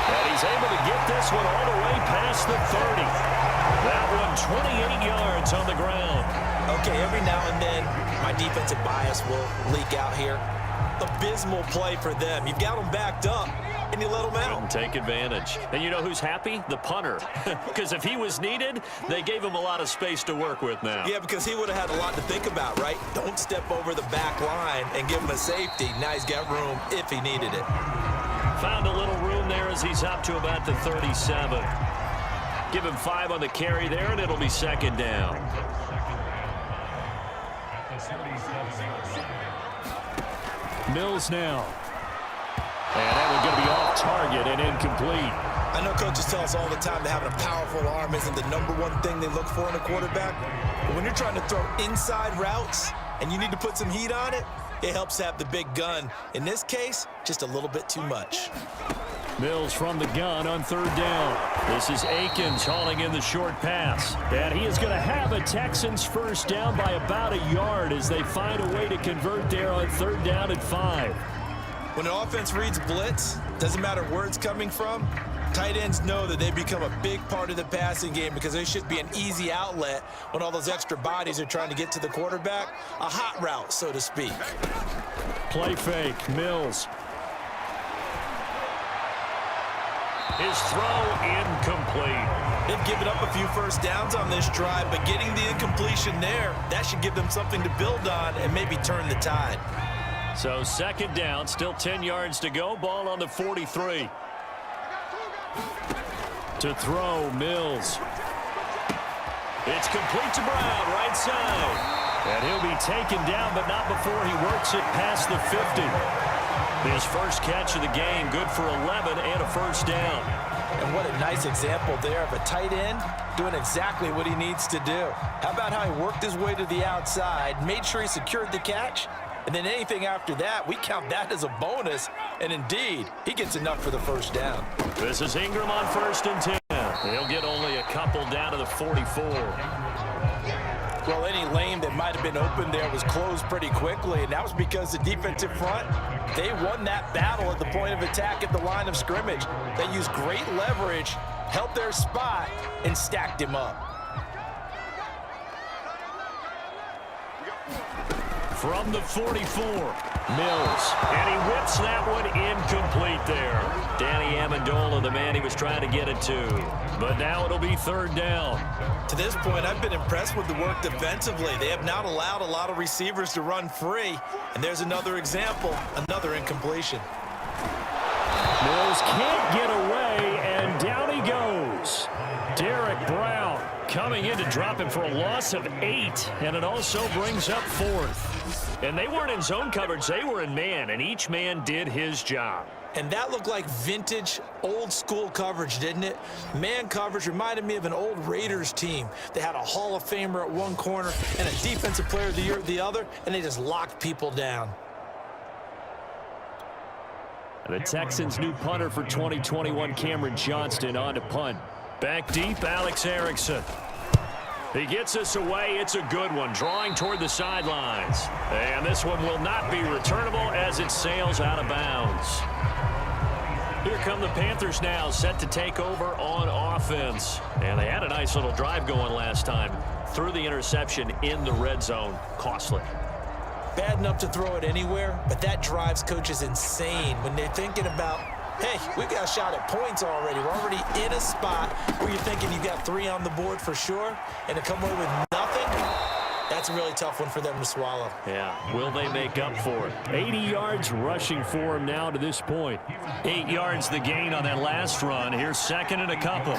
And he's able to get this one all the way past the 30. That one 28 yards on the ground. Okay, every now and then my defensive bias will leak out here. Abysmal play for them. You've got them backed up, and you let them out. Couldn't take advantage. And you know who's happy? The punter. Because if he was needed, they gave him a lot of space to work with now. Yeah, because he would have had a lot to think about, right? Don't step over the back line and give him a safety. Now he's got room if he needed it. Found a little room there as he's up to about the 37. Give him 5 on the carry there, and it'll be second down. Mills now. And that one's going to be off target and incomplete. I know coaches tell us all the time that having a powerful arm isn't the #1 thing they look for in a quarterback. But when you're trying to throw inside routes and you need to put some heat on it, it helps have the big gun. In this case, just a little bit too much. Mills from the gun on 3rd down. This is Akins hauling in the short pass. And he is going to have a Texans first down by about a yard as they find a way to convert there on 3rd down and 5. When an offense reads blitz, doesn't matter where it's coming from, tight ends know that they become a big part of the passing game because they should be an easy outlet when all those extra bodies are trying to get to the quarterback. A hot route, so to speak. Play fake, Mills. His throw incomplete. They've given up a few first downs on this drive, but getting the incompletion there, that should give them something to build on and maybe turn the tide. So second down, still 10 yards to go. Ball on the 43. To throw, Mills. It's complete to Brown, right side. And he'll be taken down, but not before he works it past the 50. His first catch of the game, good for 11 and a first down. And what a nice example there of a tight end doing exactly what he needs to do. How about how he worked his way to the outside, made sure he secured the catch, and then anything after that, we count that as a bonus. And indeed, he gets enough for the first down. This is Ingram on 1st and 10. He'll get only a couple down to the 44. Well, any lane that might have been open there was closed pretty quickly, and that was because the defensive front, they won that battle at the point of attack at the line of scrimmage. They used great leverage, held their spot, and stacked him up. From the 44, Mills, and he whips that one incomplete there. Danny Amendola, the man he was trying to get it to. But now it'll be third down. To this point, I've been impressed with the work defensively. They have not allowed a lot of receivers to run free. And there's another example, another incompletion. Mills can't get away, and down he goes. Derek Brown coming in to drop him for a loss of 8, and it also brings up 4th. And they weren't in zone coverage, they were in man, and each man did his job. And that looked like vintage, old-school coverage, didn't it? Man coverage reminded me of an old Raiders team. They had a Hall of Famer at one corner and a Defensive Player of the Year at the other, and they just locked people down. The Texans' new punter for 2021, Cameron Johnston, on to punt. Back deep, Alex Erickson. He gets us away. It's a good one, drawing toward the sidelines. And this one will not be returnable as it sails out of bounds. Here come the Panthers now, set to take over on offense. And they had a nice little drive going last time. Threw the interception in the red zone. Costly. Bad enough to throw it anywhere, but that drives coaches insane when they're thinking about, hey, we've got a shot at points already. We're already in a spot where you're thinking you've got 3 on the board for sure, and to come away with nothing, that's a really tough one for them to swallow. Yeah, will they make up for it? 80 yards rushing for him now to this point. 8 yards the gain on that last run. Here's second and a couple.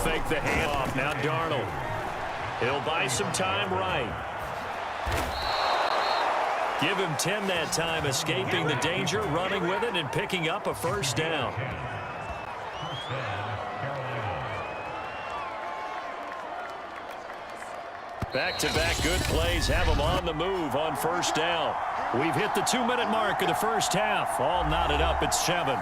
Fake the handoff. Now Darnold. He'll buy some time right. Give him 10 that time, escaping the danger, running with it, and picking up a first down. Back-to-back good plays have them on the move on first down. We've hit the 2-minute mark of the first half. All knotted up at 7.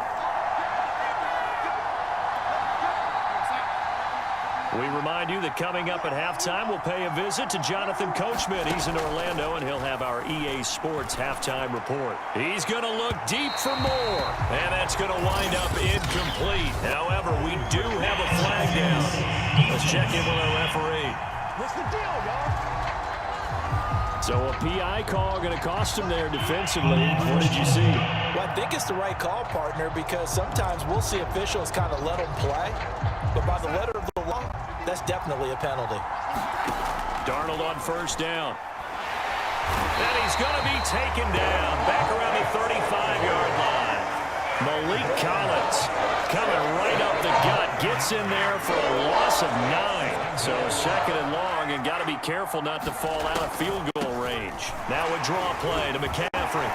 We remind you that coming up at halftime, we'll pay a visit to Jonathan Coachman. He's in Orlando, and he'll have our EA Sports halftime report. He's going to look deep for more, and that's going to wind up incomplete. However, we do have a flag down. Let's check in with our referee. What's the deal, y'all? So a PI call going to cost him there defensively. What did you see? Well, I think it's the right call, partner, because sometimes we'll see officials kind of let them play, but by the letter of the law, that's definitely a penalty. Darnold on first down. And he's going to be taken down back around the 35-yard line. Malik Collins coming right up the gut, gets in there for a loss of 9. So second and long, and got to be careful not to fall out of field goal range. Now a draw play to McCaffrey.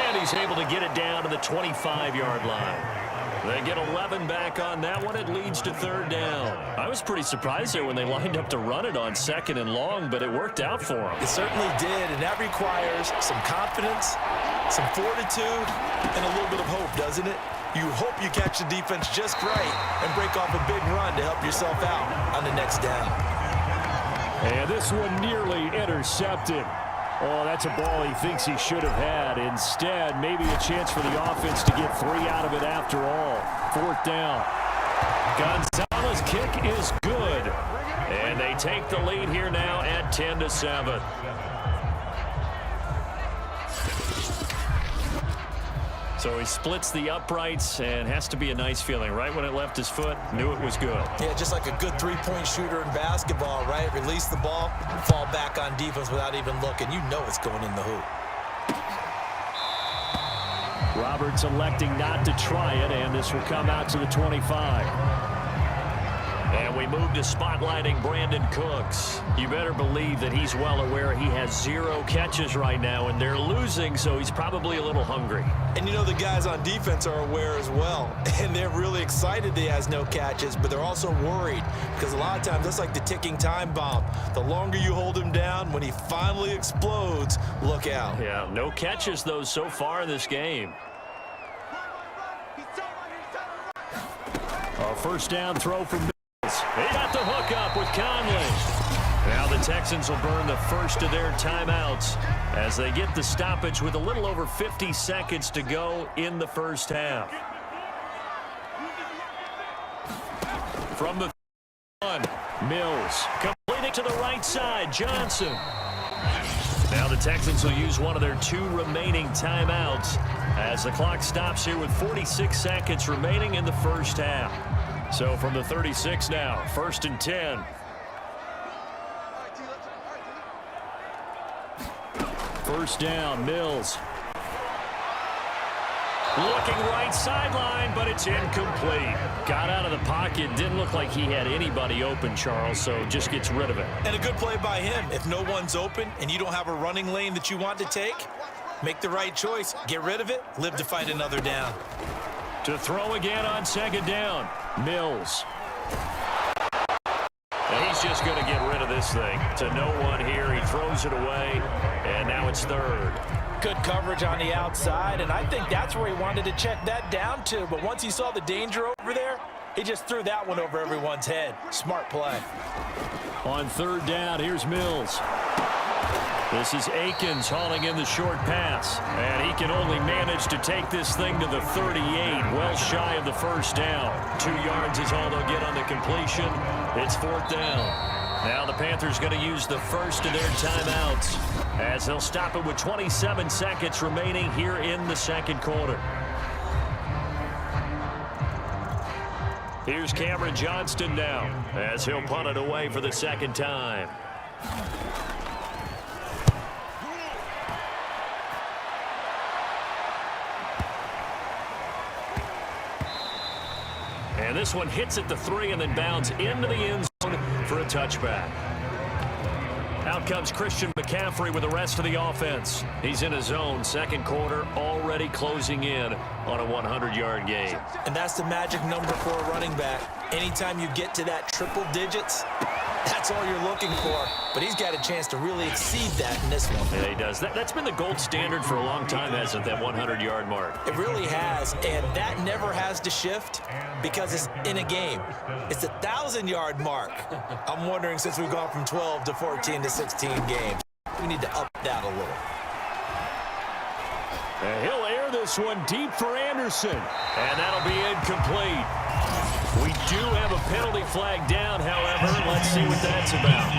And he's able to get it down to the 25-yard line. They get 11 back on that one. It leads to third down. I was pretty surprised there when they lined up to run it on second and long, but it worked out for them. It certainly did, and that requires some confidence, some fortitude, and a little bit of hope, doesn't it? You hope you catch the defense just right and break off a big run to help yourself out on the next down. And this one nearly intercepted. Oh, that's a ball he thinks he should have had. Instead, maybe a chance for the offense to get 3 out of it after all. Fourth down. Gonzalez's kick is good. And they take the lead here now at 10-7. So he splits the uprights and has to be a nice feeling. Right when it left his foot, knew it was good. Yeah, just like a good three-point shooter in basketball, right? Release the ball, fall back on defense without even looking. You know it's going in the hoop. Roberts electing not to try it, and this will come out to the 25. And we move to spotlighting Brandon Cooks. You better believe that he's well aware he has 0 catches right now, and they're losing, so he's probably a little hungry. And you know the guys on defense are aware as well, and they're really excited he has no catches, but they're also worried because a lot of times that's like the ticking time bomb. The longer you hold him down, when he finally explodes, look out. Yeah, no catches, though, so far in this game. A first down throw from Mills. He got the hook up with Conley. Now the Texans will burn the first of their timeouts as they get the stoppage with a little over 50 seconds to go in the first half. From the one, Mills completing to the right side. Johnson. Now the Texans will use one of their 2 remaining timeouts as the clock stops here with 46 seconds remaining in the first half. So from the 36 now, 1st and 10. First down, Mills. Looking right sideline, but it's incomplete. Got out of the pocket. Didn't look like he had anybody open, Charles, so just gets rid of it. And a good play by him. If no one's open and you don't have a running lane that you want to take, make the right choice. Get rid of it. Live to fight another down. To throw again on 2nd down, Mills. And he's just going to get rid of this thing. To no one here. He throws it away, and now it's 3rd. Good coverage on the outside, and I think that's where he wanted to check that down to. But once he saw the danger over there, he just threw that one over everyone's head. Smart play. On 3rd down, here's Mills. This is Akins hauling in the short pass, and he can only manage to take this thing to the 38, well shy of the first down. 2 yards is all they'll get on the completion. It's 4th down. Now the Panthers going to use the first of their timeouts as they'll stop it with 27 seconds remaining here in the 2nd quarter. Here's Cameron Johnston now as he'll punt it away for the 2nd time. And this one hits at the 3 and then bounds into the end zone for a touchback. Out comes Christian McCaffrey with the rest of the offense. He's in his zone, 2nd quarter, already closing in on a 100-yard game. And that's the magic number for a running back. Anytime you get to that triple digits, that's all you're looking for. But he's got a chance to really exceed that in this one. Yeah, he does. That's been the gold standard for a long time, hasn't it, that 100-yard mark? It really has, and that never has to shift because it's in a game. It's a 1,000-yard mark. I'm wondering, since we've gone from 12 to 14 to 16 games, we need to up that a little. And he'll air this one deep for Anderson, and that'll be incomplete. We do have a penalty flag down, however. Let's see what that's about.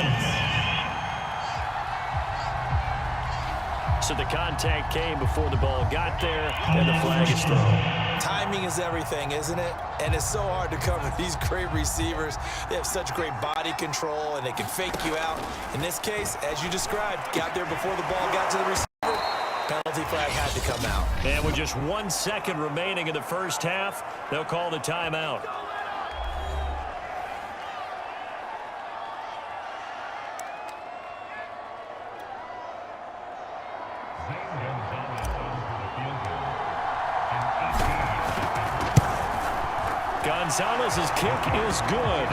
So the contact came before the ball got there, and the flag is thrown. Timing is everything, isn't it? And it's so hard to cover these great receivers. They have such great body control, and they can fake you out. In this case, as you described, got there before the ball got to the receiver. Penalty flag had to come out. And with just 1 second remaining in the first half, they'll call the timeout. Gonzalez's kick is good,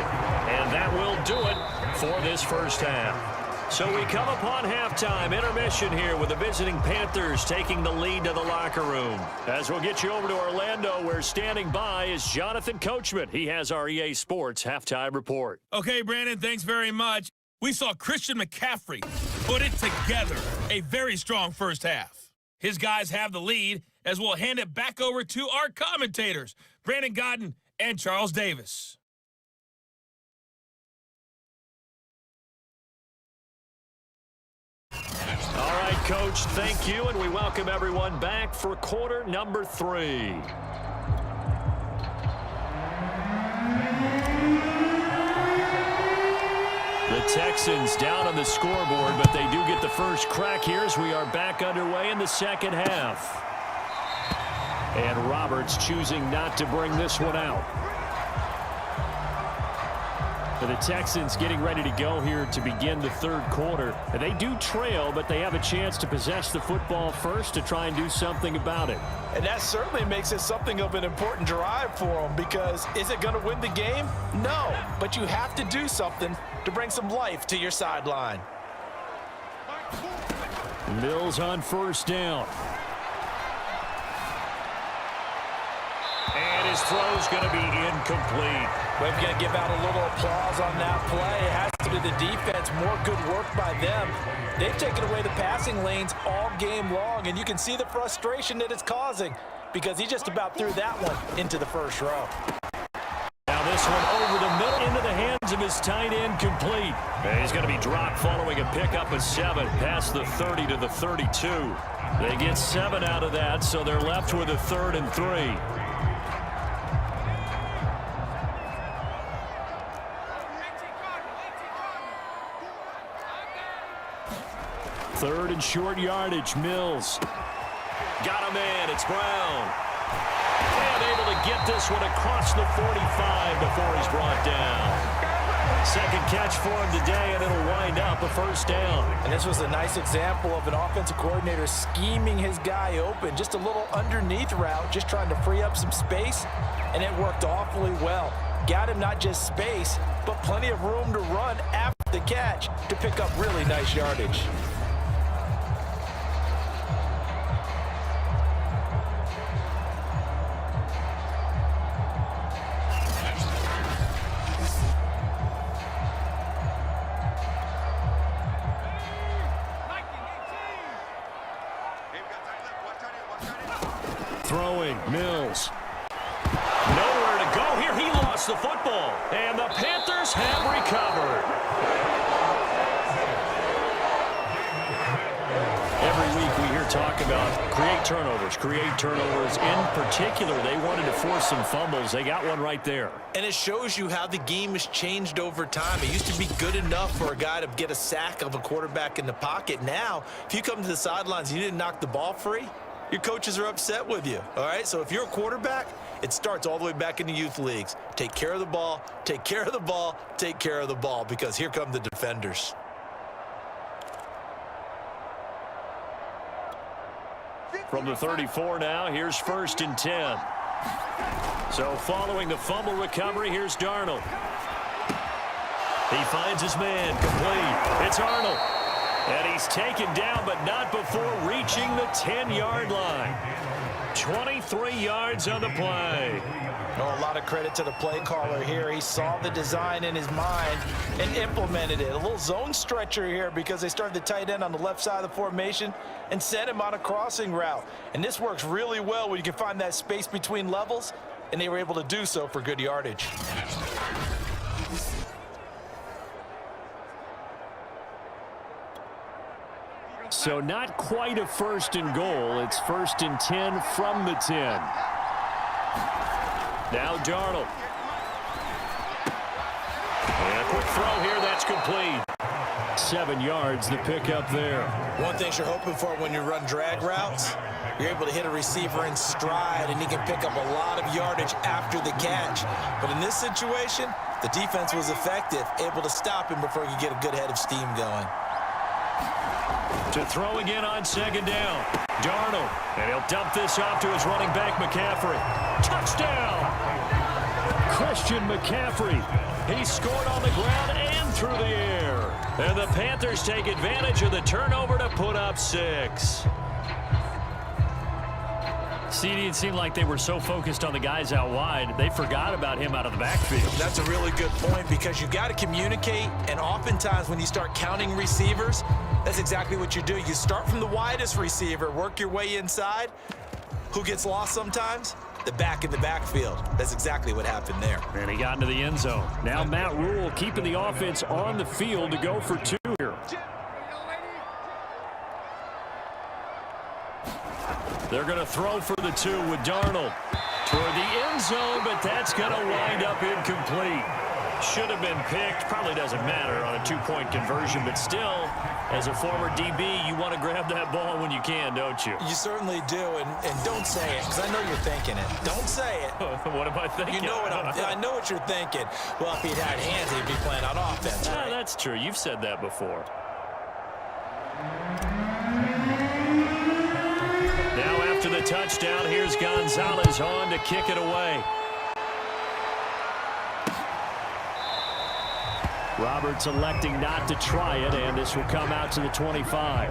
and that will do it for this first half. So we come upon halftime, intermission here with the visiting Panthers taking the lead to the locker room. As we'll get you over to Orlando, where standing by is Jonathan Coachman. He has our EA Sports halftime report. Okay, Brandon, thanks very much. We saw Christian McCaffrey put it together. A very strong first half. His guys have the lead as we'll hand it back over to our commentators, Brandon Godden and Charles Davis. All right, right, Coach, thank you, and we welcome everyone back for quarter number 3. The Texans down on the scoreboard, but they do get the first crack here as we are back underway in the second half. And Roberts choosing not to bring this one out. For the Texans getting ready to go here to begin the third quarter. And they do trail, but they have a chance to possess the football first to try and do something about it. And that certainly makes it something of an important drive for them, because is it going to win the game? No, but you have to do something to bring some life to your sideline. Mills on first down. And his throw's going to be incomplete. We're going to give out a little applause on that play. It has to be the defense. More good work by them. They've taken away the passing lanes all game long, and you can see the frustration that it's causing, because he just about threw that one into the first row. Now this one over the middle into the hands of his tight end, complete. And he's going to be dropped following a pickup of 7 past the 30 to the 32. They get 7 out of that, so they're left with a 3rd and 3. Third and short yardage. Mills got a man. It's Brown. And able to get this one across the 45 before he's brought down. Second catch for him today, and it'll wind up a first down. And this was a nice example of an offensive coordinator scheming his guy open. Just a little underneath route, just trying to free up some space, and it worked awfully well. Got him not just space, but plenty of room to run after the catch to pick up really nice yardage. Throwing, Mills. Nowhere to go here. He lost the football. And the Panthers have recovered. Every week we hear talk about create turnovers. In particular, they wanted to force some fumbles. They got one right there. And it shows you how the game has changed over time. It used to be good enough for a guy to get a sack of a quarterback in the pocket. Now, if you come to the sidelines and you didn't knock the ball free, your coaches are upset with you, all right? So if you're a quarterback, it starts all the way back in the youth leagues. Take care of the ball, take care of the ball, take care of the ball, because here come the defenders. From the 34 now, here's 1st and 10. So following the fumble recovery, here's Darnold. He finds his man, complete. It's Arnold. And he's taken down, but not before reaching the 10-yard line. 23 yards on the play. Oh, a lot of credit to the play caller here. He saw the design in his mind and implemented it. A little zone stretcher here, because they started the tight end on the left side of the formation and sent him on a crossing route. And this works really well when you can find that space between levels, and they were able to do so for good yardage. So not quite a 1st and goal. It's 1st and 10 from the 10. Now Darnold. And a quick throw here. That's complete. 7 yards, the pickup there. One thing you're hoping for when you run drag routes, you're able to hit a receiver in stride, and he can pick up a lot of yardage after the catch. But in this situation, the defense was effective, able to stop him before he could get a good head of steam going. To throw again on 2nd down. Darnold. And he'll dump this off to his running back, McCaffrey. Touchdown! Christian McCaffrey. He scored on the ground and through the air. And the Panthers take advantage of the turnover to put up 6. CD, it seemed like they were so focused on the guys out wide, they forgot about him out of the backfield. That's a really good point, because you got to communicate, and oftentimes when you start counting receivers, that's exactly what you do. You start from the widest receiver, work your way inside. Who gets lost sometimes? The back in the backfield. That's exactly what happened there. And he got into the end zone. Now Matt Rule keeping the offense on the field to go for 2 here. They're going to throw for the 2 with Darnold. Toward the end zone, but that's going to wind up incomplete. Should have been picked. Probably doesn't matter on a 2-point conversion, but still, as a former DB, you want to grab that ball when you can, don't you? You certainly do, and don't say it, because I know you're thinking it. Don't say it. What am I thinking? You know what I know what you're thinking. Well, if he'd had hands, he'd be playing on offense, right? That's true. You've said that before. Now after the touchdown, here's Gonzalez on to kick it away. Roberts electing not to try it, and this will come out to the 25.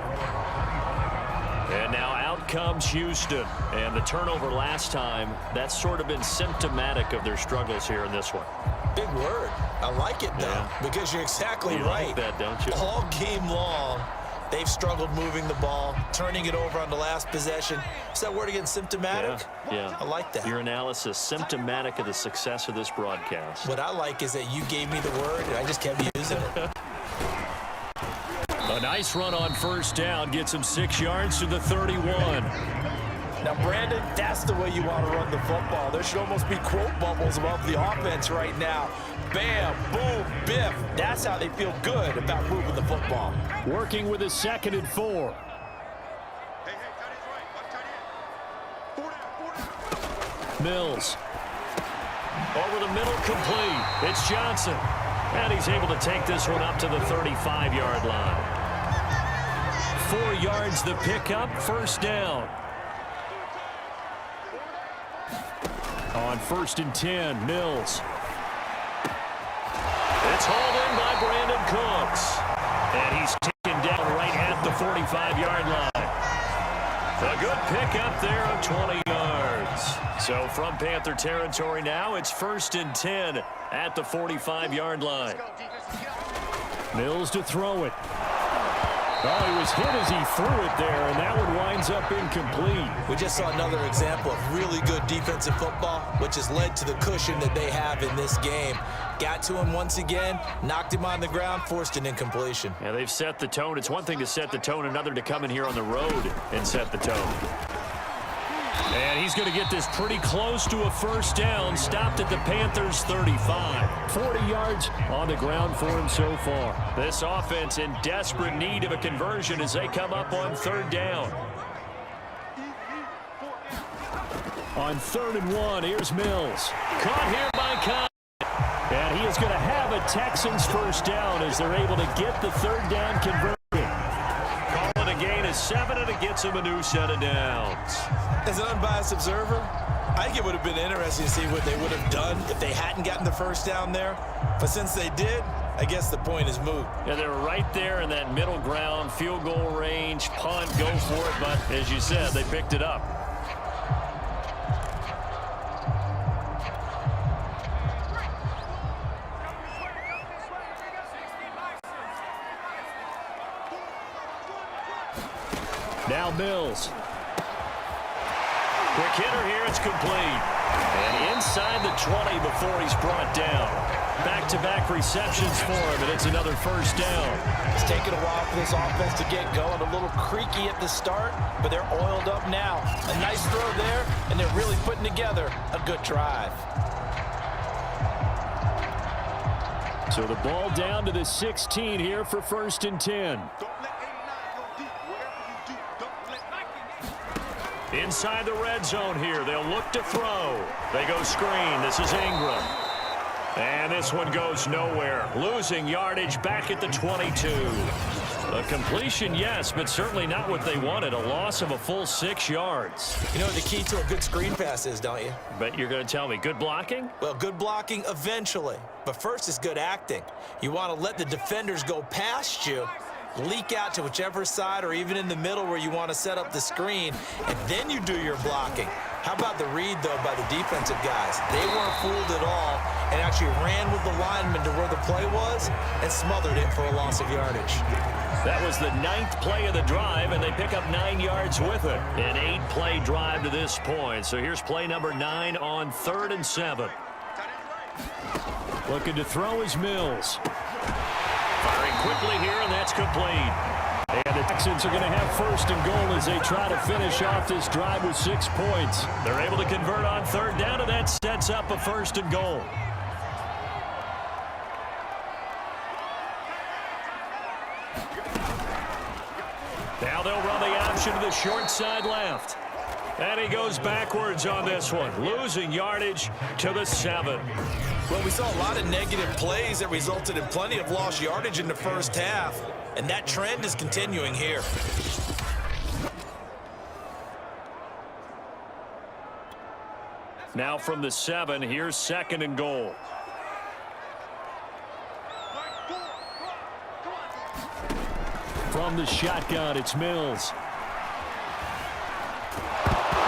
And now out comes Houston. And the turnover last time, that's sort of been symptomatic of their struggles here in this one. Big word. I like it, though, because you're exactly right. You like that, don't you? All game long, they've struggled moving the ball, turning it over on the last possession. Is that word again, symptomatic? Yeah. I like that. Your analysis, symptomatic of the success of this broadcast. What I like is that you gave me the word, and I just kept using it. A nice run on first down, gets him 6 yards to the 31. Now, Brandon, that's the way you want to run the football. There should almost be quote bubbles above the offense right now. Bam, boom, biff. That's how they feel good about moving the football. Working with a 2nd and 4. Mills. Over the middle, complete. It's Johnson. And he's able to take this one up to the 35-yard line. 4 yards the pickup, first down. On 1st and 10, Mills. It's hauled in by Brandon Cooks. And he's taken down right at the 45-yard line. A good pickup there of 20 yards. So from Panther territory now, it's 1st and 10 at the 45-yard line. Mills to throw it. Oh, he was hit as he threw it there, and that one winds up incomplete. We just saw another example of really good defensive football, which has led to the cushion that they have in this game. Got to him once again, knocked him on the ground, forced an incompletion. Yeah, they've set the tone. It's one thing to set the tone, another to come in here on the road and set the tone. And he's going to get this pretty close to a first down. Stopped at the Panthers' 35. 40 yards on the ground for him so far. This offense in desperate need of a conversion as they come up on 3rd down. On 3rd and 1, here's Mills. Caught here by Con. And he is going to have a Texans first down as they're able to get the 3rd down converted. Calling a gain of 7, and it gets him a new set of downs. As an unbiased observer, I think it would have been interesting to see what they would have done if they hadn't gotten the first down there. But since they did, I guess the point is moot. Yeah, they were right there in that middle ground, field goal range, punt, go for it. But as you said, they picked it up. Now Mills. Quick hitter here, it's complete. And inside the 20 before he's brought down. Back-to-back receptions for him, and it's another first down. It's taken a while for this offense to get going. A little creaky at the start, but they're oiled up now. A nice throw there, and they're really putting together a good drive. So the ball down to the 16 here for 1st and 10. Inside the red zone here. They'll look to throw. They go screen. This is Ingram. And this one goes nowhere. Losing yardage back at the 22. A completion, yes, but certainly not what they wanted. A loss of a full 6 yards. You know what the key to a good screen pass is, don't you? But you're going to tell me, good blocking? Well, good blocking eventually. But first is good acting. You want to let the defenders go past you, leak out to whichever side or even in the middle where you want to set up the screen, and then you do your blocking. How about the read, though, by the defensive guys? They weren't fooled at all and actually ran with the lineman to where the play was and smothered it for a loss of yardage. That was the 9th play of the drive, and they pick up 9 yards with it. An 8-play drive to this point. So here's play number 9 on 3rd and 7. Looking to throw is Mills. Firing quickly here, and that's complete. And the Texans are going to have first and goal as they try to finish off this drive with 6 points. They're able to convert on third down, and that sets up a first and goal. Now they'll run the option to the short side left. And he goes backwards on this one, losing yardage to the 7. Well, we saw a lot of negative plays that resulted in plenty of lost yardage in the first half, and that trend is continuing here. Now from the 7, here's second and goal. From the shotgun, it's Mills.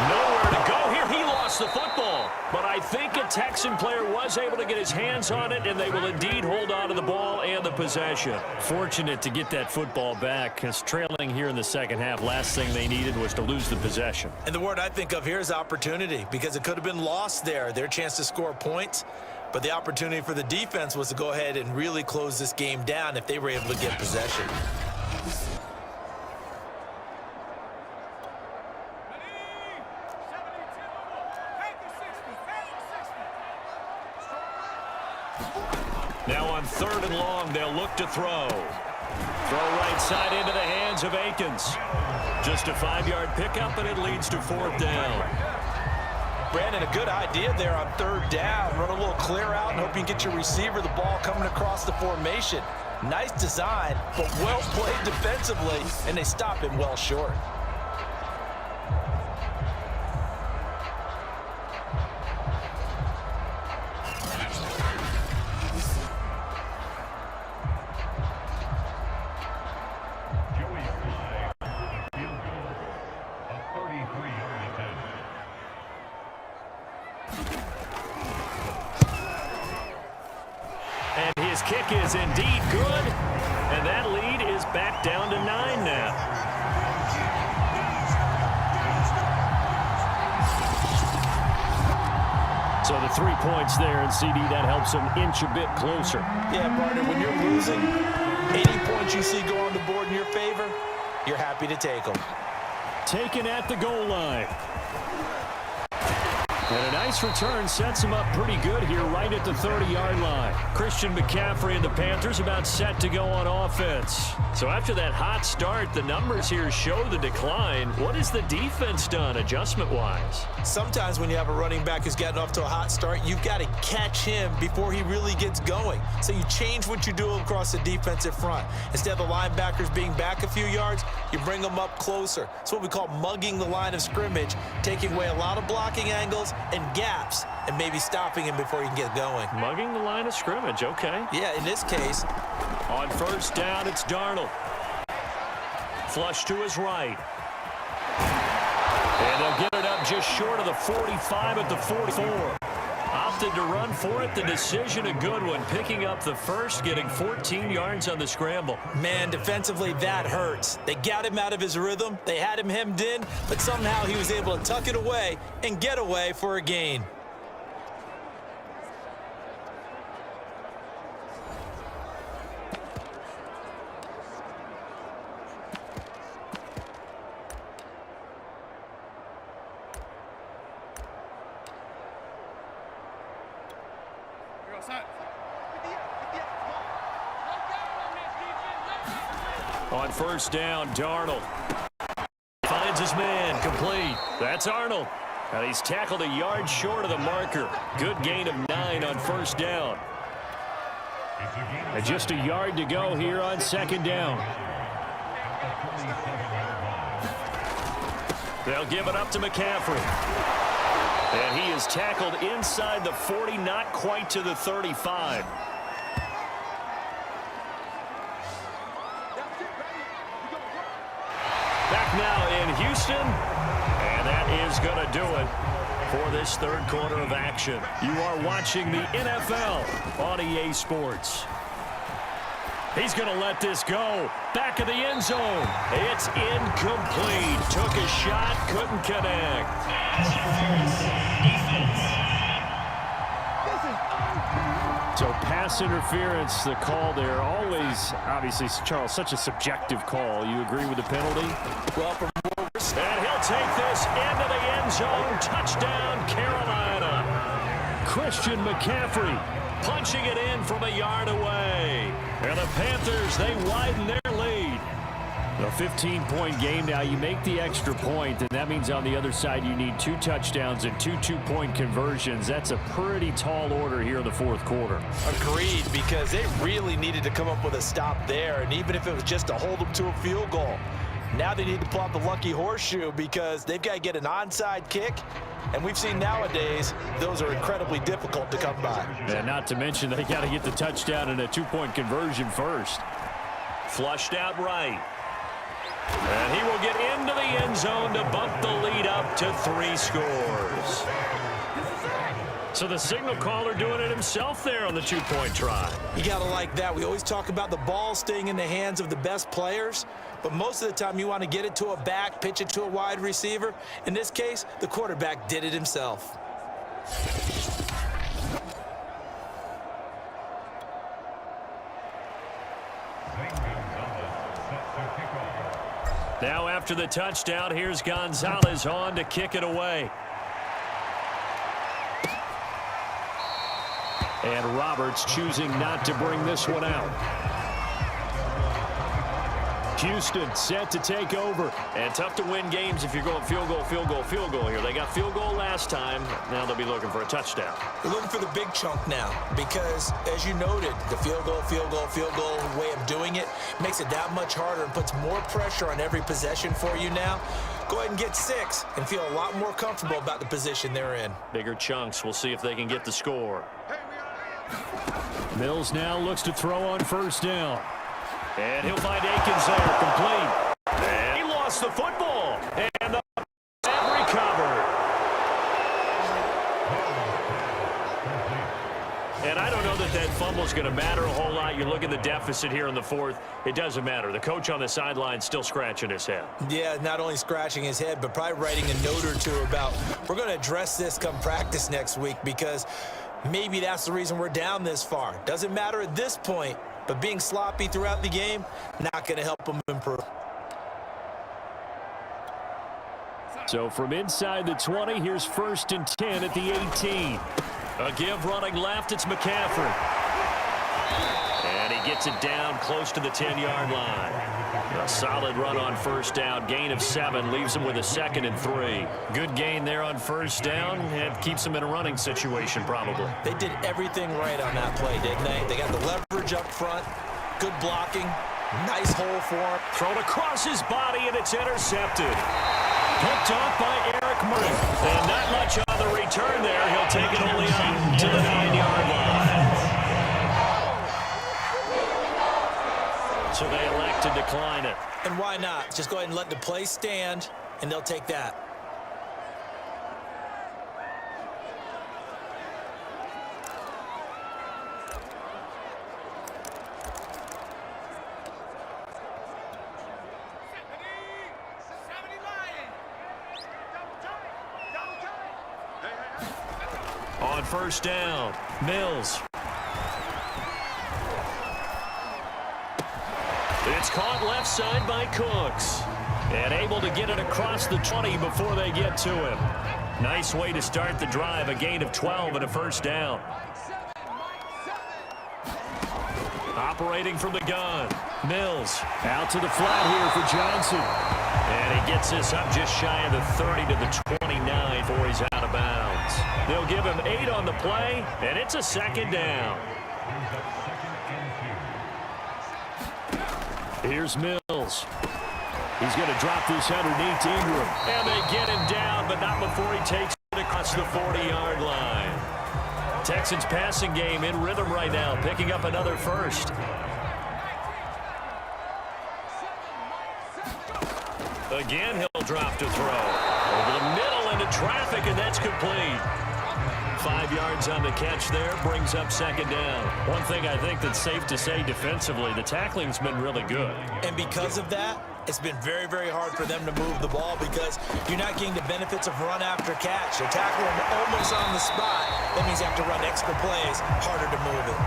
Nowhere to go here. He lost the football. But I think a Texan player was able to get his hands on it, and they will indeed hold on to the ball and the possession. Fortunate to get that football back, because trailing here in the second half, last thing they needed was to lose the possession. And the word I think of here is opportunity, because it could have been lost there, their chance to score points. But the opportunity for the defense was to go ahead and really close this game down if they were able to get possession. Now on third and long, they'll look to throw. Throw right side into the hands of Akins. Just a 5-yard pickup, and it leads to fourth down. Brandon, a good idea there on third down. Run a little clear out and hope you can get your receiver the ball coming across the formation. Nice design, but well played defensively, and they stop him well short. And his kick is indeed good, and that lead is back down to 9 now. So the 3 points there, and CD, that helps them inch a bit closer. Yeah, partner, when you're losing, any points you see go on the board in your favor, you're happy to take them. Taken at the goal line. And a nice return sets him up pretty good here right at the 30-yard line. Christian McCaffrey and the Panthers about set to go on offense. So after that hot start, the numbers here show the decline. What has the defense done adjustment-wise? Sometimes when you have a running back who's gotten off to a hot start, you've got to catch him before he really gets going. So you change what you do across the defensive front. Instead of the linebackers being back a few yards, you bring them up closer. It's what we call mugging the line of scrimmage, taking away a lot of blocking angles and gaps, and maybe stopping him before he can get going. Mugging the line of scrimmage, okay. Yeah, in this case. On first down, it's Darnold. Flush to his right. And they'll get it up just short of the 45 at the 44. Opted to run for it. The decision a good one. Picking up the first, getting 14 yards on the scramble. Man, defensively, that hurts. They got him out of his rhythm. They had him hemmed in, but somehow he was able to tuck it away and get away for a gain. On first down, Darnold finds his man, complete. That's Arnold. And he's tackled a yard short of the marker. Good gain of 9 on first down. And just a yard to go here on second down. They'll give it up to McCaffrey. And he is tackled inside the 40, not quite to the 35. Back now in Houston, and that is going to do it for this third quarter of action. You are watching the NFL on EA Sports. He's going to let this go. Back of the end zone. It's incomplete. Took a shot, couldn't connect. Pass interference. Defense. So pass interference, the call there, always, obviously, Charles, such a subjective call. You agree with the penalty? Well, from and he'll take this into the end zone. Touchdown, Carolina. Christian McCaffrey punching it in from a yard away. And the Panthers, they widen their lead. A 15-point game now. You make the extra point, and that means on the other side you need 2 touchdowns and 2 two-point conversions. That's a pretty tall order here in the fourth quarter. Agreed, because they really needed to come up with a stop there, and even if it was just to hold them to a field goal. Now they need to pull out the lucky horseshoe because they've got to get an onside kick, and we've seen nowadays those are incredibly difficult to come by. And not to mention they got to get the touchdown and a 2-point conversion first. Flushed out right. And he will get into the end zone to bump the lead up to 3 scores. So the signal caller doing it himself there on the 2-point try. You got to like that. We always talk about the ball staying in the hands of the best players, but most of the time you want to get it to a back, pitch it to a wide receiver. In this case, the quarterback did it himself. Now after the touchdown, here's Gonzalez on to kick it away. And Roberts choosing not to bring this one out. Houston set to take over. And tough to win games if you're going field goal, field goal, field goal here. They got field goal last time. Now they'll be looking for a touchdown. We're looking for the big chunk now because, as you noted, the field goal way of doing it makes it that much harder and puts more pressure on every possession for you now. Go ahead and get 6 and feel a lot more comfortable about the position they're in. Bigger chunks. We'll see if they can get the score. Mills now looks to throw on first down. And he'll find Akins there, complete. And he lost the football. And the recovered. And I don't know that fumble's going to matter a whole lot. You look at the deficit here in the fourth. It doesn't matter. The coach on the sideline still scratching his head. Yeah, not only scratching his head, but probably writing a note or two about we're going to address this come practice next week because maybe that's the reason we're down this far. Doesn't matter at this point. But being sloppy throughout the game, not going to help them improve. So from inside the 20, here's 1st and 10 at the 18. A give running left, it's McCaffrey. And he gets it down close to the 10-yard line. A solid run on first down. Gain of 7 leaves him with a 2nd and 3. Good gain there on first down and keeps him in a running situation probably. They did everything right on that play, didn't they? They got the leverage up front, good blocking, nice hole for him. Thrown across his body and it's intercepted. Picked off by Eric Murray. And not much on the return there. He'll take it only up to the 9-yard line. So they elect to decline it. And why not? Just go ahead and let the play stand, and they'll take that. On first down, Mills. It's caught left side by Cooks. And able to get it across the 20 before they get to him. Nice way to start the drive. A gain of 12 and a first down. Operating from the gun. Mills out to the flat here for Johnson. And he gets this up just shy of the 30 to the 29 before he's out of bounds. They'll give him 8 on the play, and it's a 2nd down. Here's Mills. He's going to drop this underneath Ingram. And they get him down, but not before he takes it across the 40-yard line. Texans passing game in rhythm right now, picking up another first. Again, he'll drop to throw. Over the middle into traffic, and that's complete. 5 yards on the catch there, brings up 2nd down. One thing I think that's safe to say defensively, the tackling's been really good. And because of that, It's been very, very hard for them to move the ball because you're not getting the benefits of run after catch. They're tackling almost on the spot. That means you have to run extra plays, harder to move it.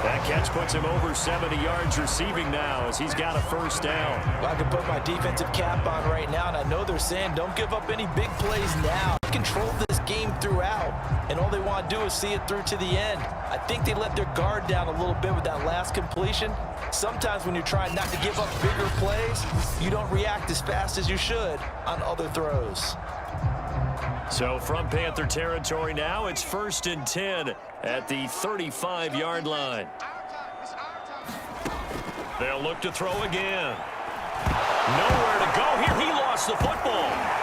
That catch puts him over 70 yards receiving now as he's got a first down. Well, I can put my defensive cap on right now, and I know they're saying don't give up any big plays now. Control this game throughout, and all they want to do is see it through to the end. I think they let their guard down a little bit with that last completion. Sometimes when you're trying not to give up bigger plays, you don't react as fast as you should on other throws. So from Panther territory now, it's 1st and 10 at the 35-yard line. They'll look to throw again. Nowhere to go here. He lost the football.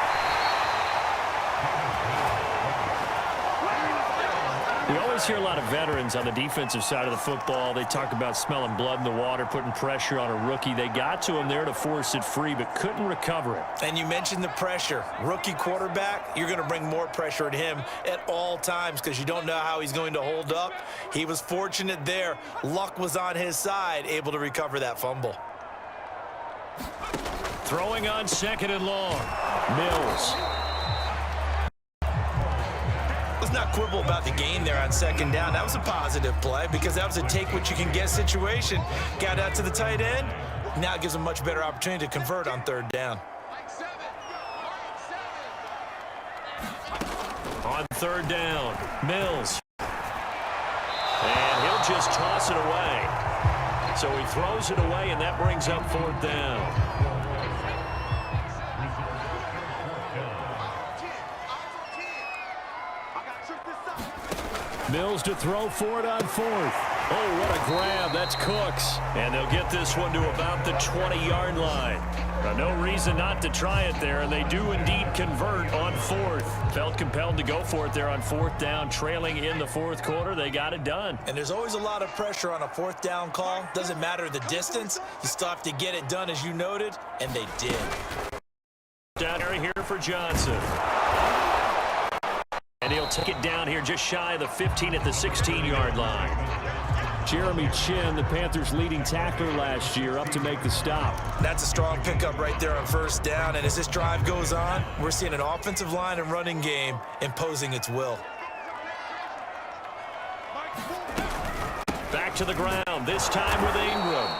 We always hear a lot of veterans on the defensive side of the football. They talk about smelling blood in the water, putting pressure on a rookie. They got to him there to force it free, but couldn't recover it. And you mentioned the pressure. Rookie quarterback, you're going to bring more pressure at him at all times because you don't know how he's going to hold up. He was fortunate there. Luck was on his side, able to recover that fumble. Throwing on 2nd and long. Mills. Let's not quibble about the gain there on 2nd down. That was a positive play because that was a take-what-you-can-get situation. Got out to the tight end. Now it gives him a much better opportunity to convert on 3rd down. On 3rd down, Mills. And he'll just toss it away. So he throws it away, and that brings up 4th down. Mills to throw for it on 4th. Oh, what a grab. That's Cooks. And they'll get this one to about the 20-yard line. Now, no reason not to try it there, and they do indeed convert on 4th. Felt compelled to go for it there on 4th down, trailing in the 4th quarter. They got it done. And there's always a lot of pressure on a 4th down call. Doesn't matter the distance. You still have to get it done, as you noted, and they did. Down here for Johnson. And he'll take it down here just shy of the 15 at the 16-yard line. Jeremy Chin, the Panthers' leading tackler last year, up to make the stop. That's a strong pickup right there on 1st down. And as this drive goes on, we're seeing an offensive line and running game imposing its will. Back to the ground, this time with Ingram.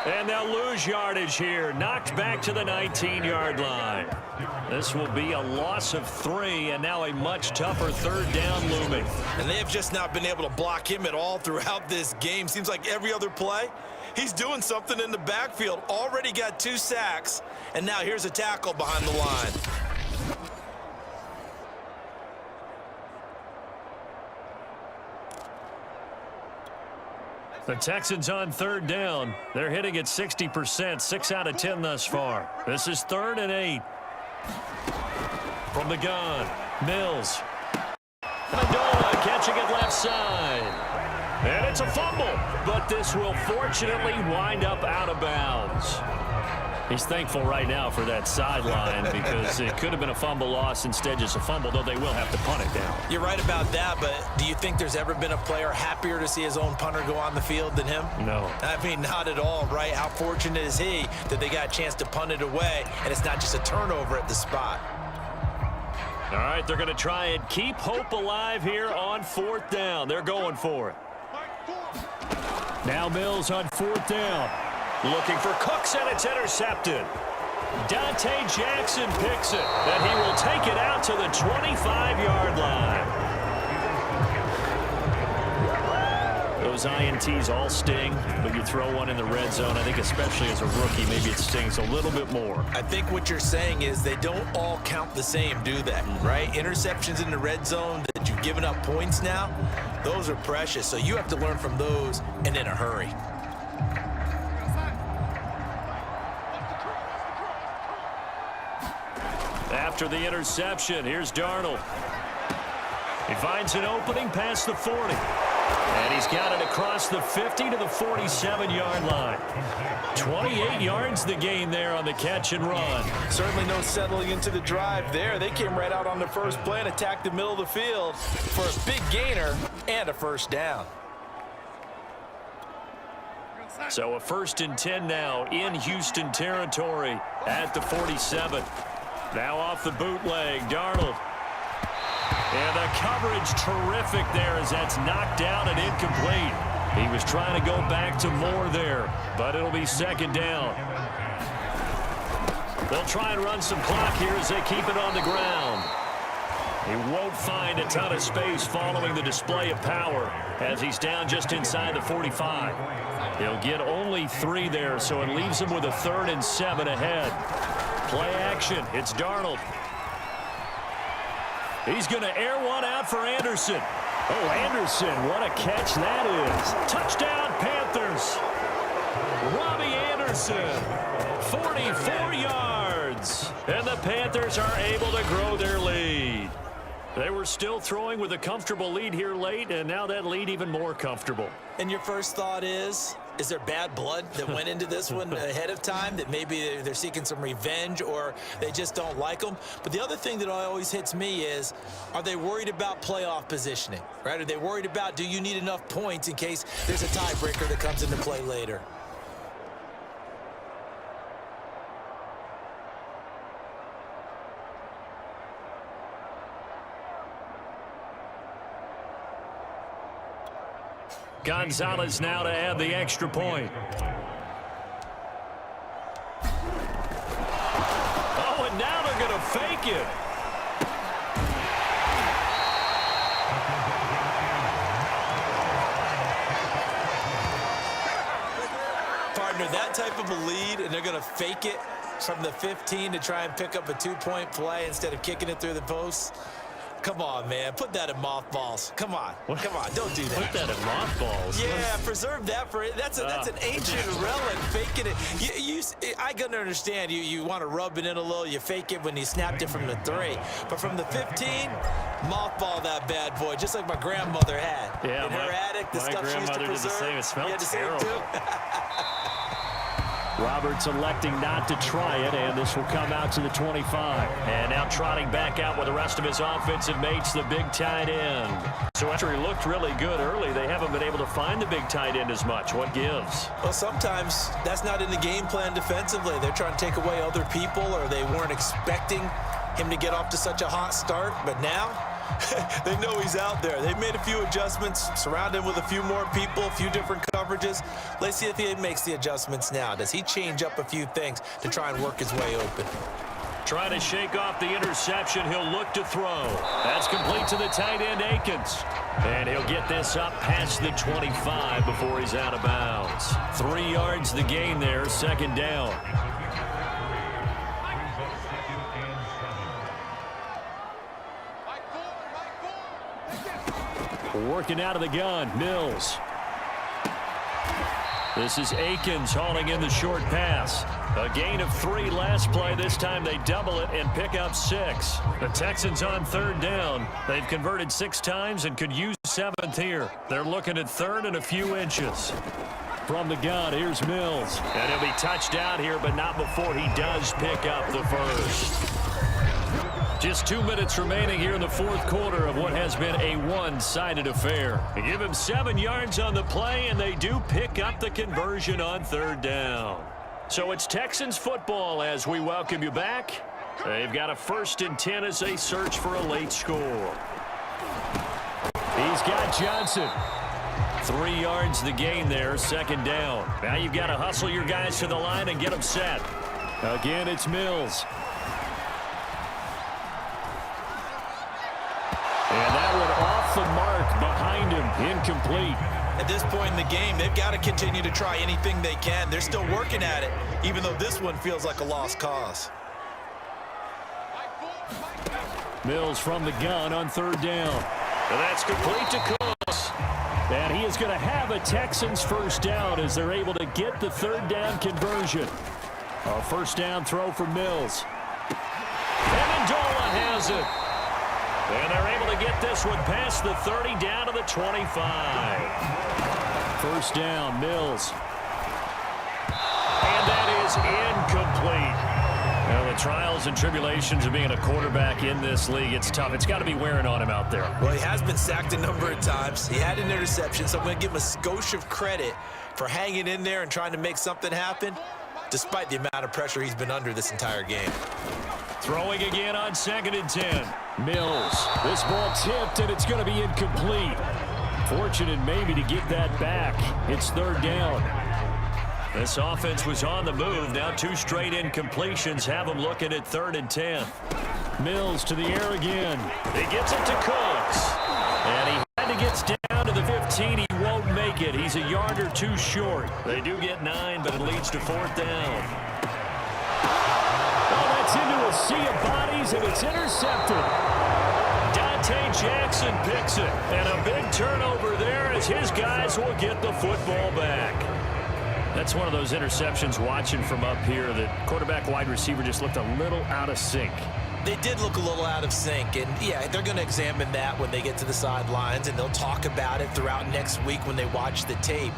And they'll lose yardage here. Knocked back to the 19-yard line. This will be a loss of 3, and now a much tougher 3rd down looming. And they have just not been able to block him at all throughout this game. Seems like every other play, he's doing something in the backfield. Already got 2 sacks, and now here's a tackle behind the line. The Texans on 3rd down. They're hitting at 60%, 6 out of 10 thus far. This is 3rd and 8. From the gun, Mills. Amendola catching it left side. And it's a fumble, but this will fortunately wind up out of bounds. He's thankful right now for that sideline because it could have been a fumble loss, instead just a fumble, though they will have to punt it down. You're right about that, but do you think there's ever been a player happier to see his own punter go on the field than him? No. I mean, not at all, right? How fortunate is he that they got a chance to punt it away, and it's not just a turnover at the spot. All right, they're going to try and keep hope alive here on 4th down. They're going for it. Now Mills on 4th down. Looking for Cooks, and it's intercepted. Dante Jackson picks it, and he will take it out to the 25-yard line. Those INTs all sting, but you throw one in the red zone, I think especially as a rookie, maybe it stings a little bit more. I think what you're saying is they don't all count the same, do they? Right? Interceptions in the red zone that you've given up points now, those are precious. So you have to learn from those and in a hurry. After the interception, here's Darnold. He finds an opening past the 40. And he's got it across the 50 to the 47-yard line. 28 yards the gain there on the catch and run. Certainly no settling into the drive there. They came right out on the first play and attacked the middle of the field for a big gainer and a first down. So a 1st and 10 now in Houston territory at the 47. Now off the bootleg, Darnold. And the coverage terrific there as that's knocked down and incomplete. He was trying to go back to Moore there, but it'll be 2nd down. They'll try and run some clock here as they keep it on the ground. He won't find a ton of space following the display of power as he's down just inside the 45. He'll get only 3 there, so it leaves him with a 3rd and 7 ahead. Play action. It's Darnold. He's going to air one out for Anderson. Oh, Anderson, what a catch that is. Touchdown, Panthers. Robbie Anderson, 44 yards. And the Panthers are able to grow their lead. They were still throwing with a comfortable lead here late, and now that lead even more comfortable. And your first thought is there bad blood that went into this one ahead of time, that maybe they're seeking some revenge or they just don't like them? But the other thing that always hits me is, are they worried about playoff positioning, right? Are they worried about, do you need enough points in case there's a tiebreaker that comes into play later? Gonzalez now to add the extra point. Oh, and now they're going to fake it. Partner, that type of a lead, and they're going to fake it from the 15 to try and pick up a 2-point play instead of kicking it through the posts. Come on, man. Put that in mothballs. Come on. Come on. Don't do that. Put that in mothballs. Yeah, preserve that for it. That's an ancient relic. Faking it. I can understand. You want to rub it in a little. You fake it when you snapped it from the 3. But from the 15, mothball that bad boy, just like my grandmother had. Yeah, in her attic, the stuff she used to preserve. Did the same. It smelled terrible. Roberts electing not to try it, and this will come out to the 25. And now trotting back out with the rest of his offensive mates, the big tight end. So after he looked really good early, they haven't been able to find the big tight end as much. What gives? Well, sometimes that's not in the game plan defensively. They're trying to take away other people, or they weren't expecting him to get off to such a hot start. But now, they know he's out there. They've made a few adjustments, surround him with a few more people, a few different coverages. Let's see if he makes the adjustments now. Does he change up a few things to try and work his way open? Trying to shake off the interception. He'll look to throw. That's complete to the tight end, Akins. And he'll get this up past the 25 before he's out of bounds. 3 yards the gain there, 2nd down. Working out of the gun, Mills. This is Akins hauling in the short pass. A gain of 3 last play. This time they double it and pick up 6. The Texans on 3rd down. They've converted 6 times and could use 7th here. They're looking at 3rd and a few inches. From the gun, here's Mills. And he'll be touched out here, but not before he does pick up the 1st. Just 2 minutes remaining here in the 4th quarter of what has been a one-sided affair. They give him 7 yards on the play, and they do pick up the conversion on 3rd down. So it's Texans football as we welcome you back. They've got a 1st and 10 as they search for a late score. He's got Johnson. 3 yards the gain there, 2nd down. Now you've got to hustle your guys to the line and get them set. Again, it's Mills. And that one off the mark behind him, incomplete. At this point in the game, they've got to continue to try anything they can. They're still working at it, even though this one feels like a lost cause. Mills from the gun on 3rd down. And that's complete to Cooks. And he is going to have a Texans 1st down as they're able to get the 3rd down conversion. A 1st down throw for Mills. Amendola has it. And they're able to get this one past the 30 down to the 25. 1st down, Mills. And that is incomplete. Now, the trials and tribulations of being a quarterback in this league, it's tough. It's got to be wearing on him out there. Well, he has been sacked a number of times. He had an interception, so I'm going to give him a skosh of credit for hanging in there and trying to make something happen, despite the amount of pressure he's been under this entire game. Throwing again on 2nd and 10. Mills. This ball tipped, and it's going to be incomplete. Fortunate maybe to get that back. It's 3rd down. This offense was on the move. Now 2 straight incompletions have them looking at 3rd and 10. Mills to the air again. He gets it to Cooks. And he had to get down to the 15. He won't make it. He's a yard or 2 short. They do get 9, but it leads to 4th down. Oh, that's into a sea of bodies, and it's intercepted. Jackson picks it, and a big turnover there as his guys will get the football back. That's one of those interceptions watching from up here that quarterback wide receiver just looked a little out of sync. They did look a little out of sync, and yeah, they're going to examine that when they get to the sidelines, and they'll talk about it throughout next week when they watch the tape.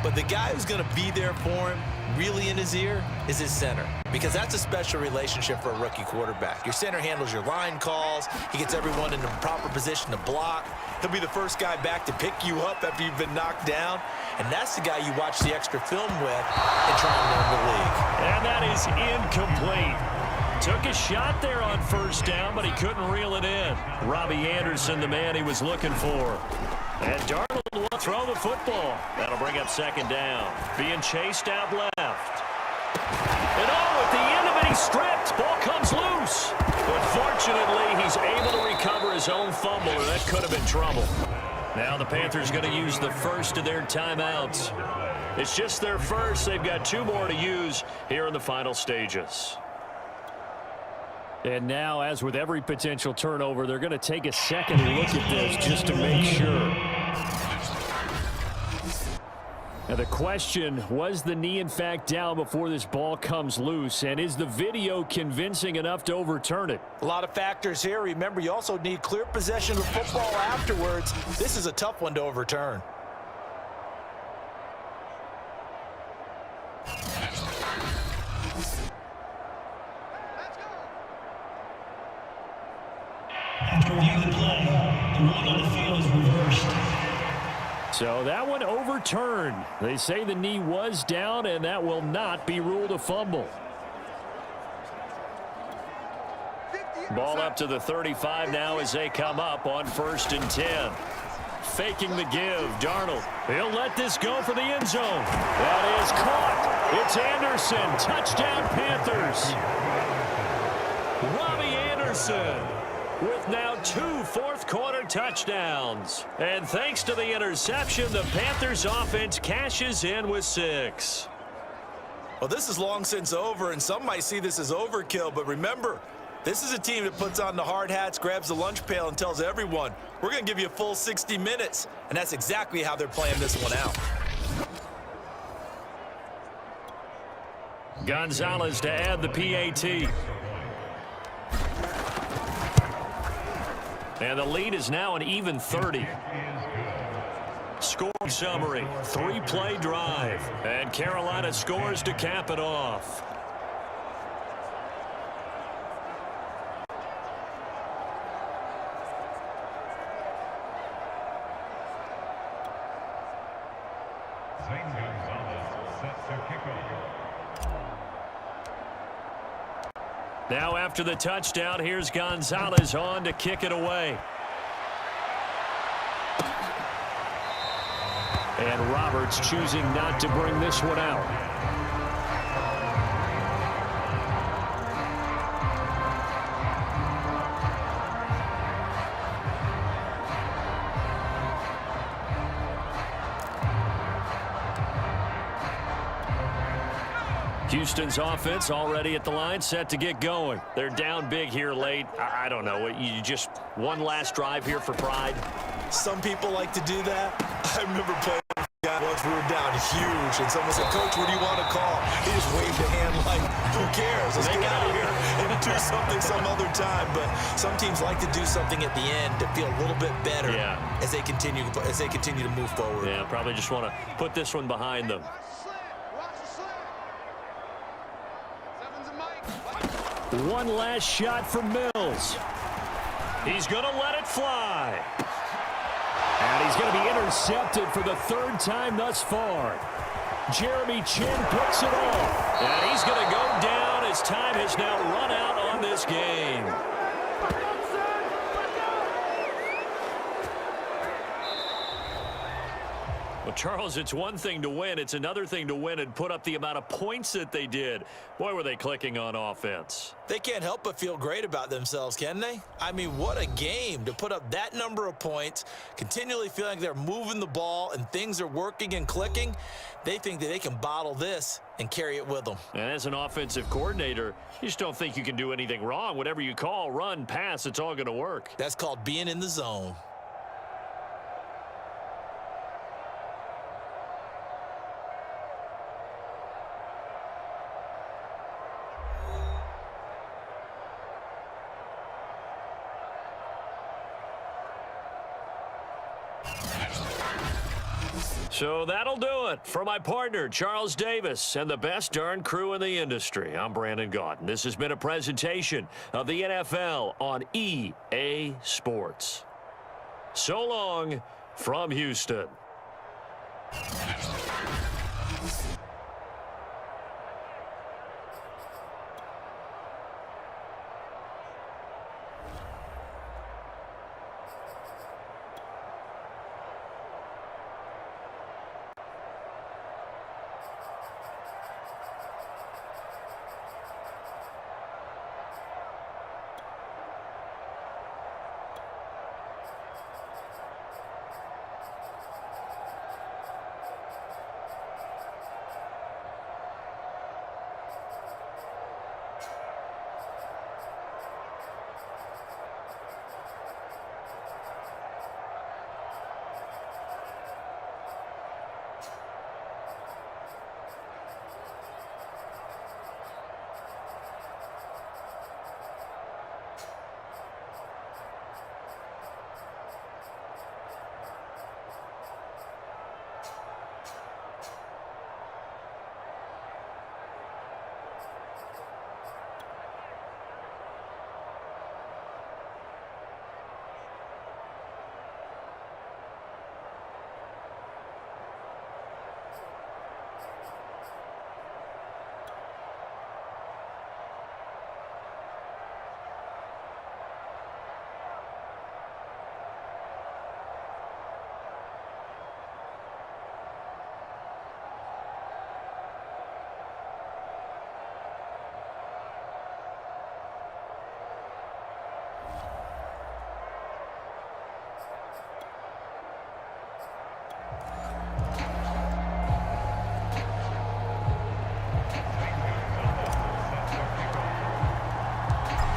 But the guy who's going to be there for him, really in his ear, is his center. Because that's a special relationship for a rookie quarterback. Your center handles your line calls. He gets everyone in the proper position to block. He'll be the first guy back to pick you up after you've been knocked down. And that's the guy you watch the extra film with and try and learn the league. And that is incomplete. Took a shot there on 1st down, but he couldn't reel it in. Robbie Anderson, the man he was looking for. And Darnold will throw the football. That'll bring up 2nd down. Being chased out left. And at the end of it, he's stripped. Ball comes loose. But fortunately, he's able to recover his own fumble, or that could have been trouble. Now the Panthers going to use the first of their timeouts. It's just their first. They've got 2 more to use here in the final stages. And now, as with every potential turnover, they're going to take a second look at this just to make sure. Now the question, was the knee in fact down before this ball comes loose? And is the video convincing enough to overturn it? A lot of factors here. Remember, you also need clear possession of football afterwards. This is a tough one to overturn. After reviewing the play, the ruling on the field is reversed. So that one overturned. They say the knee was down, and that will not be ruled a fumble. Ball up to the 35 now as they come up on 1st and 10. Faking the give, Darnold. He'll let this go for the end zone. That is caught. It's Anderson. Touchdown, Panthers. Robbie Anderson with now 2 fourth-quarter touchdowns. And thanks to the interception, the Panthers offense cashes in with 6. Well, this is long since over, and some might see this as overkill, but remember, this is a team that puts on the hard hats, grabs the lunch pail, and tells everyone, we're going to give you a full 60 minutes. And that's exactly how they're playing this one out. Gonzalez to add the PAT. And the lead is now an even 30. Score summary, 3-play drive. And Carolina scores to cap it off. Now after the touchdown, here's Gonzalez on to kick it away. And Roberts choosing not to bring this one out. Houston's offense already at the line, set to get going. They're down big here late. I don't know. You just one last drive here for pride. Some people like to do that. I remember playing with a guy once we were down huge, and someone said, Coach, what do you want to call? He just waved a hand like, who cares? Let's get out of here and do something some other time. But some teams like to do something at the end to feel a little bit better as they continue to move forward. Yeah, probably just want to put this one behind them. One last shot from Mills. He's going to let it fly. And he's going to be intercepted for the 3rd time thus far. Jeremy Chin picks it off. And he's going to go down. His time has now run out on this game. Well, Charles, it's one thing to win. It's another thing to win and put up the amount of points that they did. Boy, were they clicking on offense. They can't help but feel great about themselves, can they? I mean, what a game to put up that number of points, continually feeling like they're moving the ball and things are working and clicking. They think that they can bottle this and carry it with them. And as an offensive coordinator, you just don't think you can do anything wrong. Whatever you call, run, pass, it's all going to work. That's called being in the zone. So that'll do it. For my partner, Charles Davis, and the best darn crew in the industry, I'm Brandon Gaudin. This has been a presentation of the NFL on EA Sports. So long from Houston.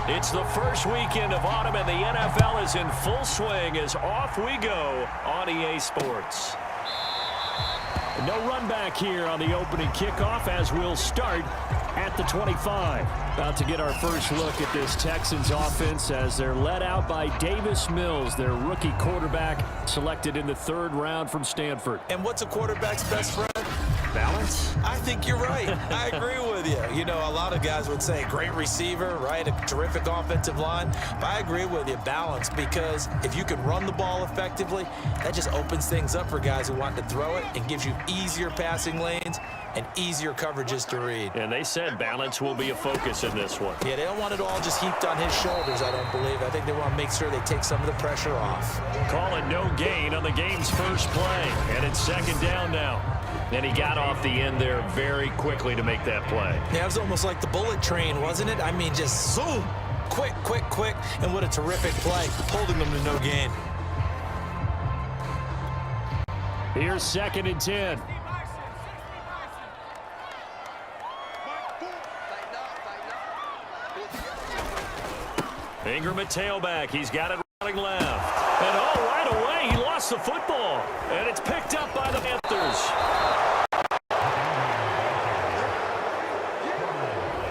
It's the first weekend of autumn, and the NFL is in full swing as off we go on EA Sports. No run back here on the opening kickoff as we'll start at the 25. About to get our first look at this Texans offense as they're led out by Davis Mills, their rookie quarterback selected in the 3rd round from Stanford. And what's a quarterback's best friend? Balance? I think you're right. I agree with you. You know, a lot of guys would say great receiver, right? A terrific offensive line. But I agree with you, balance, because if you can run the ball effectively, that just opens things up for guys who want to throw it and gives you easier passing lanes and easier coverages to read. And they said balance will be a focus in this one. Yeah, they don't want it all just heaped on his shoulders, I don't believe. I think they want to make sure they take some of the pressure off. Call it no gain on the game's first play. And it's 2nd down now. And he got off the end there very quickly to make that play. Yeah, it was almost like the bullet train, wasn't it? I mean, just zoom, quick, quick, quick, and what a terrific play, holding them to no gain. Here's 2nd and 10. Ingram at tailback. He's got it running left. And right away, he lost the football. And it's picked up by the Panthers.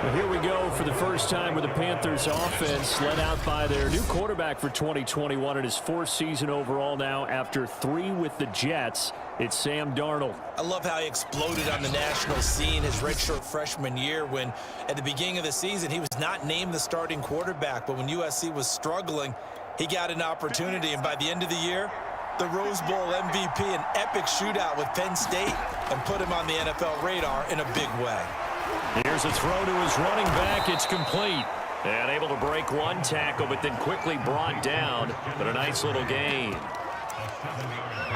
Well, here we go for the first time with the Panthers offense led out by their new quarterback for 2021 in his 4th season overall now after 3 with the Jets. It's Sam Darnold. I love how he exploded on the national scene his redshirt freshman year when at the beginning of the season he was not named the starting quarterback, but when USC was struggling, he got an opportunity, and by the end of the year, the Rose Bowl MVP, an epic shootout with Penn State, and put him on the NFL radar in a big way. Here's a throw to his running back. It's complete. And able to break one tackle, but then quickly brought down. But a nice little gain.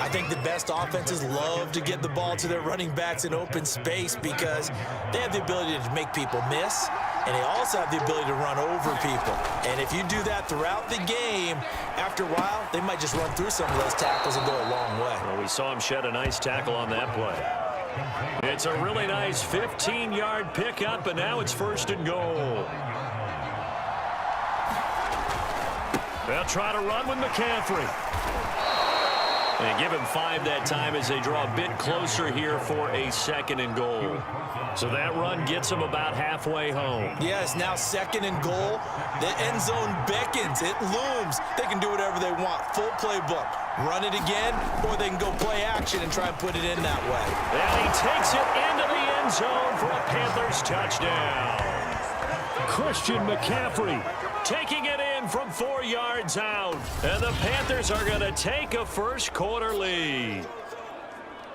I think the best offenses love to get the ball to their running backs in open space because they have the ability to make people miss, and they also have the ability to run over people. And if you do that throughout the game, after a while, they might just run through some of those tackles and go a long way. Well, we saw him shed a nice tackle on that play. It's a really nice 15-yard pickup, and now it's 1st and goal. They'll try to run with McCaffrey. And give him 5 that time as they draw a bit closer here for a 2nd and goal. So that run gets them about halfway home. Yes, now 2nd and goal. The end zone beckons. It looms. They can do whatever they want. Full playbook. Run it again, or they can go play action and try and put it in that way. And he takes it into the end zone for a Panthers touchdown. Christian McCaffrey taking it in from 4 yards out. And the Panthers are going to take a first-quarter lead.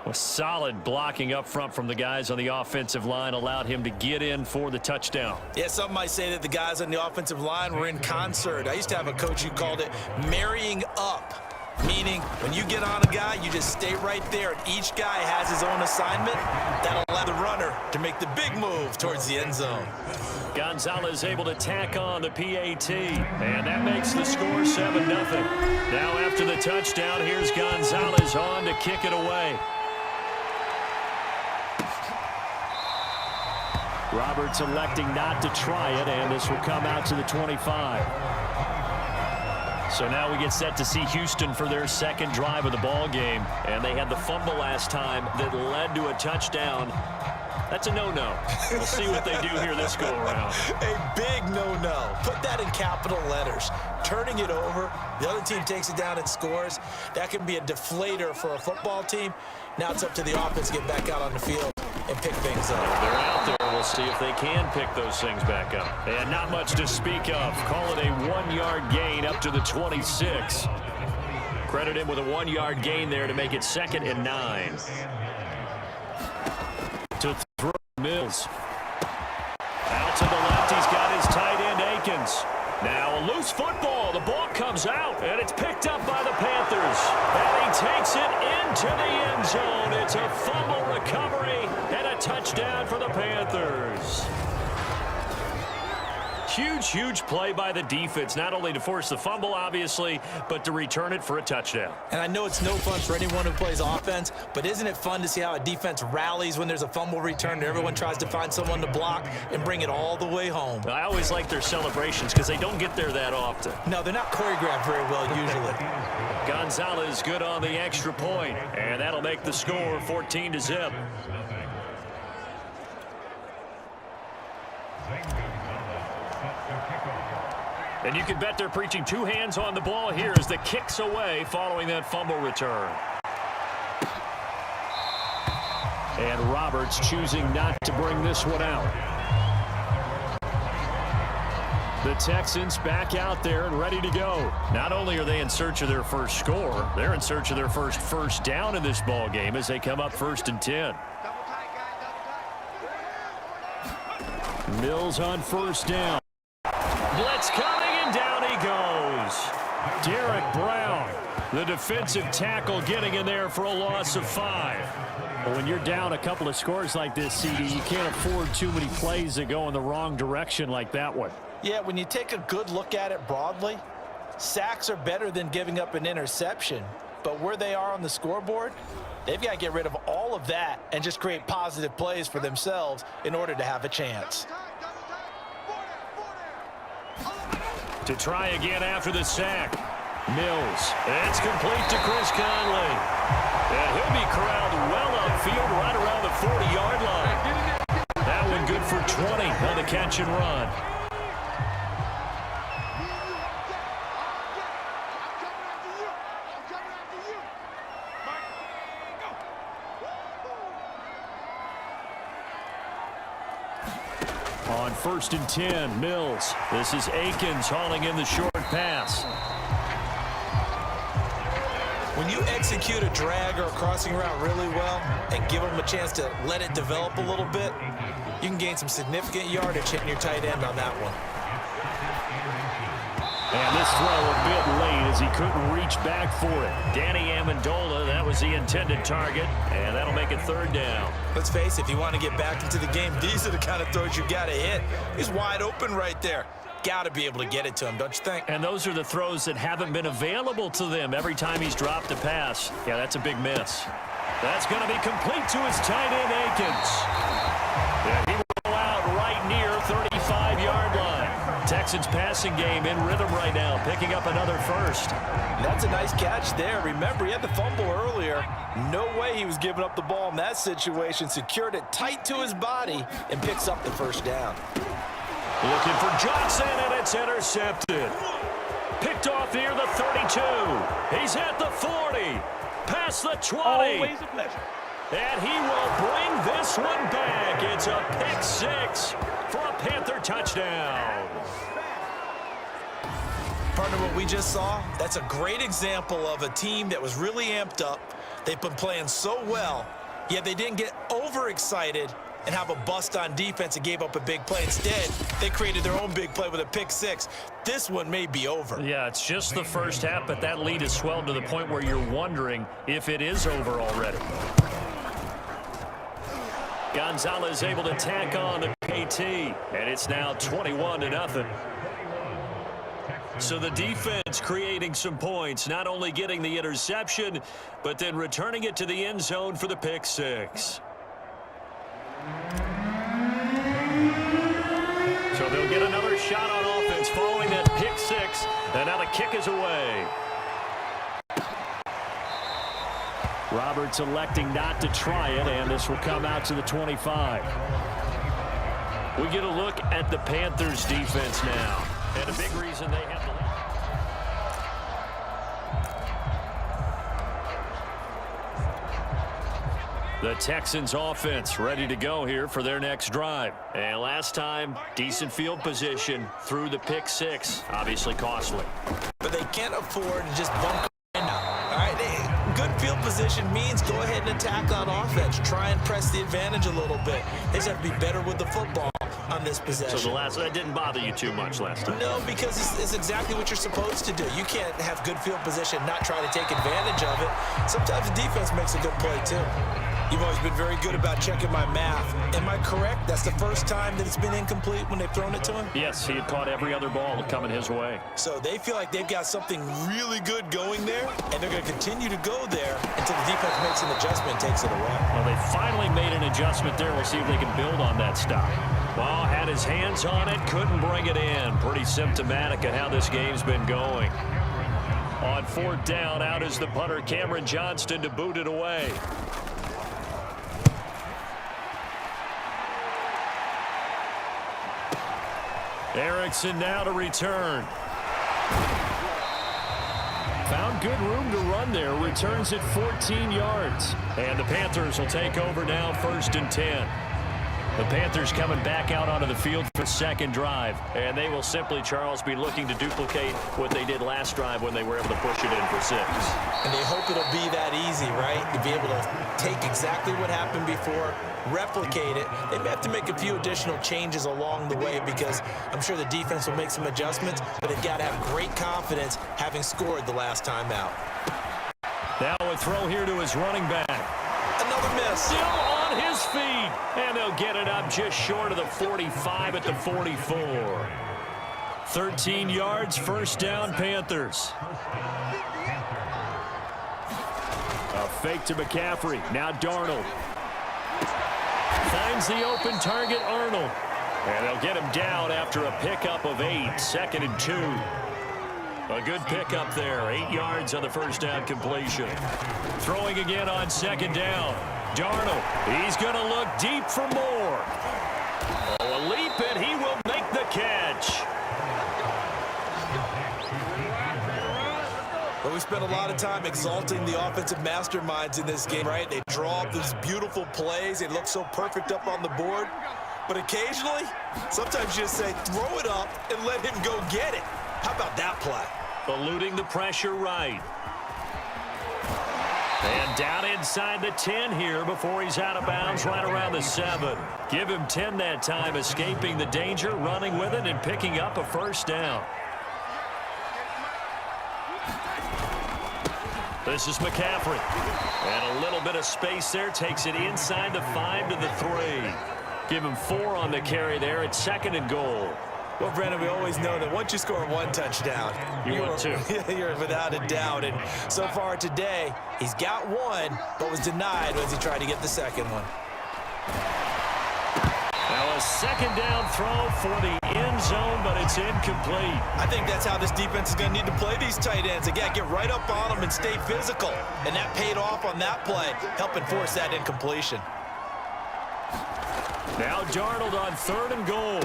A solid blocking up front from the guys on the offensive line allowed him to get in for the touchdown. Yeah, some might say that the guys on the offensive line were in concert. I used to have a coach who called it marrying up. Meaning, when you get on a guy, you just stay right there, and each guy has his own assignment. That'll allow the runner to make the big move towards the end zone. Gonzalez able to tack on the PAT, and that makes the score 7-0. Now after the touchdown, here's Gonzalez on to kick it away. Roberts electing not to try it, and this will come out to the 25. So now we get set to see Houston for their 2nd drive of the ball game, and they had the fumble last time that led to a touchdown. That's a no-no. We'll see what they do here this go-around. A big no-no. Put that in capital letters. Turning it over, the other team takes it down and scores. That can be a deflator for a football team. Now it's up to the offense to get back out on the field and pick things up. They're out there. We'll see if they can pick those things back up. And not much to speak of. Call it a 1-yard gain up to the 26. Credit him with a 1-yard gain there to make it 2nd and 9. To throw Mills. Out to the left. He's got his tight end, Akins. Now a loose football. The ball comes out, and it's picked up by the Panthers. And he takes it into the end zone. It's a fumble recovery and a touchdown for the Panthers. Huge play by the defense, not only to force the fumble, obviously, but to return it for a touchdown. And I know it's no fun for anyone who plays offense, but isn't it fun to see how a defense rallies when there's a fumble return and everyone tries to find someone to block and bring it all the way home? I always like their celebrations because they don't get there that often. No, they're not choreographed very well usually. Gonzalez good on the extra point, and that'll make the score 14-0. And you can bet they're preaching 2 hands on the ball here as the kick's away following that fumble return. And Roberts choosing not to bring this one out. The Texans back out there and ready to go. Not only are they in search of their first score, they're in search of their first down in this ball game as they come up 1st and 10. Mills on 1st down. Blitz coming, and down he goes. Derek Brown, the defensive tackle, getting in there for a loss of 5. Well, when you're down a couple of scores like this, CD, you can't afford too many plays that go in the wrong direction like that one. Yeah, when you take a good look at it broadly, sacks are better than giving up an interception. But where they are on the scoreboard, they've got to get rid of all of that and just create positive plays for themselves in order to have a chance. To try again after the sack. Mills. It's complete to Chris Conley. And he'll be corralled well upfield right around the 40-yard line. That one good for 20 on the catch and run. On 1st and 10, Mills. This is Akins hauling in the short pass. When you execute a drag or a crossing route really well and give them a chance to let it develop a little bit, you can gain some significant yardage hitting your tight end on that one. And this throw a bit late as he couldn't reach back for it. Danny Amendola, that was the intended target, and that'll make it third down. Let's face it, if you want to get back into the game, these are the kind of throws you got to hit. He's wide open right there. Got to be able to get it to him, don't you think? And those are the throws that haven't been available to them every time he's dropped a pass. Yeah, that's a big miss. That's going to be complete to his tight end, Akins. And he will go out right near 35-yard line. Texans passing game in rhythm right now, picking up another first. That's a nice catch there. Remember, he had the fumble earlier. No way he was giving up the ball in that situation. Secured it tight to his body and picks up the first down. Looking for Johnson, and it's intercepted. Picked off near the 32. He's at the 40. Past the 20. Always a pleasure. And he will bring this one back. It's a pick six for a Panther touchdown. Partner, what we just saw, that's a great example of a team that was really amped up. They've been playing so well, yet they didn't get overexcited and have a bust on defense and gave up a big play. Instead, they created their own big play with a pick six. This one may be over. Yeah, it's just the first half, but that lead has swelled to the point where you're wondering if it is over already. Gonzalez able to tack on to KT, and it's now 21-0. So the defense creating some points, not only getting the interception, but then returning it to the end zone for the pick six. So they'll get another shot on offense following that pick six, and now the kick is away. Roberts electing not to try it, and this will come out to the 25. We get a look at the Panthers defense now, and a big reason they have to. The Texans offense ready to go here for their next drive. And last time, decent field position through the pick six, obviously costly. But they can't afford to just bump in now. All right, good field position means go ahead and attack on offense. Try and press the advantage a little bit. They just have to be better with the football on this possession. So that didn't bother you too much last time? No, because it's exactly what you're supposed to do. You can't have good field position, not try to take advantage of it. Sometimes the defense makes a good play too. You've always been very good about checking my math. Am I correct? That's the first time that it's been incomplete when they've thrown it to him? Yes, he had caught every other ball coming his way. So they feel like they've got something really good going there, and they're going to continue to go there until the defense makes an adjustment and takes it away. Well, they finally made an adjustment there. We'll see if they can build on that stop. Well, had his hands on it, couldn't bring it in. Pretty symptomatic of how this game's been going. On fourth down, out is the punter, Cameron Johnston, to boot it away. Erickson now to return. Found good room to run there. Returns at 14 yards. And the Panthers will take over now, 1st and 10. The Panthers coming back out onto the field for second drive. And they will simply, Charles, be looking to duplicate what they did last drive when they were able to push it in for 6. And they hope it'll be that easy, right? To be able to take exactly what happened before, replicate it. They may have to make a few additional changes along the way because I'm sure the defense will make some adjustments, but they've got to have great confidence having scored the last time out. Now a throw here to his running back. Another miss. Still on his feet. And they'll get it up just short of the 45 at the 44. 13 yards, first down, Panthers. A fake to McCaffrey. Now Darnold. Finds the open target, Arnold. And they'll get him down after a pickup of 8, 2nd and 2. A good pickup there, 8 yards on the first down completion. Throwing again on 2nd down. Darnold, he's going to look deep for more. Oh, a leap, and he will make the catch. Well, we spent a lot of time exalting the offensive masterminds in this game, right? They draw up these beautiful plays. They look so perfect up on the board. But occasionally, sometimes you just say, throw it up and let him go get it. How about that play? Eluding the pressure right. And down inside the 10 here before he's out of bounds right around the 7. Give him 10 that time, escaping the danger, running with it, and picking up a first down. This is McCaffrey. And a little bit of space there. Takes it inside the 5 to the 3. Give him 4 on the carry there at 2nd and goal. Well, Brandon, we always know that once you score 1 touchdown, you're 2. You're without a doubt. And so far today, he's got 1, but was denied as he tried to get the 2nd one. Now a 2nd down throw for the end zone, but it's incomplete. I think that's how this defense is going to need to play these tight ends. Again, get right up on them and stay physical. And that paid off on that play, helping force that incompletion. Now Darnold on 3rd and goal.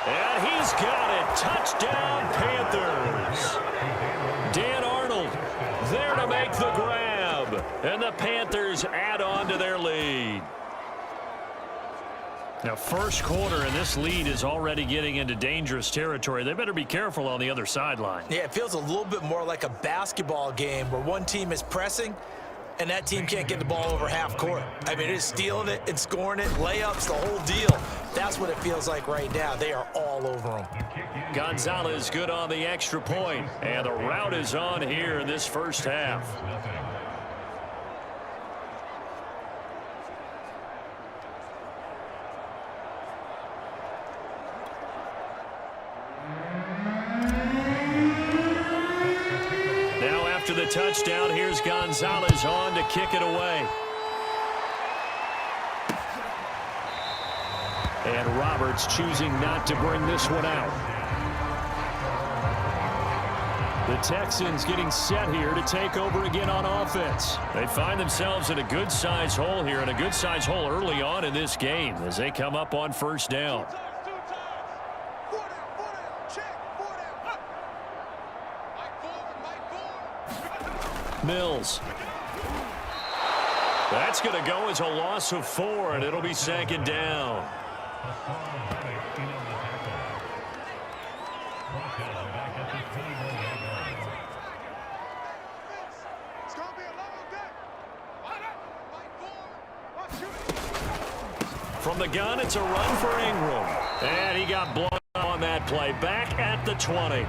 And he's got it. Touchdown, Panthers. Dan Arnold there to make the grab. And the Panthers add on to their lead. Now, first quarter, and this lead is already getting into dangerous territory. They better be careful on the other sideline. Yeah, it feels a little bit more like a basketball game where one team is pressing and that team can't get the ball over half court. I mean, it's stealing it and scoring it, layups, the whole deal. That's what it feels like right now. They are all over them. Gonzalez good on the extra point, and the route is on here in this first half. After the touchdown, here's Gonzalez on to kick it away. And Roberts choosing not to bring this one out. The Texans getting set here to take over again on offense. They find themselves in a good-sized hole here, and a good-sized hole early on in this game as they come up on first down. Mills. That's going to go as a loss of 4, and it'll be 2nd down. From the gun, it's a run for Ingram. And he got blown on that play. Back at the 20.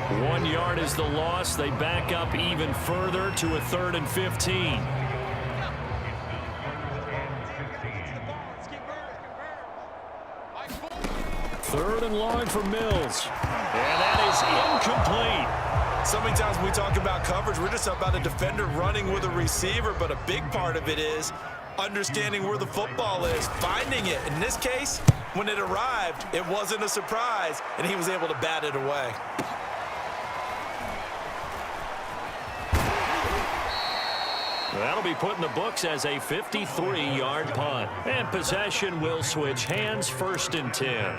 1 yard is the loss. They back up even further to a 3rd and 15. Third and long for Mills. And that is incomplete. So many times when we talk about coverage, we're just about a defender running with a receiver, but a big part of it is understanding where the football is, finding it. In this case, when it arrived, it wasn't a surprise, and he was able to bat it away. That'll be put in the books as a 53-yard punt. And possession will switch hands, 1st and 10.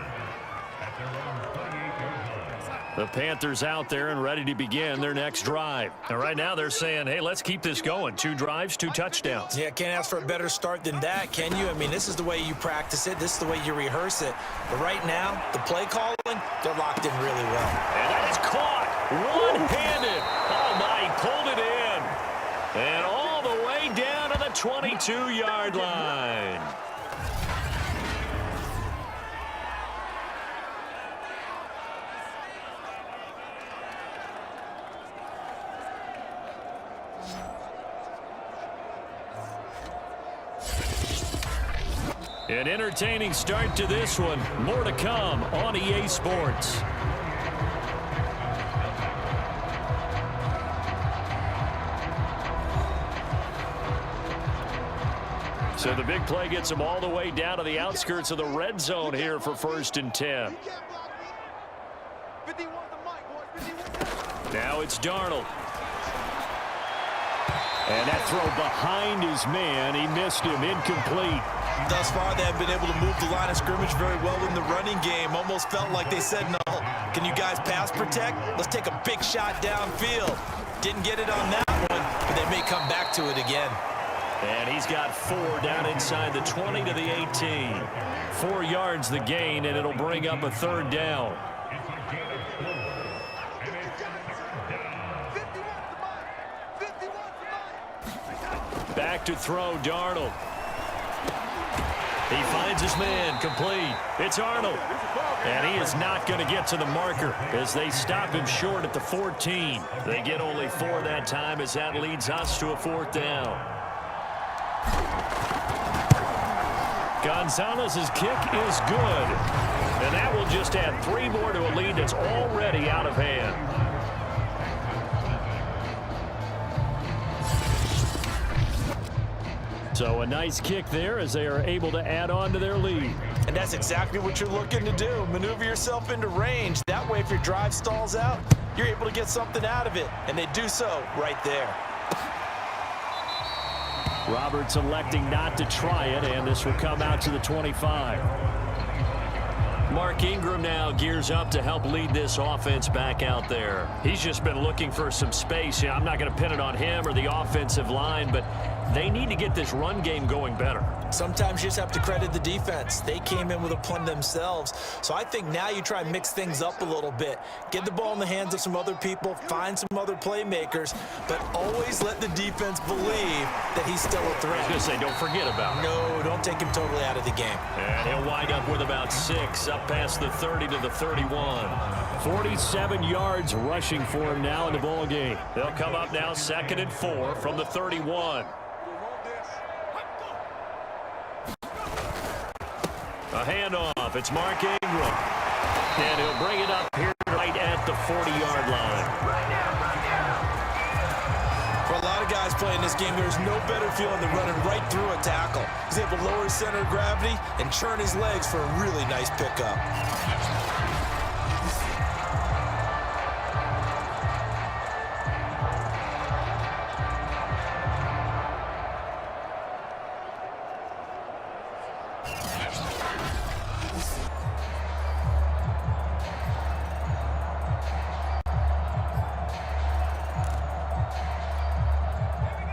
The Panthers out there and ready to begin their next drive. And right now they're saying, hey, let's keep this going. 2 drives, 2 touchdowns. Yeah, can't ask for a better start than that, can you? I mean, this is the way you practice it. This is the way you rehearse it. But right now, the play calling, they're locked in really well. And that is caught one-handed. Oh, my, he pulled it in. And all the way down to the 22-yard line. An entertaining start to this one. More to come on EA Sports. So the big play gets them all the way down to the outskirts of the red zone here for 1st and 10. Now it's Darnold. And that throw behind his man. He missed him. Incomplete. Thus far, they have been able to move the line of scrimmage very well in the running game. Almost felt like they said, no, can you guys pass protect? Let's take a big shot downfield. Didn't get it on that one, but they may come back to it again. And he's got 4 down inside the 20 to the 18. 4 yards the gain, and it'll bring up a 3rd down. Back to throw, Darnold. He finds his man, complete. It's Arnold. And he is not going to get to the marker as they stop him short at the 14. They get only 4 that time as that leads us to a 4th down. Gonzalez's kick is good. And that will just add 3 more to a lead that's already out of hand. So a nice kick there as they are able to add on to their lead. And that's exactly what you're looking to do. Maneuver yourself into range. That way, if your drive stalls out, you're able to get something out of it. And they do so right there. Roberts electing not to try it, and this will come out to the 25. Mark Ingram now gears up to help lead this offense back out there. He's just been looking for some space. I'm not going to pin it on him or the offensive line, but they need to get this run game going better. Sometimes you just have to credit the defense. They came in with a plan themselves. So I think now you try and mix things up a little bit. Get the ball in the hands of some other people, find some other playmakers, but always let the defense believe that he's still a threat. I was going to say, don't forget about it. No, don't take him totally out of the game. And he'll wind up with about 6, up past the 30 to the 31. 47 yards rushing for him now in the ball game. They'll come up now 2nd and 4 from the 31. A handoff. It's Mark Ingram. And he'll bring it up here right at the 40-yard line. For a lot of guys playing this game, there's no better feeling than running right through a tackle. He's able to lower his center of gravity and churn his legs for a really nice pickup.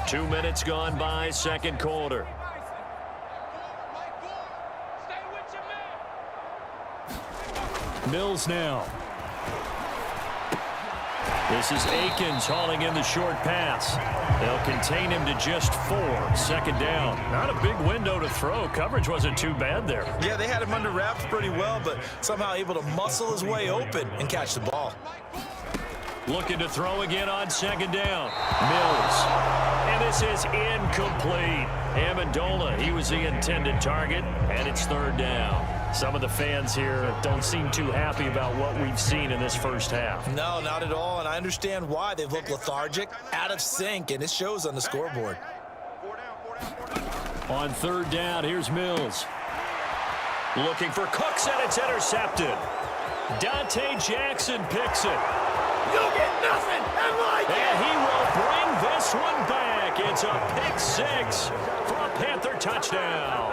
Two minutes gone by, second quarter. Mills now. This is Akins hauling in the short pass. They'll contain him to just 4. 2nd down. Not a big window to throw. Coverage wasn't too bad there. Yeah, they had him under wraps pretty well, but somehow able to muscle his way open and catch the ball. Looking to throw again on 2nd down. Mills. And this is incomplete. Amendola, he was the intended target, and it's 3rd down. Some of the fans here don't seem too happy about what we've seen in this first half. No, not at all, and I understand why. They've looked lethargic, out of sync, and it shows on the scoreboard. On 3rd down, here's Mills. Looking for Cooks, and it's intercepted. Dante Jackson picks it. You'll get nothing and like it. And he will bring this one back. It's a pick 6 for a Panther touchdown.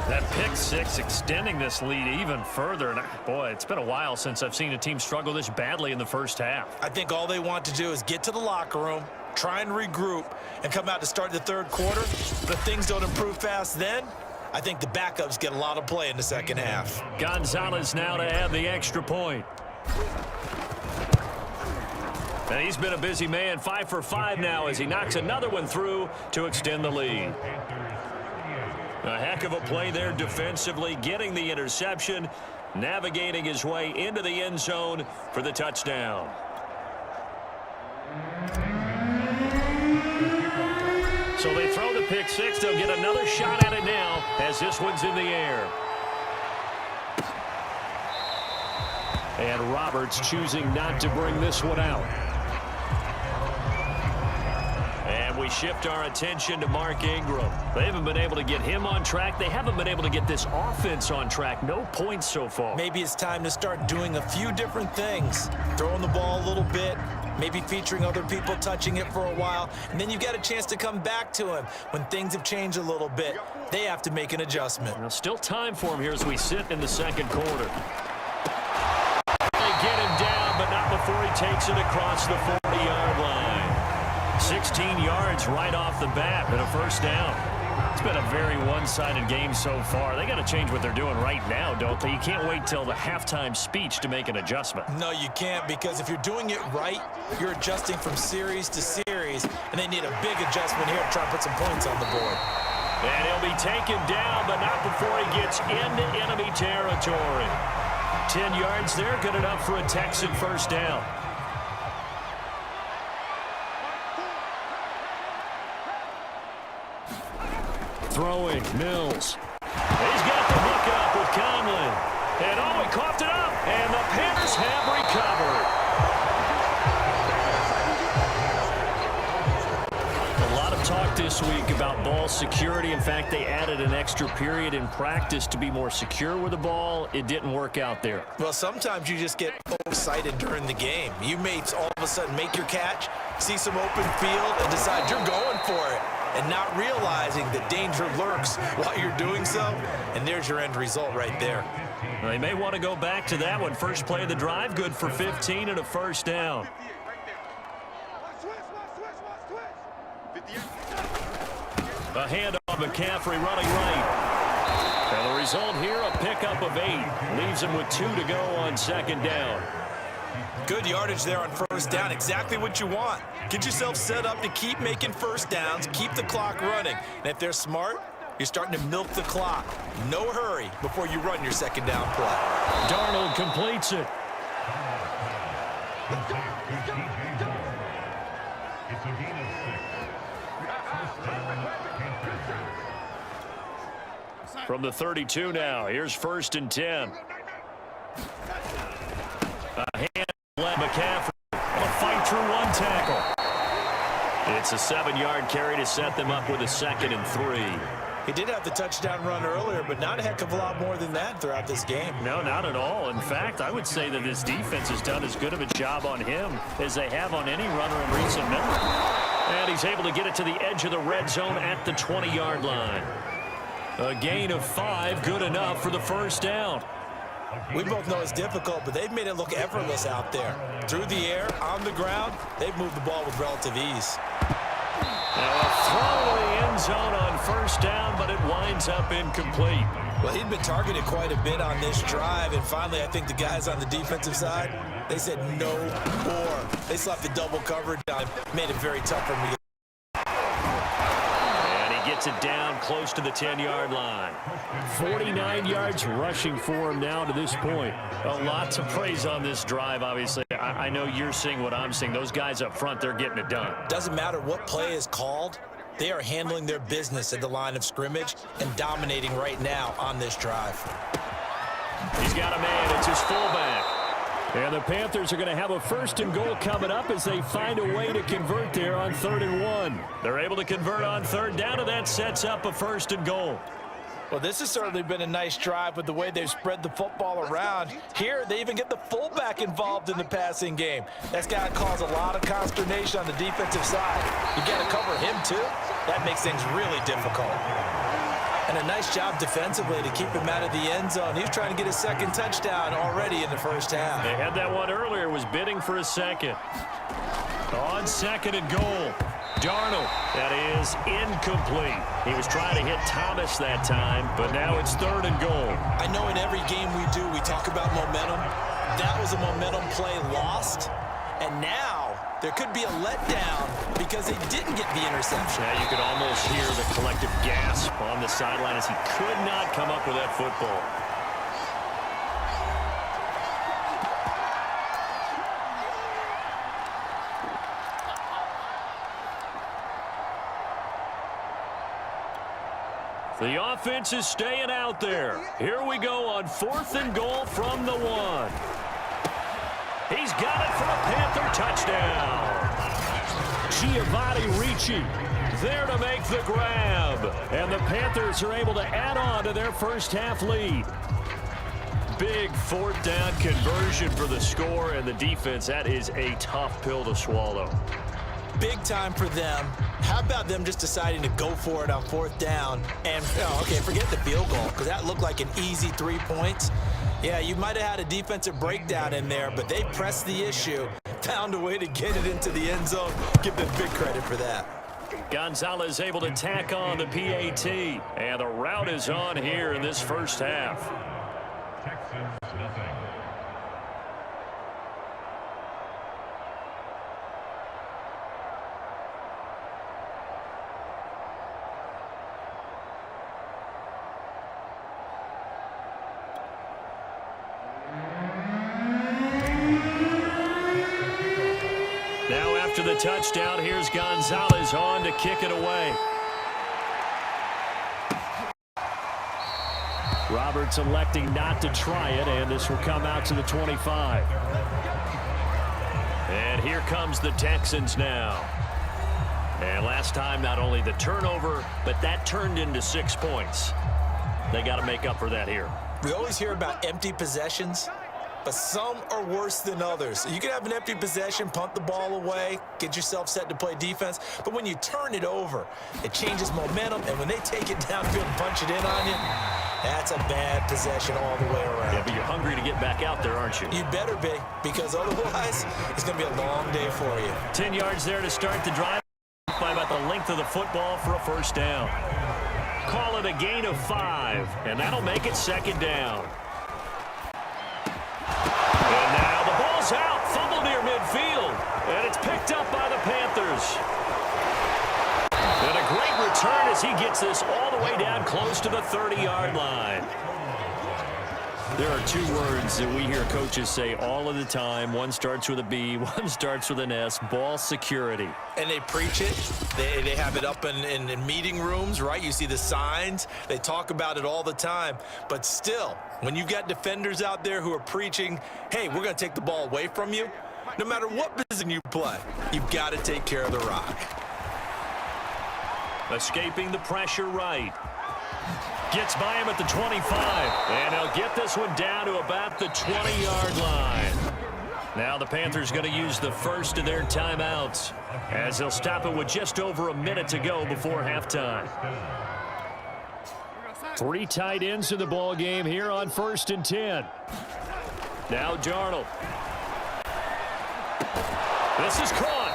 That pick 6 extending this lead even further. And boy, it's been a while since I've seen a team struggle this badly in the first half. I think all they want to do is get to the locker room, try and regroup, and come out to start the 3rd quarter. But if things don't improve fast then, I think the backups get a lot of play in the second half. Gonzalez now to add the extra point. And he's been a busy man, 5 for 5 now as he knocks another one through to extend the lead. A heck of a play there defensively, getting the interception, navigating his way into the end zone for the touchdown. So they throw the pick 6. They'll get another shot at it now as this one's in the air. And Roberts choosing not to bring this one out. And we shift our attention to Mark Ingram. They haven't been able to get him on track. They haven't been able to get this offense on track. No points so far. Maybe it's time to start doing a few different things. Throwing the ball a little bit, maybe featuring other people touching it for a while, and then you get a chance to come back to him when things have changed a little bit. They have to make an adjustment. Now, still time for him here as we sit in the second quarter. They get him down, but not before he takes it across the 40-yard line. 16 yards right off the bat and a first down. It's been a very one-sided game so far. They got to change what they're doing right now, don't they? You can't wait till the halftime speech to make an adjustment. No, you can't, because if you're doing it right, you're adjusting from series to series, and they need a big adjustment here to try to put some points on the board. And he'll be taken down, but not before he gets into enemy territory. 10 yards there, good enough for a Texan first down. Throwing, Mills. He's got the hook up with Conley. And oh, he coughed it up. And the Panthers have recovered. A lot of talk this week about ball security. In fact, they added an extra period in practice to be more secure with the ball. It didn't work out there. Well, sometimes you just get excited during the game. You may all of a sudden make your catch, see some open field, and decide you're going for it, and not realizing that danger lurks while you're doing so, and there's your end result right there. Well, they may want to go back to that one. First play of the drive, good for 15 and a first down. A handoff, McCaffrey running right. And the result here, a pickup of 8. Leaves him with 2 to go on second down. Good yardage there on first down. Exactly what you want. Get yourself set up to keep making first downs, keep the clock running. And if they're smart, you're starting to milk the clock. No hurry before you run your second down play. Darnold completes it. From the 32 now, here's 1st and 10. A hand led McCaffrey. A fight through one tackle. It's a 7-yard carry to set them up with a 2nd and 3. He did have the touchdown run earlier, but not a heck of a lot more than that throughout this game. No, not at all. In fact, I would say that this defense has done as good of a job on him as they have on any runner in recent memory. And he's able to get it to the edge of the red zone at the 20-yard line. A gain of 5, good enough for the first down. We both know it's difficult, but they've made it look effortless out there. Through the air, on the ground, they've moved the ball with relative ease. Now a throw in the end zone on first down, but it winds up incomplete. Well, he'd been targeted quite a bit on this drive, and finally I think the guys on the defensive side, they said no more. They slapped the double coverage on him, made it very tough for him to get. Gets it down close to the 10-yard line. 49 yards rushing for him now to this point. A lot to praise on this drive, obviously. I know you're seeing what I'm seeing. Those guys up front, they're getting it done. Doesn't matter what play is called. They are handling their business at the line of scrimmage and dominating right now on this drive. He's got a man. It's his fullback. And the Panthers are going to have a 1st and goal coming up as they find a way to convert there on 3rd and 1. They're able to convert on 3rd down, and that sets up a 1st and goal. Well, this has certainly been a nice drive with the way they've spread the football around. Here, they even get the fullback involved in the passing game. That's got to cause a lot of consternation on the defensive side. You got to cover him, too. That makes things really difficult. And a nice job defensively to keep him out of the end zone. He was trying to get his 2nd touchdown already in the first half. They had that one earlier, was bidding for a 2nd. On 2nd and goal, Darnold. That is incomplete. He was trying to hit Thomas that time, but now it's 3rd and goal. I know in every game we do, we talk about momentum. That was a momentum play lost. And now there could be a letdown because they didn't get the interception. Now you could almost hear the collective gasp on the sideline as he could not come up with that football. The offense is staying out there. Here we go on 4th and goal from the 1. He's got it for a Panther touchdown. Giovanni Ricci there to make the grab. And the Panthers are able to add on to their first half lead. Big 4th down conversion for the score and the defense. That is a tough pill to swallow. Big time for them. How about them just deciding to go for it on 4th down? And, okay, forget the field goal because that looked like an easy 3 points. Yeah, you might have had a defensive breakdown in there, but they pressed the issue, found a way to get it into the end zone. Give them big credit for that. Gonzalez able to tack on the PAT. And the route is on here in this first half. Texans nothing. Now after the touchdown, here's Gonzalez on to kick it away. Roberts electing not to try it, and this will come out to the 25. And here comes the Texans now. And last time, not only the turnover, but that turned into 6 points. They got to make up for that here. We always hear about empty possessions, but some are worse than others. You can have an empty possession, punt the ball away, get yourself set to play defense, but when you turn it over, it changes momentum, and when they take it downfield and punch it in on you, that's a bad possession all the way around. Yeah, but you're hungry to get back out there, aren't you? You better be, because otherwise, it's going to be a long day for you. 10 yards there to start the drive by about the length of the football for a first down. Call it a gain of 5, and that'll make it second down. And now the ball's out, fumbled near midfield, and it's picked up by the Panthers. And a great return as he gets this all the way down close to the 30-yard line. There are 2 words that we hear coaches say all of the time. One starts with a B, one starts with an S, ball security. And they preach it. They have it up in meeting rooms, right? You see the signs. They talk about it all the time. But still, when you've got defenders out there who are preaching, hey, we're going to take the ball away from you, no matter what position you play, you've got to take care of the rock. Escaping the pressure right. Gets by him at the 25. And he'll get this one down to about the 20-yard line. Now the Panthers going to use the first of their timeouts as they'll stop it with just over a minute to go before halftime. 3 tight ends in the ball game here on 1st and 10. Now Darnold. This is caught.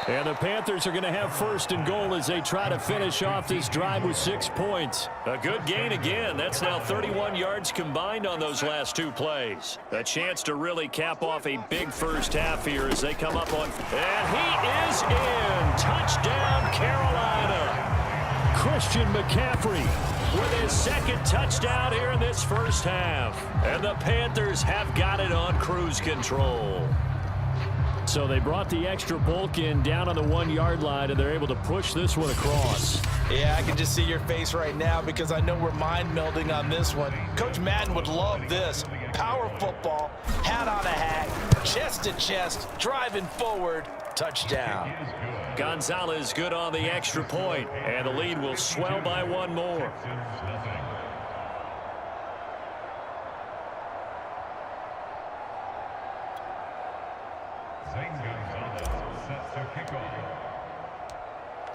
And the Panthers are going to have 1st and goal as they try to finish off this drive with 6 points. A good gain again. That's now 31 yards combined on those last 2 plays. A chance to really cap off a big first half here as they come up on. And he is in. Touchdown, Carolina. Christian McCaffrey with his 2nd touchdown here in this first half. And the Panthers have got it on cruise control. So they brought the extra bulk in down on the 1-yard line, and they're able to push this one across. Yeah, I can just see your face right now because I know we're mind melding on this one. Coach Madden would love this. Power football, hat on a hat, chest to chest, driving forward, touchdown. Gonzalez good on the extra point, and the lead will swell by 1 more.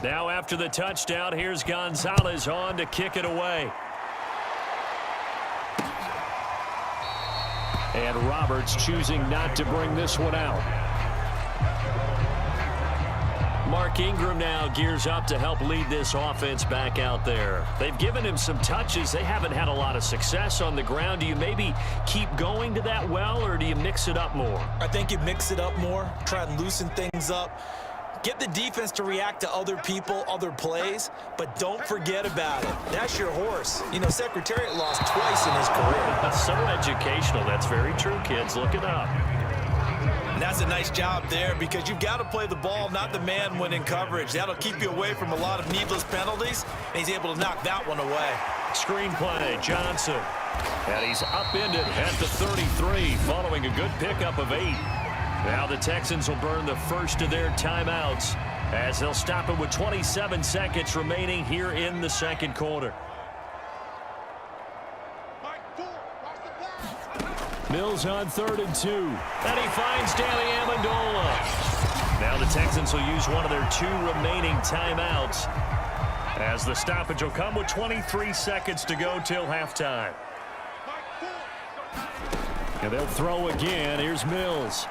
Now after the touchdown, here's Gonzalez on to kick it away. And Roberts choosing not to bring this one out. Mark Ingram now gears up to help lead this offense back out there. They've given him some touches. They haven't had a lot of success on the ground. Do you maybe keep going to that well, or do you mix it up more? I think you mix it up more, try and loosen things up. Get the defense to react to other people, other plays, but don't forget about it. That's your horse. You know, Secretariat lost twice in his career. That's so educational. That's very true, kids. Look it up. And that's a nice job there because you've got to play the ball, not the man when in coverage. That'll keep you away from a lot of needless penalties, and he's able to knock that one away. Screen play, Johnson. And he's upended at the 33 following a good pickup of 8. Now the Texans will burn the first of their timeouts as they'll stop it with 27 seconds remaining here in the second quarter. Mills on 3rd and 2. And he finds Danny Amendola. Now the Texans will use one of their 2 remaining timeouts as the stoppage will come with 23 seconds to go till halftime. And they'll throw again. Here's Mills.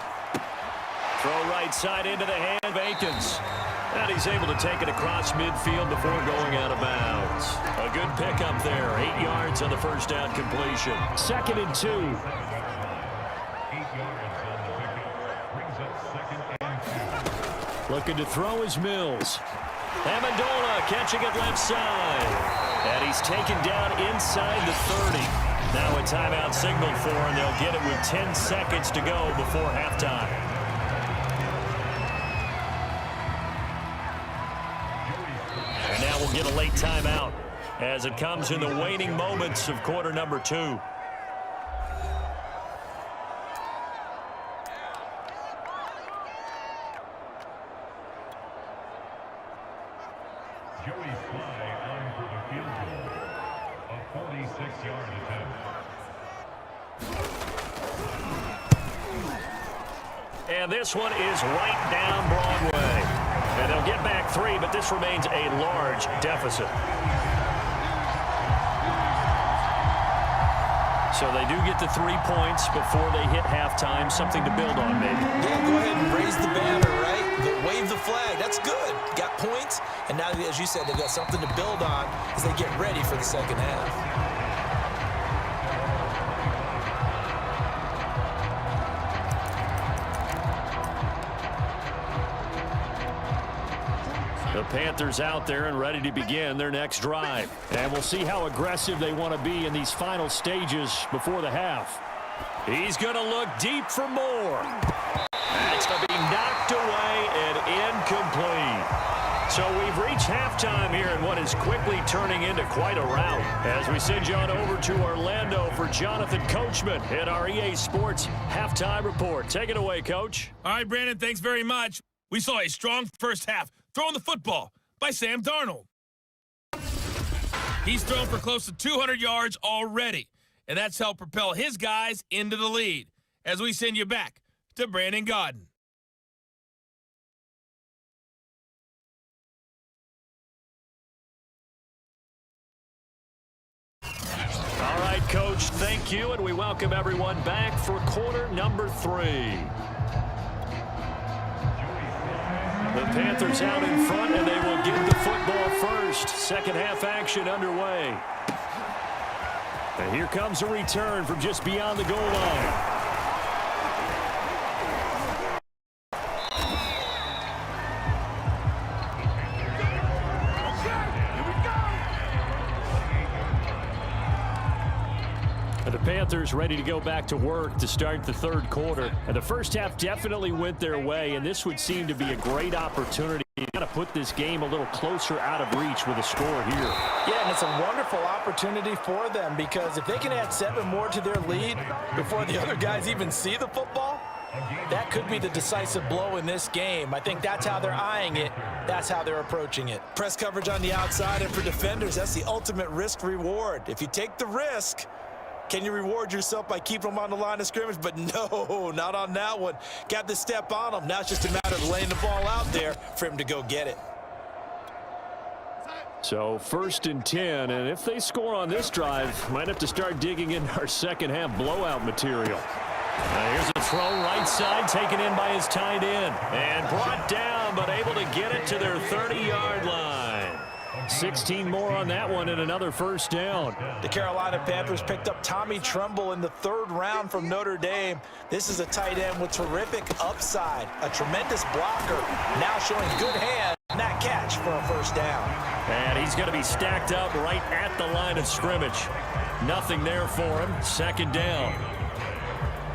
Throw right side into the hand of Akins. And he's able to take it across midfield before going out of bounds. A good pickup there. 8 yards on the first down completion. 2nd and 2. 8 yards on the pickup. Brings up 2nd and 2. Looking to throw is Mills. Amendola catching it left side. And he's taken down inside the 30. Now a timeout signaled for, and they'll get it with 10 seconds to go before halftime. And now we'll get a late timeout as it comes in the waning moments of quarter number 2. Joey Fly on for the field goal. A 46-yard attempt. And this one is right down Broadway. And they'll get back 3, but this remains a large deficit. So they do get the 3 points before they hit halftime. Something to build on, maybe. Yeah, go ahead and raise the banner, right? Wave the flag. That's good. Got points. And now, as you said, they've got something to build on as they get ready for the second half. The Panthers out there and ready to begin their next drive. And we'll see how aggressive they want to be in these final stages before the half. He's going to look deep for more. It's going to be knocked away and incomplete. So we've reached halftime here in what is quickly turning into quite a rout. As we send you on over to Orlando for Jonathan Coachman at our EA Sports Halftime Report. Take it away, Coach. All right, Brandon, thanks very much. We saw a strong first half throwing the football by Sam Darnold. He's thrown for close to 200 yards already, and that's helped propel his guys into the lead. As we send you back to Brandon Gaudin. All right, Coach, thank you, and we welcome everyone back for quarter number 3. The Panthers out in front, and they will get the football first. Second half action underway. And here comes a return from just beyond the goal line. And the Panthers ready to go back to work to start the third quarter. And the first half definitely went their way, and this would seem to be a great opportunity to put this game a little closer out of reach with a score here. Yeah, and it's a wonderful opportunity for them because if they can add 7 more to their lead before the other guys even see the football, that could be the decisive blow in this game. I think that's how they're eyeing it. That's how they're approaching it. Press coverage on the outside, and for defenders, that's the ultimate risk-reward. If you take the risk, can you reward yourself by keeping them on the line of scrimmage? But no, not on that one. Got to step on them. Now it's just a matter of laying the ball out there for him to go get it. So 1st and 10, and if they score on this drive, might have to start digging in our second half blowout material. Now here's a throw right side, taken in by his tight end. And brought down, but able to get it to their 30-yard line. 16 more on that one and another first down. The Carolina Panthers picked up Tommy Tremble in the 3rd round from Notre Dame. This is a tight end with terrific upside, a tremendous blocker, now showing good hand on that catch for a first down. And he's going to be stacked up right at the line of scrimmage. Nothing there for him. 2nd down.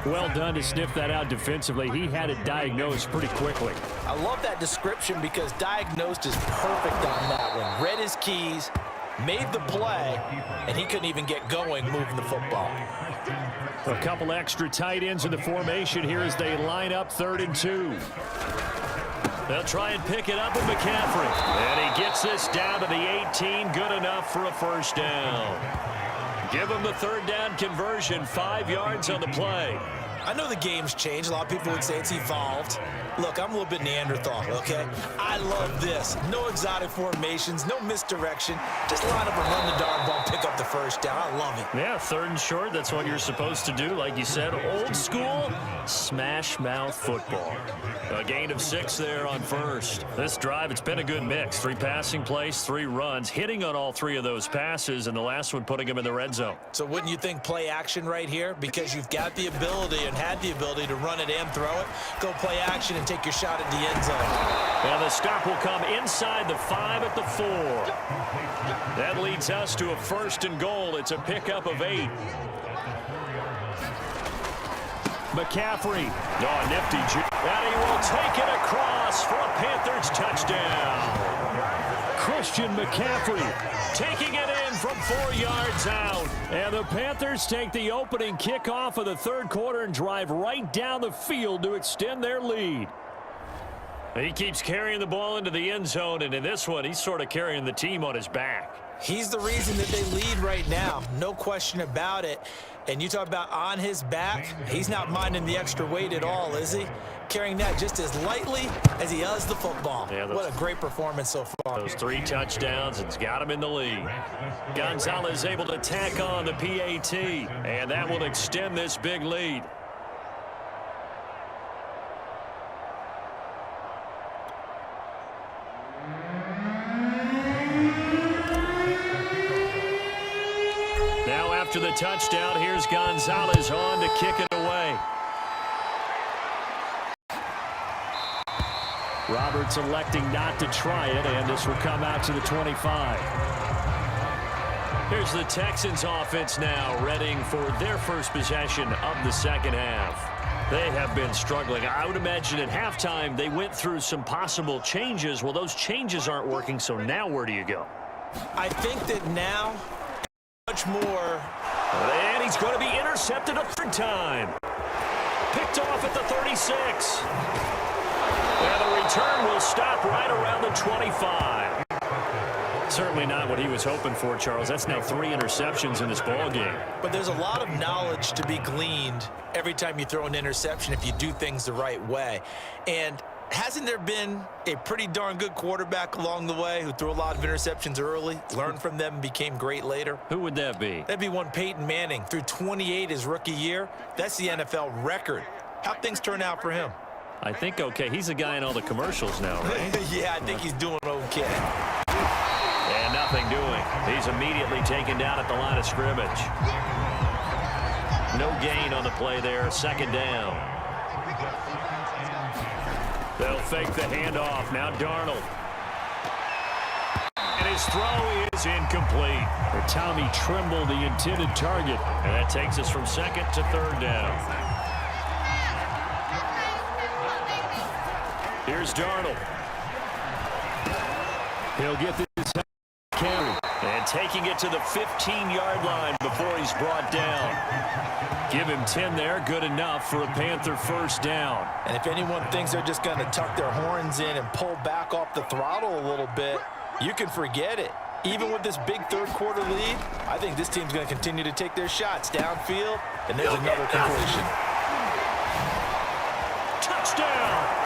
Well done to sniff that out defensively. He had it diagnosed pretty quickly. I love that description because diagnosed is perfect on that one. Read his keys, made the play, and he couldn't even get going moving the football. A couple extra tight ends in the formation here as they line up 3rd and 2. They'll try and pick it up with McCaffrey. And he gets this down to the 18. Good enough for a first down. Give him the 3rd down conversion, 5 yards on the play. I know the game's changed. A lot of people would say it's evolved. Look, I'm a little bit Neanderthal, okay? I love this. No exotic formations, no misdirection. Just line up and run the darn ball, pick up the first down. I love it. Yeah, 3rd and short, that's what you're supposed to do. Like you said, old school, smash mouth football. A gain of 6 there on first. This drive, it's been a good mix. 3 passing plays, 3 runs, hitting on all 3 of those passes, and the last one putting him in the red zone. So wouldn't you think play action right here? Because you've got the ability and had the ability to run it and throw it. Go play action and take your shot at the end zone. Well, the stop will come inside the 5 at the 4. That leads us to a 1st and goal. It's a pickup of 8. McCaffrey. Oh, nifty. And he will take it across for a Panthers touchdown. Christian McCaffrey taking it in from 4 yards out. And the Panthers take the opening kickoff of the 3rd quarter and drive right down the field to extend their lead. He keeps carrying the ball into the end zone, and in this one, he's sort of carrying the team on his back. He's the reason that they lead right now. No question about it. And you talk about on his back, he's not minding the extra weight at all, is he? Carrying that just as lightly as he does the football. Yeah, what a great performance so far. Those 3 touchdowns, it's got him in the lead. Gonzalez able to tack on the PAT, and that will extend this big lead. Now after the touchdown, here's Gonzalez on to kick it away. Roberts electing not to try it, and this will come out to the 25. Here's the Texans offense now, readying for their first possession of the 2nd half. They have been struggling. I would imagine at halftime they went through some possible changes. Well, those changes aren't working, so now where do you go? I think that now, much more. And he's going to be intercepted a 3rd time. Picked off at the 36. And the return will stop right around the 25. Certainly not what he was hoping for, Charles. That's now 3 interceptions in this ball game. But there's a lot of knowledge to be gleaned every time you throw an interception if you do things the right way. And hasn't there been a pretty darn good quarterback along the way who threw a lot of interceptions early, learned from them, and became great later? Who would that be? That'd be one Peyton Manning. Threw 28 his rookie year. That's the NFL record. How'd things turn out for him? I think okay. He's a guy in all the commercials now, right? Yeah, I think he's doing okay. And nothing doing. He's immediately taken down at the line of scrimmage. No gain on the play there. 2nd down. They'll fake the handoff. Now Darnold. And his throw is incomplete. Tommy Tremble, the intended target. And that takes us from 2nd to 3rd down. Here's Darnold. He'll get this carry. And taking it to the 15-yard line before he's brought down. Give him 10 there. Good enough for a Panther 1st down. And if anyone thinks they're just going to tuck their horns in and pull back off the throttle a little bit, you can forget it. Even with this big 3rd quarter lead, I think this team's going to continue to take their shots downfield, and there's another completion. Touchdown!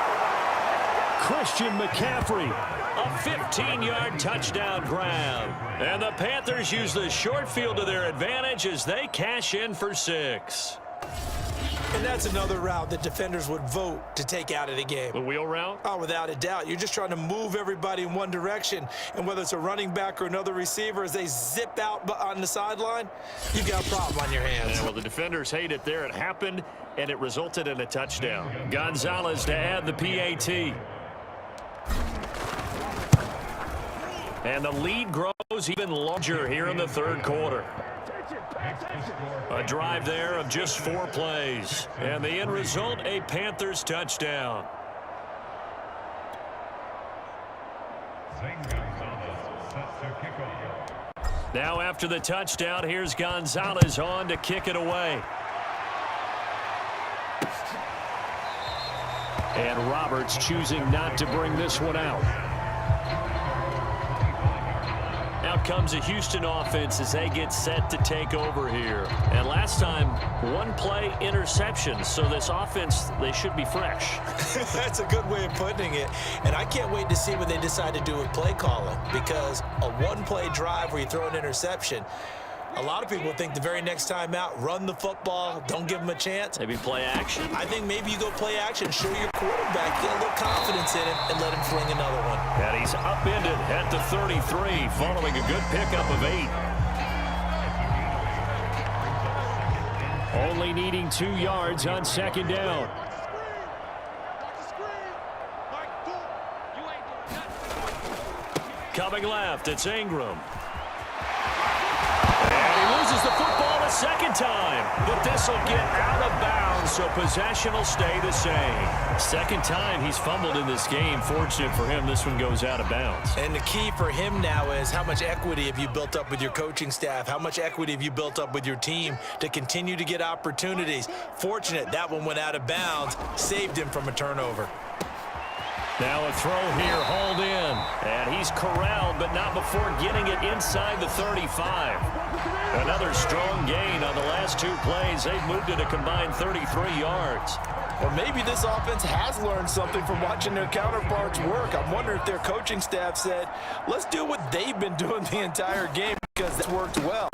Christian McCaffrey, a 15-yard touchdown grab. And the Panthers use the short field to their advantage as they cash in for 6. And that's another route that defenders would vote to take out of the game. The wheel route? Oh, without a doubt. You're just trying to move everybody in one direction, and whether it's a running back or another receiver, as they zip out on the sideline, you've got a problem on your hands. Yeah, well, the defenders hate it there. It happened, and it resulted in a touchdown. Gonzalez to add the PAT. And the lead grows even larger here in the 3rd quarter. A drive there of just 4 plays. And the end result, a Panthers touchdown. Now after the touchdown, here's Gonzalez on to kick it away. And Roberts choosing not to bring this one out. Now comes a Houston offense as they get set to take over here. And last time, one play interception. So this offense, they should be fresh. That's a good way of putting it. And I can't wait to see what they decide to do with play calling, because a one-play drive where you throw an interception, a lot of people think the very next time out, run the football, don't give them a chance. Maybe play action. I think maybe you go play action, show your quarterback, get a little confidence in him, and let him fling another one. And he's upended at the 33, following a good pickup of 8. Only needing 2 yards on second down. Coming left, it's Ingram. Loses the football a second time, but this will get out of bounds, so possession will stay the same. Second time he's fumbled in this game. Fortunate for him, this one goes out of bounds. And the key for him now is how much equity have you built up with your coaching staff? How much equity have you built up with your team to continue to get opportunities? Fortunate that one went out of bounds, saved him from a turnover. Now a throw here, hauled in. And he's corralled, but not before getting it inside the 35. Another strong gain on the last 2 plays. They've moved it a combined 33 yards. Or maybe this offense has learned something from watching their counterparts work. I'm wondering if their coaching staff said, let's do what they've been doing the entire game, because that's worked well.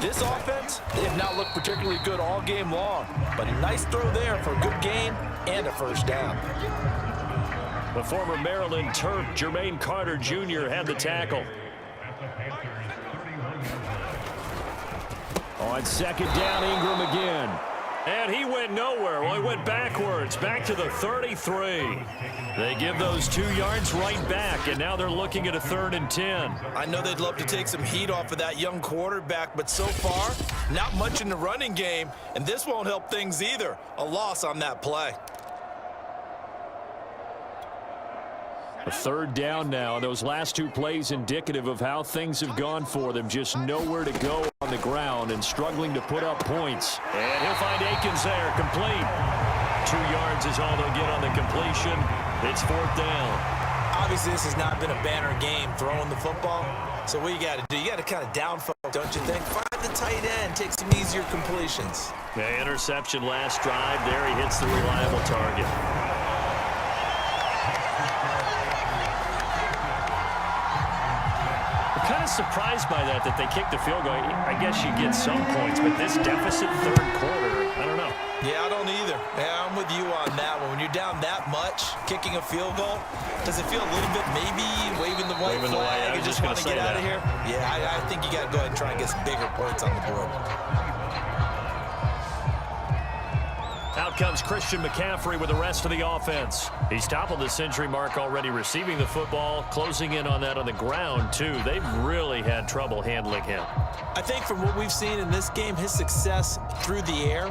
This offense, they have not looked particularly good all game long. But a nice throw there for a good gain and a first down. The former Maryland Terp, Jermaine Carter Jr., had the tackle. On second down, Ingram again. And he went nowhere. Well, he went backwards, back to the 33. They give those 2 yards right back, and now they're looking at a 3rd and 10. I know they'd love to take some heat off of that young quarterback, but so far, not much in the running game, and this won't help things either. A loss on that play. A 3rd down now. Those last 2 plays indicative of how things have gone for them. Just nowhere to go on the ground and struggling to put up points. And he'll find Akins there, complete. 2 yards is all they'll get on the completion. It's 4th down. Obviously, this has not been a banner game throwing the football. So what you got to do, you got to kind of down focus, don't you think? Find the tight end, take some easier completions. The interception last drive. There he hits the reliable target. Kind of surprised by that they kicked the field goal. I guess you get some points, but this deficit 3rd quarter, I don't know. Yeah, I don't either. Yeah, I'm with you on that one. When you're down that much, kicking a field goal, does it feel a little bit maybe waving the white flag and just want to get out of here? Yeah, I think you got to go ahead and try and get some bigger points on the board. Out comes Christian McCaffrey with the rest of the offense. He's toppled the century mark already, receiving the football, closing in on that on the ground, too. They've really had trouble handling him. I think from what we've seen in this game, his success through the air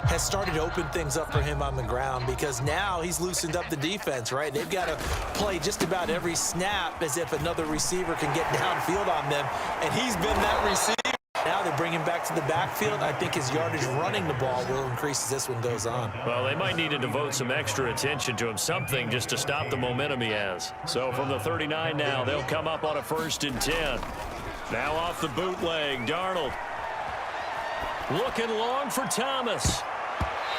has started to open things up for him on the ground, because now he's loosened up the defense, right? They've got to play just about every snap as if another receiver can get downfield on them, and he's been that receiver. Now they bring him back to the backfield. I think his yardage running the ball will increase as this one goes on. Well, they might need to devote some extra attention to him, something just to stop the momentum he has. So from the 39 now, they'll come up on a 1st and 10. Now off the bootleg, Darnold. Looking long for Thomas.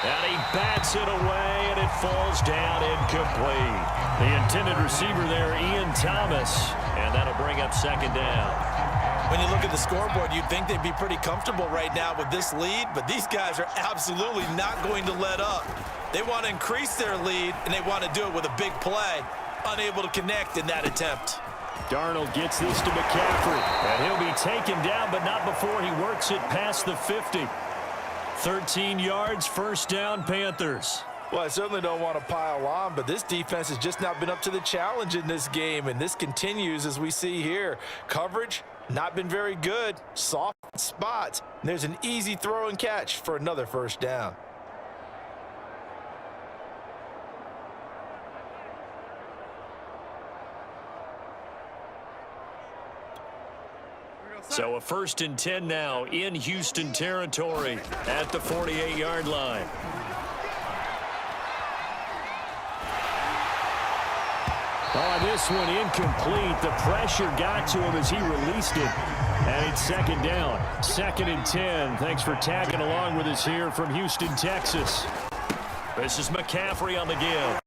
And he bats it away, and it falls down incomplete. The intended receiver there, Ian Thomas. And that'll bring up 2nd down. When you look at the scoreboard, you'd think they'd be pretty comfortable right now with this lead, but these guys are absolutely not going to let up. They want to increase their lead, and they want to do it with a big play. Unable to connect in that attempt. Darnold gets this to McCaffrey, and he'll be taken down, but not before he works it past the 50. 13 yards, 1st down, Panthers. Well, I certainly don't want to pile on, but this defense has just not been up to the challenge in this game, and this continues as we see here. Coverage, not been very good. Soft spots. And there's an easy throw and catch for another 1st down. So a 1st and 10 now in Houston territory at the 48-yard line. Oh, this one incomplete. The pressure got to him as he released it. And it's second down. 2nd and 10. Thanks for tagging along with us here from Houston, Texas. This is McCaffrey on the give.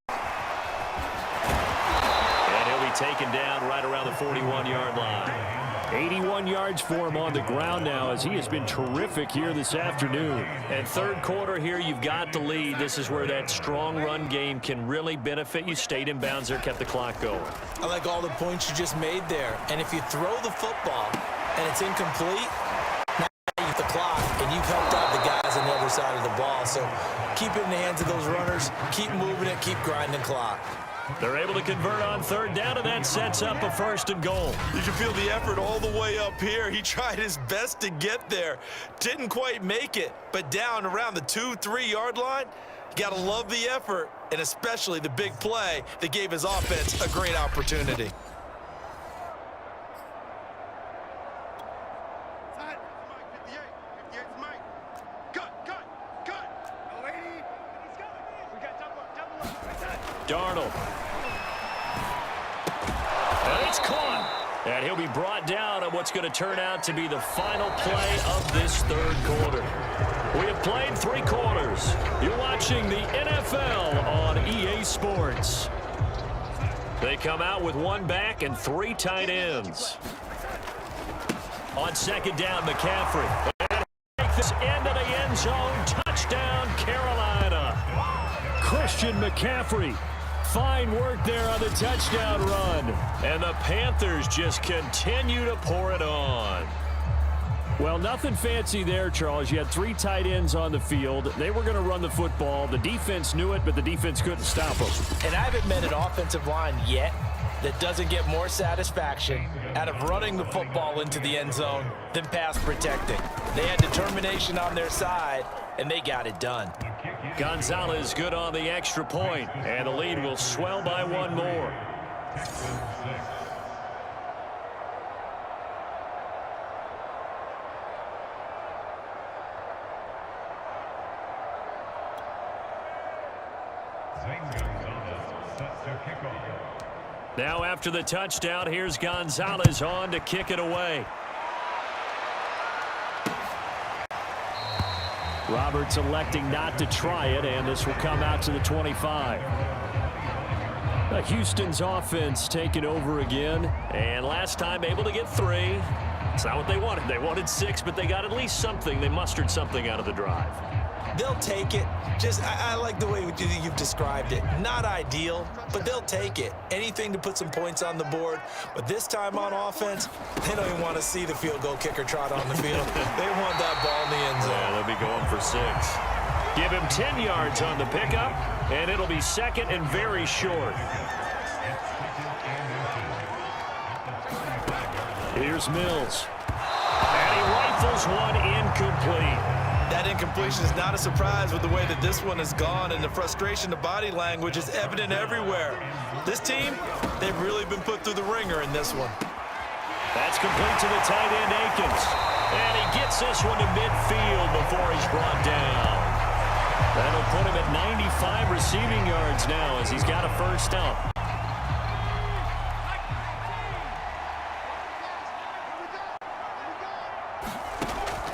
And he'll be taken down right around the 41-yard line. 81 yards for him on the ground now as he has been terrific here this afternoon. And third quarter here, you've got the lead. This is where that strong run game can really benefit you. Stayed in bounds there, kept the clock going. I like all the points you just made there. And if you throw the football and it's incomplete, now you have the clock, and you've helped out the guys on the other side of the ball. So keep it in the hands of those runners. Keep moving it. Keep grinding clock. They're able to convert on third down, and that sets up a 1st and goal. You can feel the effort all the way up here. He tried his best to get there. Didn't quite make it, but down around the 2-3 yard line, you got to love the effort, and especially the big play that gave his offense a great opportunity. Darnold. And it's caught. And he'll be brought down on what's going to turn out to be the final play of this third quarter. We have played 3 quarters. You're watching the NFL on EA Sports. They come out with 1 back and 3 tight ends. On second down, McCaffrey. And take this into the end zone. Touchdown, Carolina. Christian McCaffrey. Fine work there on the touchdown run. And the Panthers just continue to pour it on. Well, nothing fancy there, Charles. You had 3 tight ends on the field. They were going to run the football. The defense knew it, but the defense couldn't stop them. And I haven't met an offensive line yet that doesn't get more satisfaction out of running the football into the end zone than pass protecting. They had determination on their side, and they got it done. Gonzalez good on the extra point, and the lead will swell by 1 more. Now after the touchdown, here's Gonzalez on to kick it away. Roberts electing not to try it, and this will come out to the 25. Houston's offense taking over again, and last time able to get 3. It's not what they wanted. They wanted 6, but they got at least something. They mustered something out of the drive. They'll take it. I like the way you've described it. Not ideal, but they'll take it. Anything to put some points on the board. But this time on offense, they don't even want to see the field goal kicker trot on the field. They want that ball in the end zone. Yeah, they'll be going for 6. Give him 10 yards on the pickup, and it'll be 2nd and very short. Here's Mills. And he rifles one incomplete. That incompletion is not a surprise with the way that this one has gone, and the frustration, the body language is evident everywhere. This team, they've really been put through the ringer in this one. That's complete to the tight end, Akins. And he gets this one to midfield before he's brought down. That'll put him at 95 receiving yards now as he's got a first up.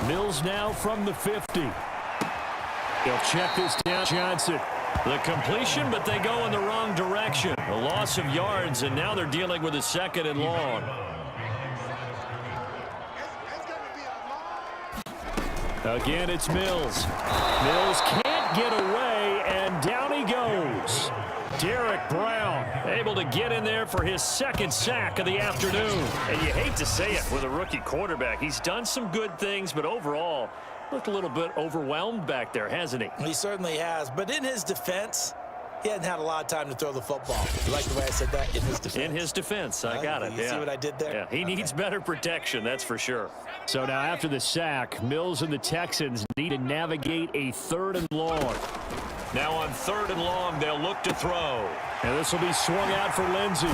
Mills now from the 50. He'll check this down, Johnson. The completion, but they go in the wrong direction. A loss of yards, and now they're dealing with a 2nd and long. Again, it's Mills. Mills can't get away, and down he goes. Derek Brown able to get in there for his 2nd sack of the afternoon. And you hate to say it with a rookie quarterback. He's done some good things, but overall, looked a little bit overwhelmed back there, hasn't he? He certainly has. But in his defense, he hadn't had a lot of time to throw the football. You like the way I said that? In his defense. In his defense. I got it. You see what I did there? Yeah, he needs better protection, that's for sure. So now after the sack, Mills and the Texans need to navigate a 3rd and long. Now on 3rd and long, they'll look to throw. And this will be swung out for Lindsey.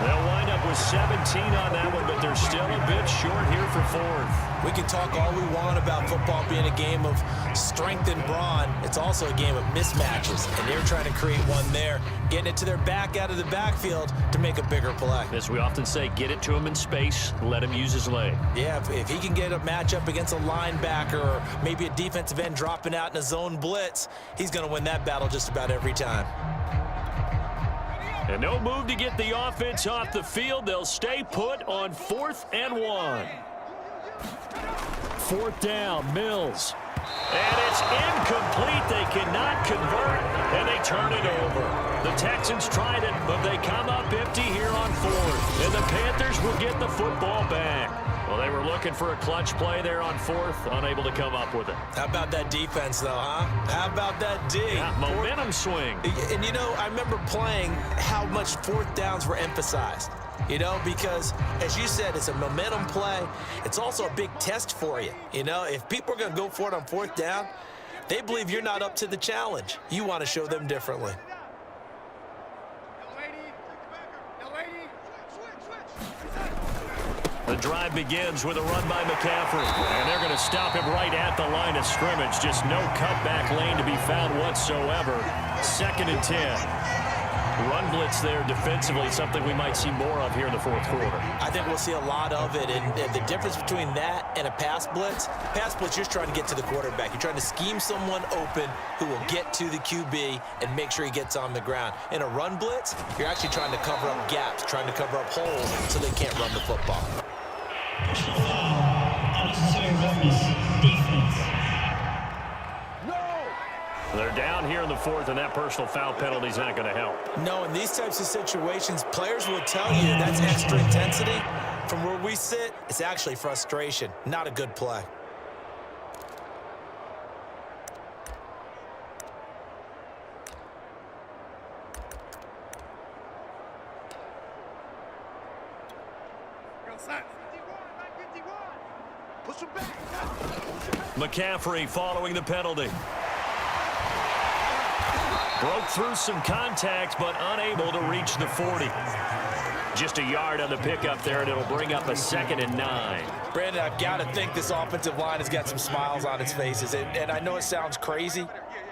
They'll wind up with with 17 on that one, but they're still a bit short here for fourth. We can talk all we want about football being a game of strength and brawn. It's also a game of mismatches, and they're trying to create one there, getting it to their back out of the backfield to make a bigger play. As we often say, get it to him in space, let him use his leg. Yeah, if he can get a matchup against a linebacker or maybe a defensive end dropping out in a zone blitz, he's going to win that battle just about every time. And no move to get the offense off the field. They'll stay put on 4th and 1. 4th down, Mills. And it's incomplete. They cannot convert, and they turn it over. The Texans tried it, but they come up empty here on 4th. And the Panthers will get the football back. Well, they were looking for a clutch play there on 4th, unable to come up with it. How about that defense, though, huh? How about that D? Yeah, momentum swing. And, you know, I remember playing how much 4th downs were emphasized. You know, because, as you said, it's a momentum play. It's also a big test for you. You know, if people are going to go for it on 4th down, they believe you're not up to the challenge. You want to show them differently. The drive begins with a run by McCaffrey, and they're going to stop him right at the line of scrimmage. Just no cutback lane to be found whatsoever. 2nd and 10. Run blitz there defensively, something we might see more of here in the 4th quarter. I think we'll see a lot of it, and the difference between that and a pass blitz, you're trying to get to the quarterback. You're trying to scheme someone open who will get to the QB and make sure he gets on the ground. In a run blitz, you're actually trying to cover up gaps, trying to cover up holes so they can't run the football. Personal foul, unnecessary roughness, defense. They're down here in the 4th, and that personal foul penalty is not going to help. No, in these types of situations, players will tell you that's extra intensity. From where we sit, it's actually frustration, not a good play. McCaffrey following the penalty. Broke through some contact, but unable to reach the 40. Just a yard on the pickup there, and it'll bring up a 2nd and 9. Brandon, I've got to think this offensive line has got some smiles on its faces. And I know it sounds crazy,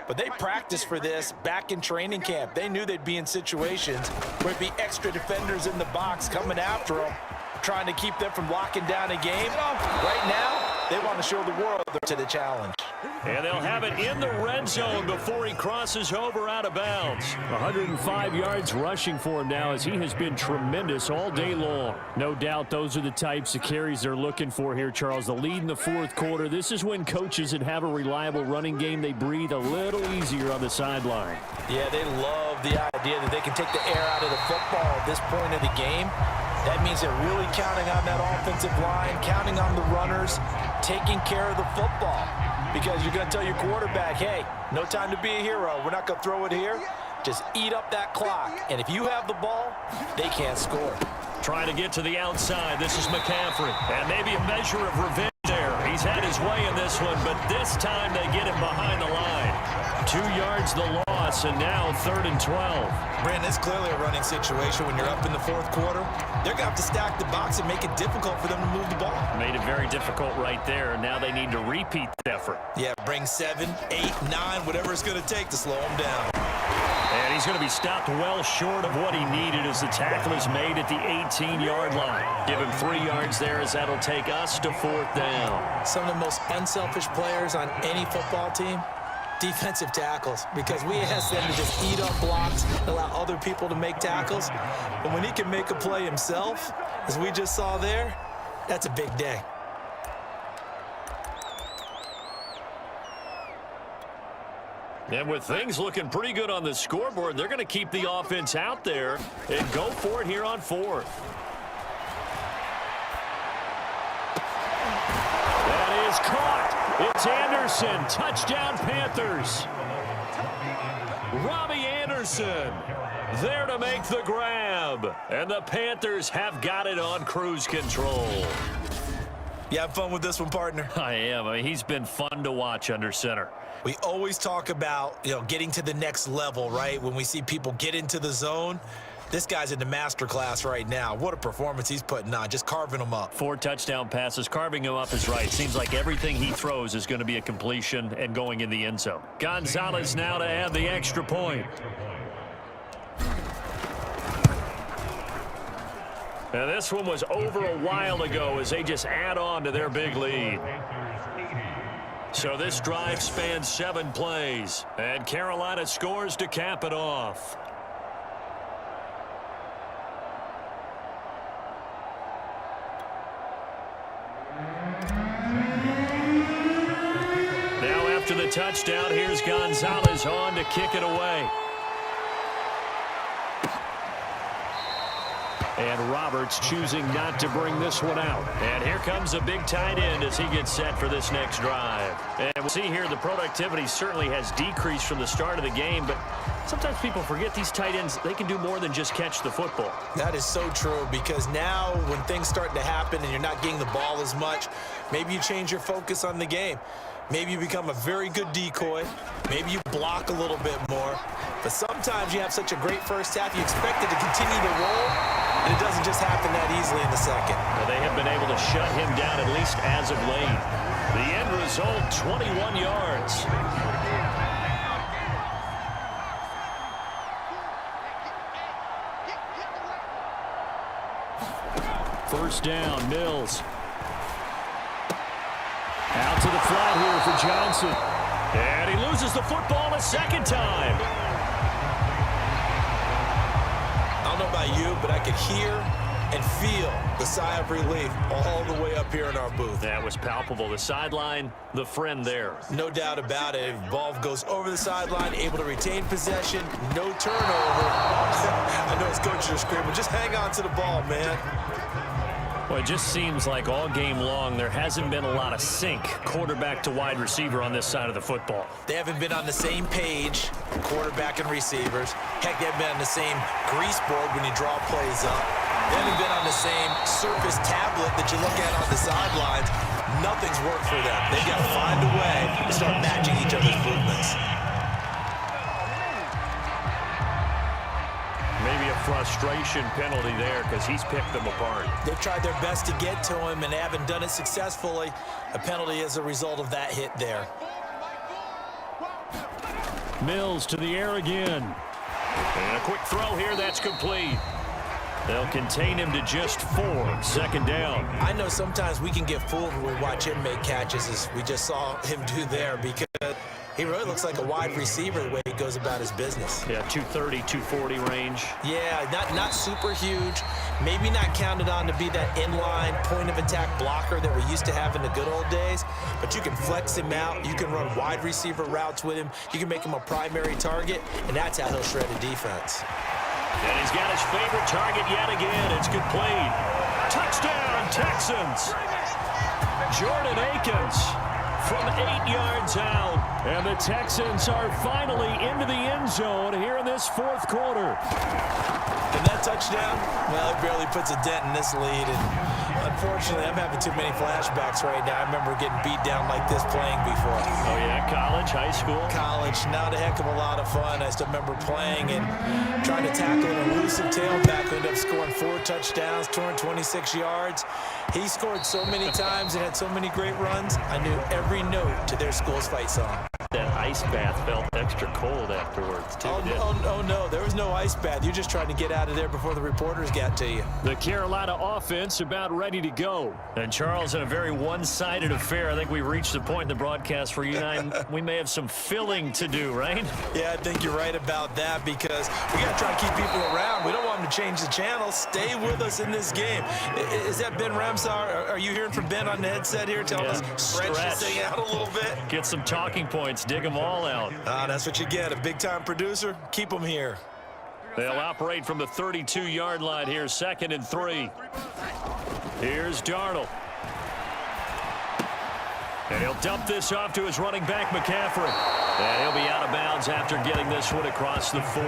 but they practiced for this back in training camp. They knew they'd be in situations where it'd be extra defenders in the box coming after them, trying to keep them from locking down a game. Right now, they want to show the world they're to the challenge. And they'll have it in the red zone before he crosses over out of bounds. 105 yards rushing for him now, as he has been tremendous all day long. No doubt those are the types of carries they're looking for here, Charles. The lead in the 4th quarter. This is when coaches that have a reliable running game, they breathe a little easier on the sideline. Yeah, they love the idea that they can take the air out of the football at this point of the game. That means they're really counting on that offensive line, counting on the runners, taking care of the football. Because you're going to tell your quarterback, hey, no time to be a hero. We're not going to throw it here. Just eat up that clock. And if you have the ball, they can't score. Trying to get to the outside. This is McCaffrey. And maybe a measure of revenge there. He's had his way in this one, but this time they get him behind the line. 2 yards the loss, and now 3rd and 12. Brandon, it's clearly a running situation when you're up in the 4th quarter. They're going to have to stack the box and make it difficult for them to move the ball. Made it very difficult right there. Now they need to repeat the effort. Yeah, bring 7, 8, 9, whatever it's going to take to slow them down. And he's going to be stopped well short of what he needed as the tackle is made at the 18-yard line. Give him 3 yards there, as that'll take us to 4th down. Some of the most unselfish players on any football team, defensive tackles, because we ask them to just eat up blocks, allow other people to make tackles. But when he can make a play himself, as we just saw there, that's a big day. And with things looking pretty good on the scoreboard, they're going to keep the offense out there and go for it here on 4th. That is caught. It's Anderson. Touchdown, Panthers. Robbie Anderson there to make the grab. And the Panthers have got it on cruise control. You have fun with this one, partner? I am. I mean, he's been fun to watch under center. We always talk about, getting to the next level, right? When we see people get into the zone, This guy's in the master class right now. What a performance he's putting on, just carving them up. 4 touchdown passes. Carving him up is right. Seems like everything he throws is going to be a completion and going in the end zone. Gonzalez now to add the extra point. Now this one was over a while ago as they just add on to their big lead. So this drive spans 7 plays, and Carolina scores to cap it off. Now after the touchdown, here's Gonzalez on to kick it away. And Roberts choosing not to bring this one out. And here comes a big tight end as he gets set for this next drive. And we'll see here the productivity certainly has decreased from the start of the game, but sometimes people forget these tight ends, they can do more than just catch the football. That is so true, because now when things start to happen and you're not getting the ball as much, maybe you change your focus on the game. Maybe you become a very good decoy. Maybe you block a little bit more. But sometimes you have such a great first half, you expect it to continue to roll, and it doesn't just happen that easily in the second. Well, they have been able to shut him down at least as of late. The end result, 21 yards. First down, Mills. Out to the flat here for Johnson. And he loses the football a second time. I don't know about you, but I could hear and feel the sigh of relief all the way up here in our booth. That was palpable. The sideline, the friend there. No doubt about it. If ball goes over the sideline, able to retain possession, no turnover. I know his coaches are screaming, just hang on to the ball, man. Well, it just seems like all game long there hasn't been a lot of sync quarterback to wide receiver on this side of the football. They haven't been on the same page, quarterback and receivers. Heck, they haven't been on the same grease board when you draw plays up. They haven't been on the same surface tablet that you look at on the sidelines. Nothing's worked for them. They've got to find a way to start matching each other's movements. Maybe a frustration penalty there because he's picked them apart. They've tried their best to get to him and haven't done it successfully. A penalty as a result of that hit there. Mills to the air again. And a quick throw here, that's complete. They'll contain him to just 4. Second down. I know sometimes we can get fooled when we watch him make catches, as we just saw him do there, because he really looks like a wide receiver the way he goes about his business. Yeah, 230, 240 range. Yeah, not super huge. Maybe not counted on to be that inline point-of-attack blocker that we used to have in the good old days. But you can flex him out. You can run wide receiver routes with him. You can make him a primary target, and that's how he'll shred a defense. And he's got his favorite target yet again. It's complete. Touchdown, Texans. Jordan Akins from 8 yards out. And the Texans are finally into the end zone here in this fourth quarter. And that touchdown, well, it barely puts a dent in this lead. And unfortunately, I'm having too many flashbacks right now. I remember getting beat down like this playing before. Oh, yeah? College, high school? College, not a heck of a lot of fun. I still remember playing and trying to tackle an elusive tailback who ended up scoring 4 touchdowns, 226 yards. He scored so many times and had so many great runs, I knew every note to their school's fight song. That ice bath felt extra cold afterwards, too. Oh, no, there was no ice bath. You just tried to get out of there before the reporters got to you. The Carolina offense about ready to go. And Charles, in a very one-sided affair, I think we reached the point in the broadcast where you and I, we may have some filling to do, right? Yeah, I think you're right about that, because we got to try to keep people around. We don't want them to change the channel. Stay with us in this game. Is that Ben Ramsar? Are you hearing from Ben on the headset here telling us stretch this thing out a little bit? Get some talking points. Dig them all out. That's what you get. A big-time producer. Keep them here. They'll operate from the 32-yard line here, 2nd and 3. Here's Darnold. And he'll dump this off to his running back, McCaffrey. And he'll be out of bounds after getting this one across the 40.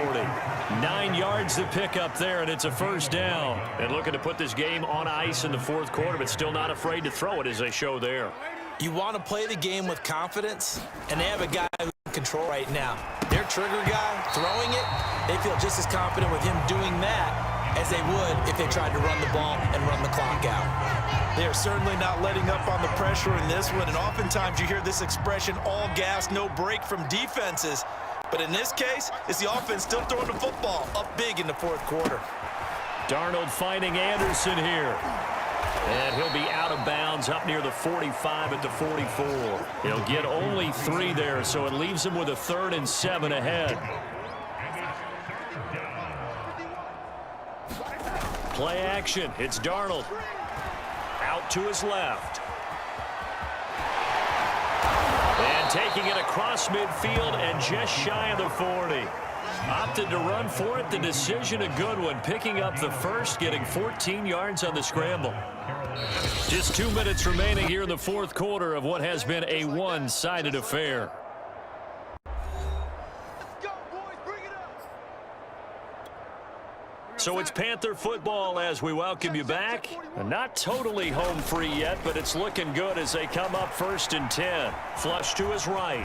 9 yards to pick up there, and it's a first down. And looking to put this game on ice in the fourth quarter, but still not afraid to throw it as they show there. You want to play the game with confidence, and they have a guy who's in control right now. Their trigger guy throwing it, they feel just as confident with him doing that as they would if they tried to run the ball and run the clock out. They are certainly not letting up on the pressure in this one, and oftentimes you hear this expression, all gas, no break from defenses. But in this case, it's the offense still throwing the football up big in the fourth quarter. Darnold finding Anderson here. And he'll be out of bounds up near the 45 at the 44. He'll get only 3 there, so it leaves him with a 3rd and 7 ahead. Play action. It's Darnold. Out to his left. And taking it across midfield and just shy of the 40. Opted to run for it. The decision a good one. Picking up the first, getting 14 yards on the scramble. Just 2 minutes remaining here in the fourth quarter of what has been a one-sided affair. So it's Panther football as we welcome you back. Not totally home free yet, but it's looking good as they come up 1st and 10. Flush to his right.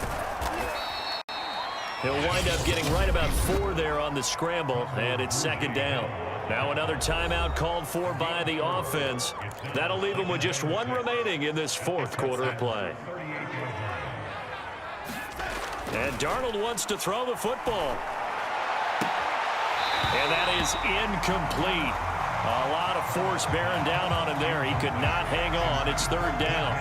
He'll wind up getting right about 4 there on the scramble, and it's 2nd down. Now another timeout called for by the offense. That'll leave him with just 1 remaining in this fourth quarter of play. And Darnold wants to throw the football. And that is incomplete. A lot of force bearing down on him there. He could not hang on. It's 3rd down.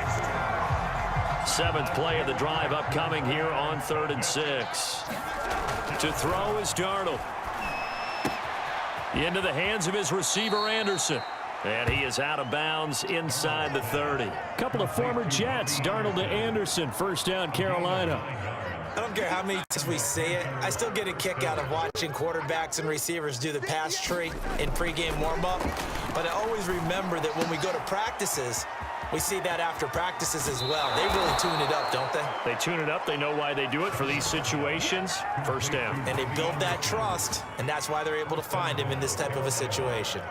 7th play of the drive upcoming here on 3rd and 6. To throw is Darnold. Into the hands of his receiver, Anderson. And he is out of bounds inside the 30. A couple of former Jets, Darnold to Anderson. 1st down, Carolina. I don't care how many times we say it, I still get a kick out of watching quarterbacks and receivers do the pass tree in pregame warm-up. But I always remember that when we go to practices, we see that after practices as well. They really tune it up, don't they? They tune it up. They know why they do it for these situations. 1st down. And they build that trust, and that's why they're able to find him in this type of a situation.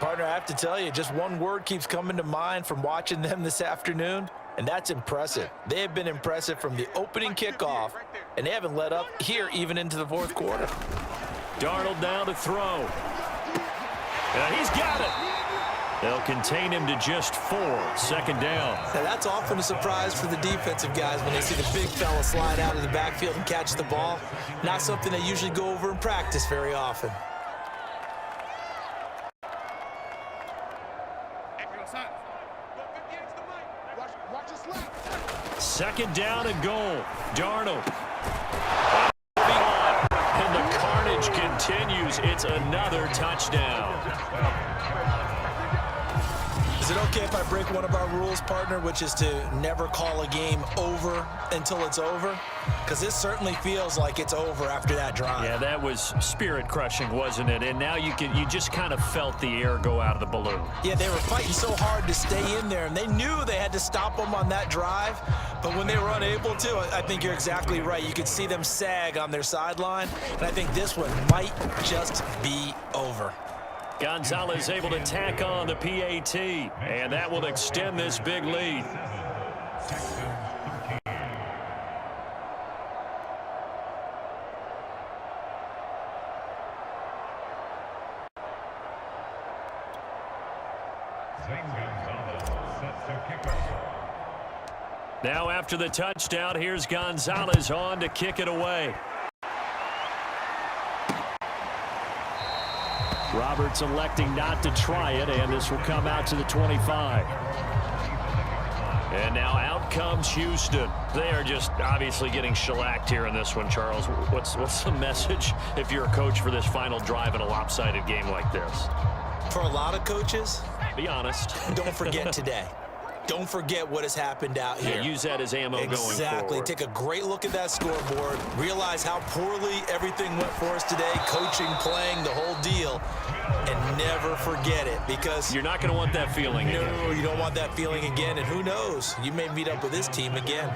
Partner, I have to tell you, just one word keeps coming to mind from watching them this afternoon, and that's impressive. They have been impressive from the opening kickoff, and they haven't let up here even into the fourth quarter. Darnold now to throw. And he's got it. They'll contain him to just 4. 2nd down. Now that's often a surprise for the defensive guys when they see the big fella slide out of the backfield and catch the ball. Not something they usually go over in practice very often. Second down and goal. Darnold. And the carnage continues. It's another touchdown. Is it okay if I break one of our rules, partner, which is to never call a game over until it's over? Because this certainly feels like it's over after that drive. Yeah, that was spirit-crushing, wasn't it? And now you just kind of felt the air go out of the balloon. Yeah, they were fighting so hard to stay in there, and they knew they had to stop them on that drive. But when they were unable to, I think you're exactly right. You could see them sag on their sideline, and I think this one might just be over. Gonzalez able to tack on the PAT, and that will extend this big lead. Now after the touchdown, here's Gonzalez on to kick it away. Roberts electing not to try it, and this will come out to the 25. And now out comes Houston. They are just obviously getting shellacked here in this one, Charles. What's the message if you're a coach for this final drive in a lopsided game like this? For a lot of coaches, be honest. Don't forget today. Don't forget what has happened out here. Yeah, use that as ammo going forward. Exactly. Take a great look at that scoreboard. Realize how poorly everything went for us today. Coaching, playing, the whole deal. And never forget it, because you're not going to want that feeling again. No, you don't want that feeling again. And who knows? You may meet up with this team again.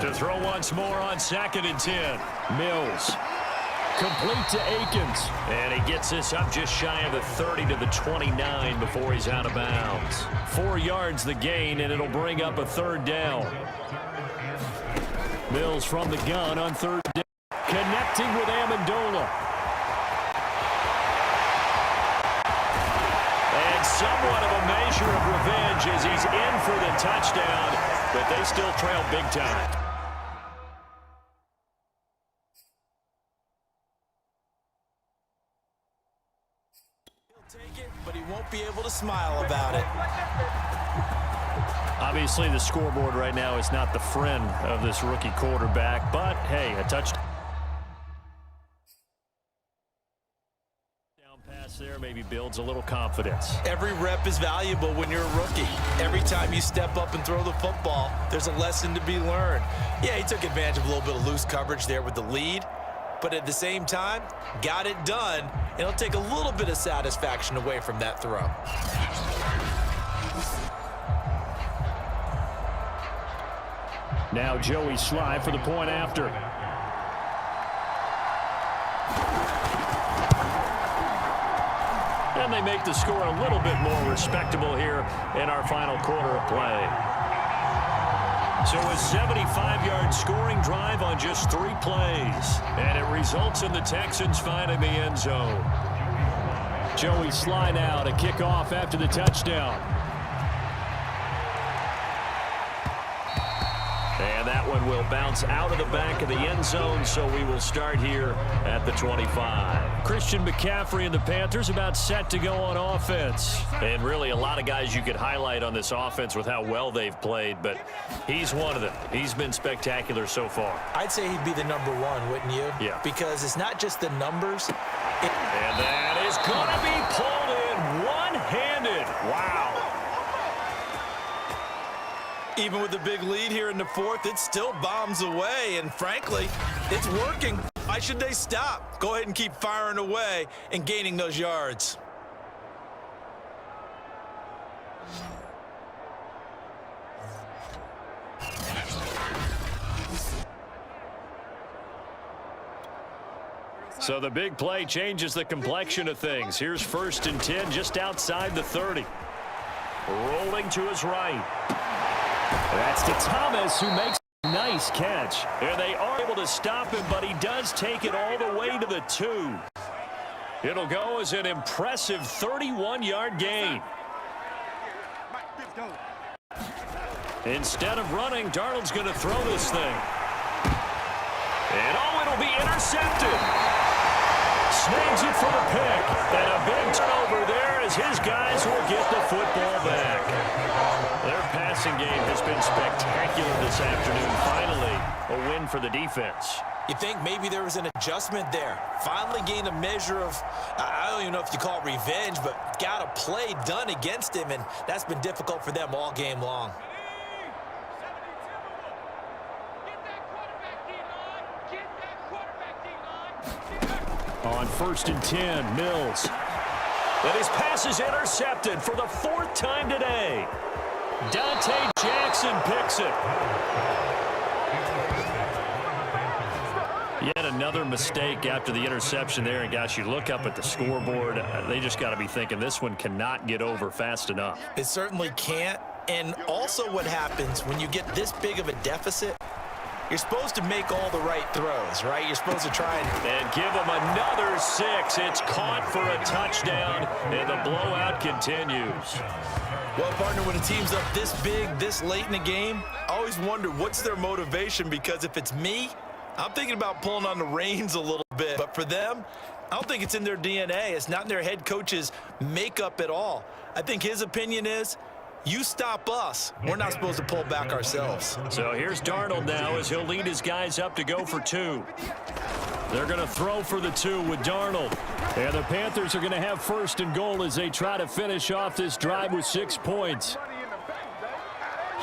To throw once more on 2nd and 10. Mills. Complete to Akins. And he gets this up just shy of the 30 to the 29 before he's out of bounds. 4 yards the gain, and it'll bring up a 3rd down. Mills from the gun on third down. Connecting with Amendola. And somewhat of a measure of revenge as he's in for the touchdown, but they still trail big time. He'll take it, but he won't be able to smile about it. Obviously, the scoreboard right now is not the friend of this rookie quarterback, but hey, a touchdown pass there maybe builds a little confidence. Every rep is valuable when you're a rookie. Every time you step up and throw the football, there's a lesson to be learned. Yeah, he took advantage of a little bit of loose coverage there with the lead, but at the same time, got it done. It'll take a little bit of satisfaction away from that throw. Now Joey Sly for the point after. And they make the score a little bit more respectable here in our final quarter of play. So a 75-yard scoring drive on just 3 plays. And it results in the Texans finding the end zone. Joey Sly now to kick off after the touchdown. And that one will bounce out of the back of the end zone, so we will start here at the 25. Christian McCaffrey and the Panthers about set to go on offense. And really a lot of guys you could highlight on this offense with how well they've played, but he's one of them. He's been spectacular so far. I'd say he'd be the #1, wouldn't you? Yeah. Because it's not just the numbers. And that is going to be pulled in one-handed. Wow. Even with a big lead here in the fourth, it still bombs away, and frankly, it's working. Why should they stop? Go ahead and keep firing away and gaining those yards. So the big play changes the complexion of things. Here's 1st and 10 just outside the 30. Rolling to his right. That's to Thomas, who makes a nice catch. And they are able to stop him, but he does take it all the way to the 2. It'll go as an impressive 31-yard gain. Instead of running, Darnold's going to throw this thing. And it'll be intercepted. Snags it for the pick. And a big turnover there as his guys will get the football back. Their passing game has been spectacular this afternoon. Finally, a win for the defense. You think maybe there was an adjustment there. Finally gained a measure of, I don't even know if you call it revenge, but got a play done against him, and that's been difficult for them all game long. On 1st and 10, Mills. And his pass is intercepted for the 4th time today. Dante Jackson picks it. Yet another mistake after the interception there. And, gosh, you look up at the scoreboard. They just got to be thinking this one cannot get over fast enough. It certainly can't. And also what happens when you get this big of a deficit, you're supposed to make all the right throws, right? You're supposed to try and give them another 6. It's caught for a touchdown, and the blowout continues. Well, partner, when a team's up this big, this late in the game, I always wonder what's their motivation, because if it's me, I'm thinking about pulling on the reins a little bit. But for them, I don't think it's in their DNA. It's not in their head coach's makeup at all. I think his opinion is, you stop us, we're not supposed to pull back ourselves. So here's Darnold now as he'll lead his guys up to go for 2. They're going to throw for the 2 with Darnold. And the Panthers are going to have 1st and goal as they try to finish off this drive with 6 points.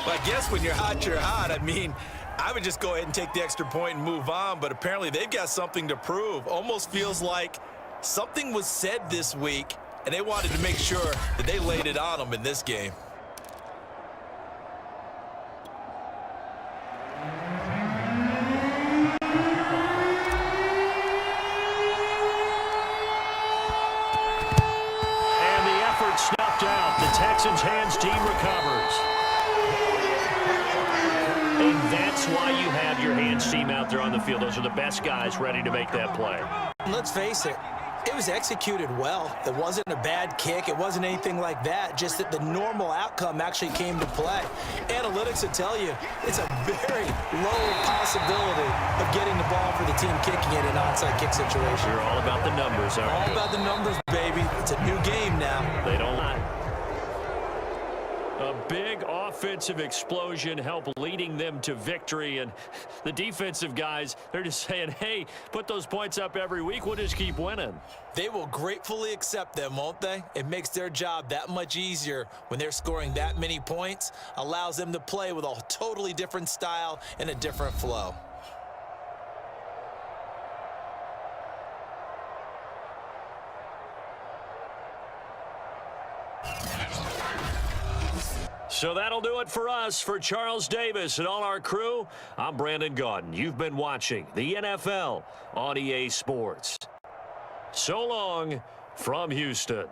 Well, I guess when you're hot, you're hot. I mean, I would just go ahead and take the extra point and move on, but apparently they've got something to prove. Almost feels like something was said this week, and they wanted to make sure that they laid it on them in this game. Snuffed out. The Texans' hands team recovers. And that's why why you have your hands team out there on the field. Those are the best guys ready to make that play. Let's face it, it was executed well. It wasn't a bad kick. It wasn't anything like that, just that the normal outcome actually came to play. Analytics will tell you it's a very low possibility of getting the ball for the team kicking it in an onside kick situation. You're all about the numbers, aren't you? All about the numbers, baby. It's a new game now. They don't lie. A big offensive explosion helped leading them to victory, and the defensive guys, they're just saying, hey, put those points up every week, we'll just keep winning. They will gratefully accept them, won't they? It makes their job that much easier when they're scoring that many points, allows them to play with a totally different style and a different flow. So that'll do it for us. For Charles Davis and all our crew, I'm Brandon Gaudin. You've been watching the NFL on EA Sports. So long from Houston.